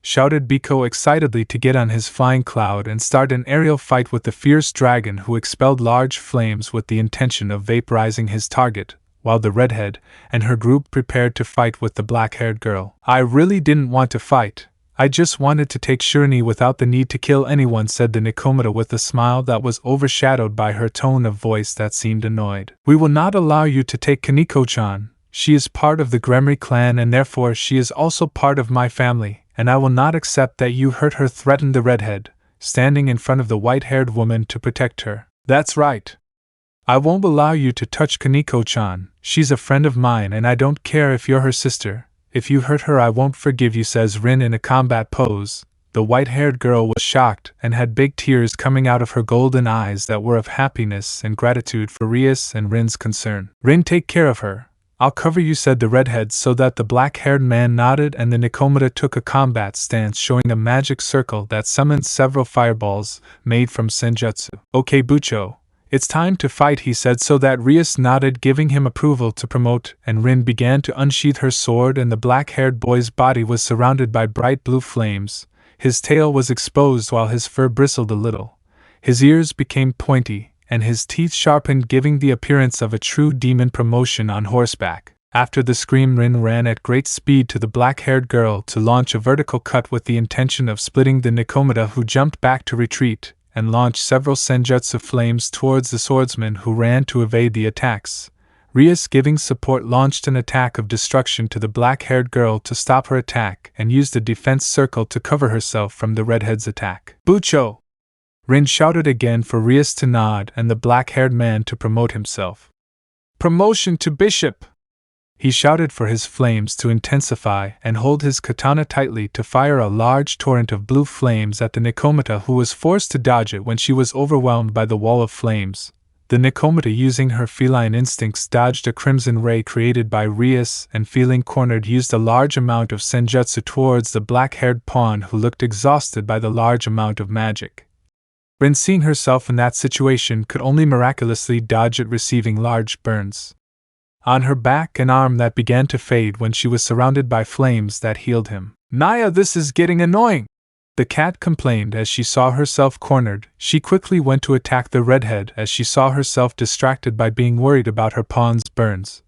Shouted Biko excitedly to get on his flying cloud and start an aerial fight with the fierce dragon, who expelled large flames with the intention of vaporizing his target, while the redhead and her group prepared to fight with the black-haired girl. I really didn't want to fight. I just wanted to take Shirani without the need to kill anyone, said the Nikomata with a smile that was overshadowed by her tone of voice that seemed annoyed. We will not allow you to take Kaneko-chan. She is part of the Gremory clan and therefore she is also part of my family, and I will not accept that you hurt her, threatened the redhead, standing in front of the white-haired woman to protect her. That's right. I won't allow you to touch Kaneko-chan. She's a friend of mine and I don't care if you're her sister. If you hurt her I won't forgive you, says Rin in a combat pose. The white-haired girl was shocked and had big tears coming out of her golden eyes that were of happiness and gratitude for Rias and Rin's concern. Rin, take care of her. I'll cover you, said the redhead, so that the black-haired man nodded and the Nikomata took a combat stance, showing a magic circle that summoned several fireballs made from senjutsu. Okay, Bucho. It's time to fight, he said, so that Rias nodded, giving him approval to promote, and Rin began to unsheath her sword and the black-haired boy's body was surrounded by bright blue flames. His tail was exposed while his fur bristled a little. His ears became pointy, and his teeth sharpened, giving the appearance of a true demon promotion on horseback. After the scream, Rin ran at great speed to the black-haired girl to launch a vertical cut with the intention of splitting the Nikomata, who jumped back to retreat, and launched several senjutsu flames towards the swordsman, who ran to evade the attacks. Rias, giving support, launched an attack of destruction to the black-haired girl to stop her attack and used a defense circle to cover herself from the redhead's attack. Bucho! Rin shouted again for Rias to nod and the black-haired man to promote himself. Promotion to bishop! He shouted for his flames to intensify and hold his katana tightly to fire a large torrent of blue flames at the Nikomata, who was forced to dodge it when she was overwhelmed by the wall of flames. The Nikomata, using her feline instincts, dodged a crimson ray created by Rias and, feeling cornered, used a large amount of senjutsu towards the black-haired pawn, who looked exhausted by the large amount of magic. Rin, seeing herself in that situation, could only miraculously dodge it, receiving large burns on her back and arm that began to fade when she was surrounded by flames that healed him. Naya, this is getting annoying! The cat complained as she saw herself cornered. She quickly went to attack the redhead as she saw herself distracted by being worried about her pawn's burns.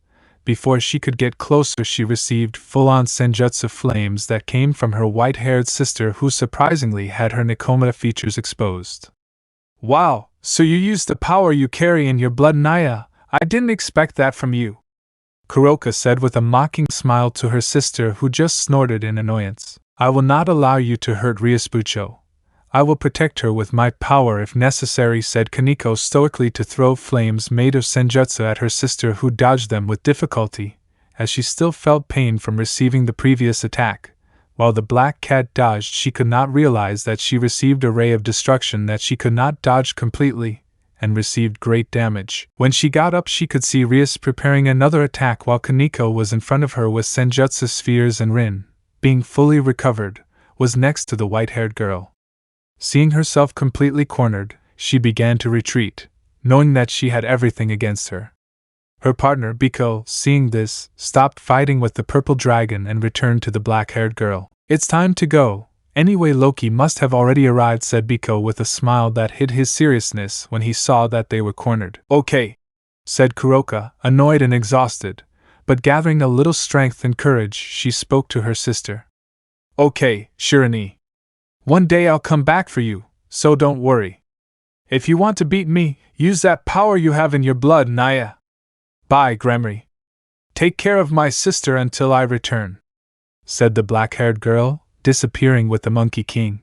Before she could get closer, she received full-on senjutsu flames that came from her white-haired sister, who surprisingly had her Nikomata features exposed. Wow, so you used the power you carry in your blood, Naya. I didn't expect that from you, Kuroka said with a mocking smile to her sister, who just snorted in annoyance. I will not allow you to hurt Rias, Bucho. I will protect her with my power if necessary, said Kaneko stoically to throw flames made of senjutsu at her sister, who dodged them with difficulty, as she still felt pain from receiving the previous attack. While the black cat dodged, she could not realize that she received a ray of destruction that she could not dodge completely, and received great damage. When she got up, she could see Rias preparing another attack while Kaneko was in front of her with senjutsu spheres, and Rin, being fully recovered, was next to the white-haired girl. Seeing herself completely cornered, she began to retreat, knowing that she had everything against her. Her partner, Biko, seeing this, stopped fighting with the purple dragon and returned to the black-haired girl. It's time to go. Anyway, Loki must have already arrived, said Biko with a smile that hid his seriousness when he saw that they were cornered. Okay, said Kuroka, annoyed and exhausted, but gathering a little strength and courage, she spoke to her sister. Okay, Shirani. One day I'll come back for you, so don't worry. If you want to beat me, use that power you have in your blood, Naya. Bye, Gremory. Take care of my sister until I return, said the black-haired girl, disappearing with the Monkey King.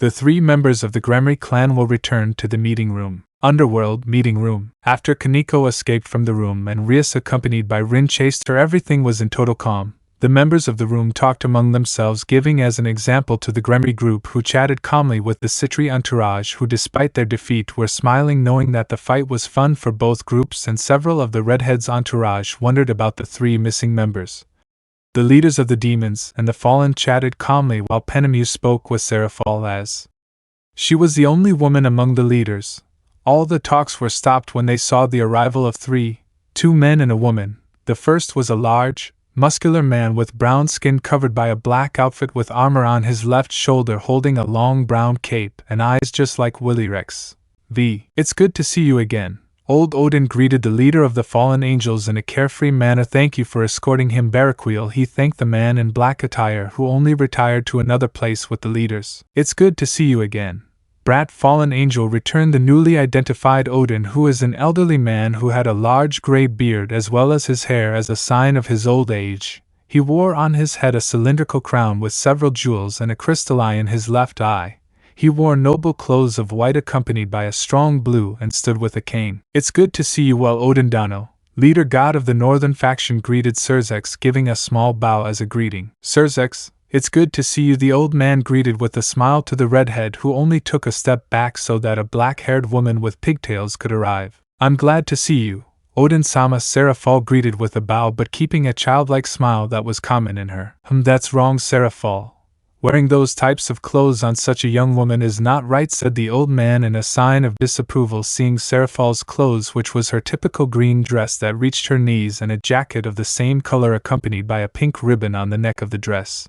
The 3 members of the Gremory clan will return to the meeting room. Underworld meeting room. After Kaneko escaped from the room and Rias accompanied by Rin chased her, everything was in total calm. The members of the room talked among themselves, giving as an example to the Gremory group, who chatted calmly with the Citri entourage, who despite their defeat were smiling, knowing that the fight was fun for both groups, and several of the Redhead's entourage wondered about the 3 missing members. The leaders of the demons and the fallen chatted calmly while Penemu spoke with Seraphal, as she was the only woman among the leaders. All the talks were stopped when they saw the arrival of 2 men and a woman. The first was a large, muscular man with brown skin covered by a black outfit with armor on his left shoulder, holding a long brown cape and eyes just like Willy Rex. It's good to see you again. Old Odin greeted the leader of the fallen angels in a carefree manner. Thank you for escorting him, Baraquiel. He thanked the man in black attire who only retired to another place with the leaders. It's good to see you again. Brat Fallen Angel returned the newly identified Odin, who is an elderly man who had a large gray beard as well as his hair as a sign of his old age. He wore on his head a cylindrical crown with several jewels and a crystal eye in his left eye. He wore noble clothes of white accompanied by a strong blue and stood with a cane. It's good to see you well, Odin Dano. Leader god of the northern faction greeted Surzex, giving a small bow as a greeting. Surzex, it's good to see you, the old man greeted with a smile to the redhead, who only took a step back so that a black-haired woman with pigtails could arrive. I'm glad to see you, Odin-sama. Seraphal greeted with a bow but keeping a childlike smile that was common in her. That's wrong, Seraphal. Wearing those types of clothes on such a young woman is not right, said the old man in a sign of disapproval, seeing Seraphal's clothes, which was her typical green dress that reached her knees and a jacket of the same color accompanied by a pink ribbon on the neck of the dress.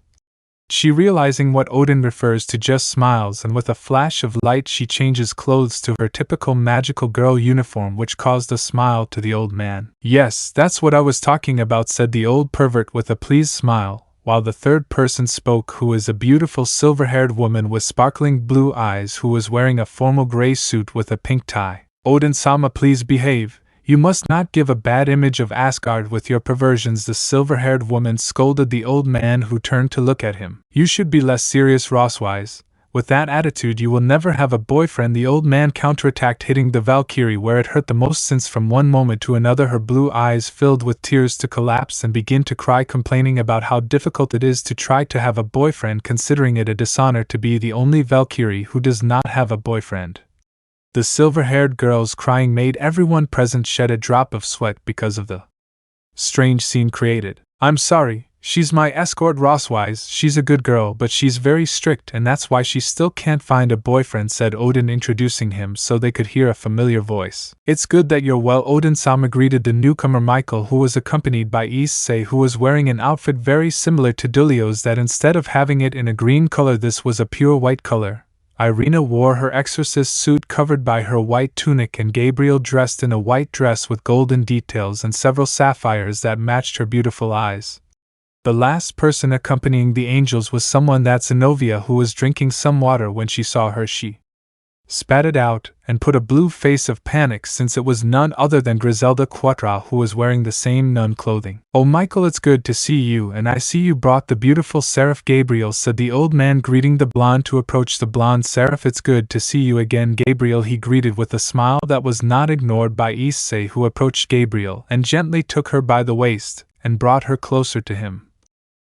She, realizing what Odin refers to, just smiles, and with a flash of light she changes clothes to her typical magical girl uniform, which caused a smile to the old man. Yes, that's what I was talking about, said the old pervert with a pleased smile, while the third person spoke, who is a beautiful silver-haired woman with sparkling blue eyes who was wearing a formal gray suit with a pink tie. Odin-sama, please behave. You must not give a bad image of Asgard with your perversions, the silver-haired woman scolded the old man, who turned to look at him. You should be less serious, Rossweisse. With that attitude you will never have a boyfriend, the old man counterattacked, hitting the Valkyrie where it hurt the most, since from one moment to another her blue eyes filled with tears to collapse and begin to cry, complaining about how difficult it is to try to have a boyfriend, considering it a dishonor to be the only Valkyrie who does not have a boyfriend. The silver-haired girl's crying made everyone present shed a drop of sweat because of the strange scene created. I'm sorry, she's my escort, Rossweisse. She's a good girl, but she's very strict, and that's why she still can't find a boyfriend, said Odin, introducing him so they could hear a familiar voice. It's good that you're well, Odin-sama greeted the newcomer Michael, who was accompanied by Issei, who was wearing an outfit very similar to Dulio's, that instead of having it in a green color this was a pure white color. Irina wore her exorcist suit covered by her white tunic, and Gabriel dressed in a white dress with golden details and several sapphires that matched her beautiful eyes. The last person accompanying the angels was someone that Xenovia, who was drinking some water. When she saw her she spat it out and put a blue face of panic, since it was none other than Griselda Quatra, who was wearing the same nun clothing. Oh Michael, it's good to see you, and I see you brought the beautiful Seraph. Gabriel, said the old man greeting the blonde to approach the blonde Seraph. It's good to see you again, Gabriel, he greeted with a smile that was not ignored by Issei, who approached Gabriel and gently took her by the waist and brought her closer to him.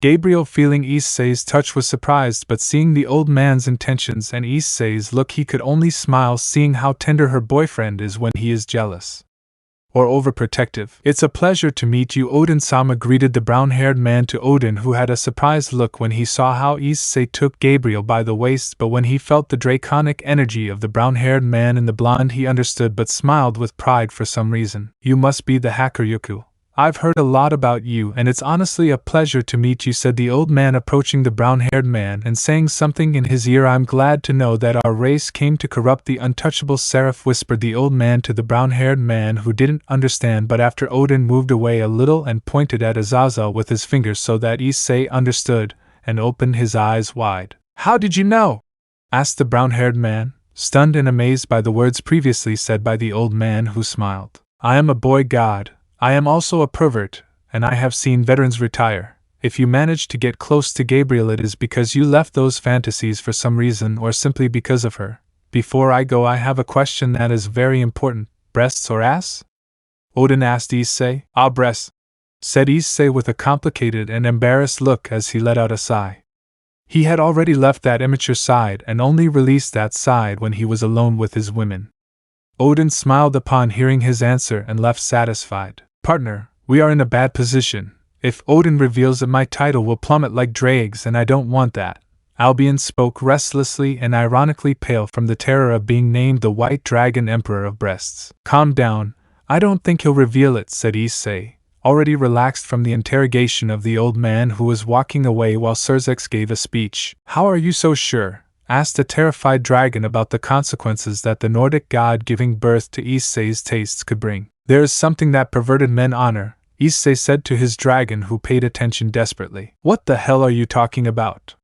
Gabriel, feeling Issei's touch, was surprised, but seeing the old man's intentions and Issei's look he could only smile, seeing how tender her boyfriend is when he is jealous or overprotective. It's a pleasure to meet you, Odin-sama greeted the brown-haired man to Odin, who had a surprised look when he saw how Issei took Gabriel by the waist, but when he felt the draconic energy of the brown-haired man in the blonde he understood but smiled with pride for some reason. You must be the hacker Yuku. I've heard a lot about you, and it's honestly a pleasure to meet you, said the old man, approaching the brown-haired man and saying something in his ear. I'm glad to know that our race came to corrupt the untouchable Seraph, whispered the old man to the brown-haired man, who didn't understand, but after Odin moved away a little and pointed at Azazel with his fingers so that Issei understood and opened his eyes wide. How did you know? Asked the brown-haired man, stunned and amazed by the words previously said by the old man, who smiled. I am a boy god. I am also a pervert, and I have seen veterans retire. If you manage to get close to Gabriel, it is because you left those fantasies for some reason or simply because of her. Before I go, I have a question that is very important. Breasts or ass? Odin asked Issei. Ah, breasts, said Issei with a complicated and embarrassed look as he let out a sigh. He had already left that immature side and only released that side when he was alone with his women. Odin smiled upon hearing his answer and left satisfied. Partner, we are in a bad position. If Odin reveals it, my title will plummet like dregs, and I don't want that. Albion spoke restlessly and ironically, pale from the terror of being named the White Dragon Emperor of Breasts. Calm down, I don't think he'll reveal it, said Issei, already relaxed from the interrogation of the old man who was walking away while Xerxes gave a speech. How are you so sure? Asked a terrified dragon about the consequences that the Nordic god giving birth to Issei's tastes could bring. There is something that perverted men honor, Issei said to his dragon, who paid attention desperately. What the hell are you talking about?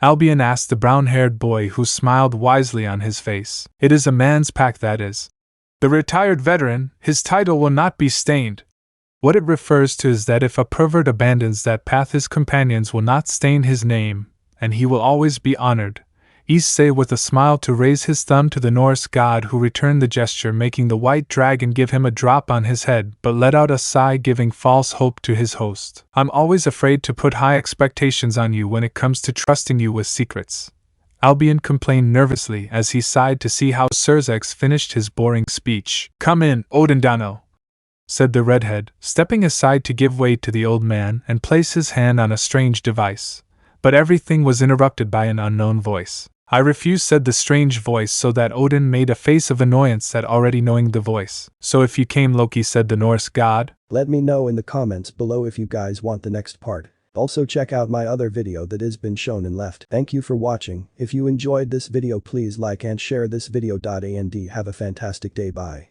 Albion asked the brown-haired boy, who smiled wisely on his face. It is a man's pact, that is. The retired veteran, his title will not be stained. What it refers to is that if a pervert abandons that path, his companions will not stain his name, and he will always be honored. Issei with a smile to raise his thumb to the Norse god, who returned the gesture, making the white dragon give him a drop on his head, but let out a sigh, giving false hope to his host. I'm always afraid to put high expectations on you when it comes to trusting you with secrets, Albion complained nervously as he sighed to see how Xerxes finished his boring speech. Come in, Odindano, said the redhead, stepping aside to give way to the old man and place his hand on a strange device. But everything was interrupted by an unknown voice. I refuse, said the strange voice, so that Odin made a face of annoyance at already knowing the voice. So if you came, Loki, said the Norse god. Let me know in the comments below if you guys want the next part. Also check out my other video that has been shown and left. Thank you for watching. If you enjoyed this video, please like and share this video. And have a fantastic day. Bye.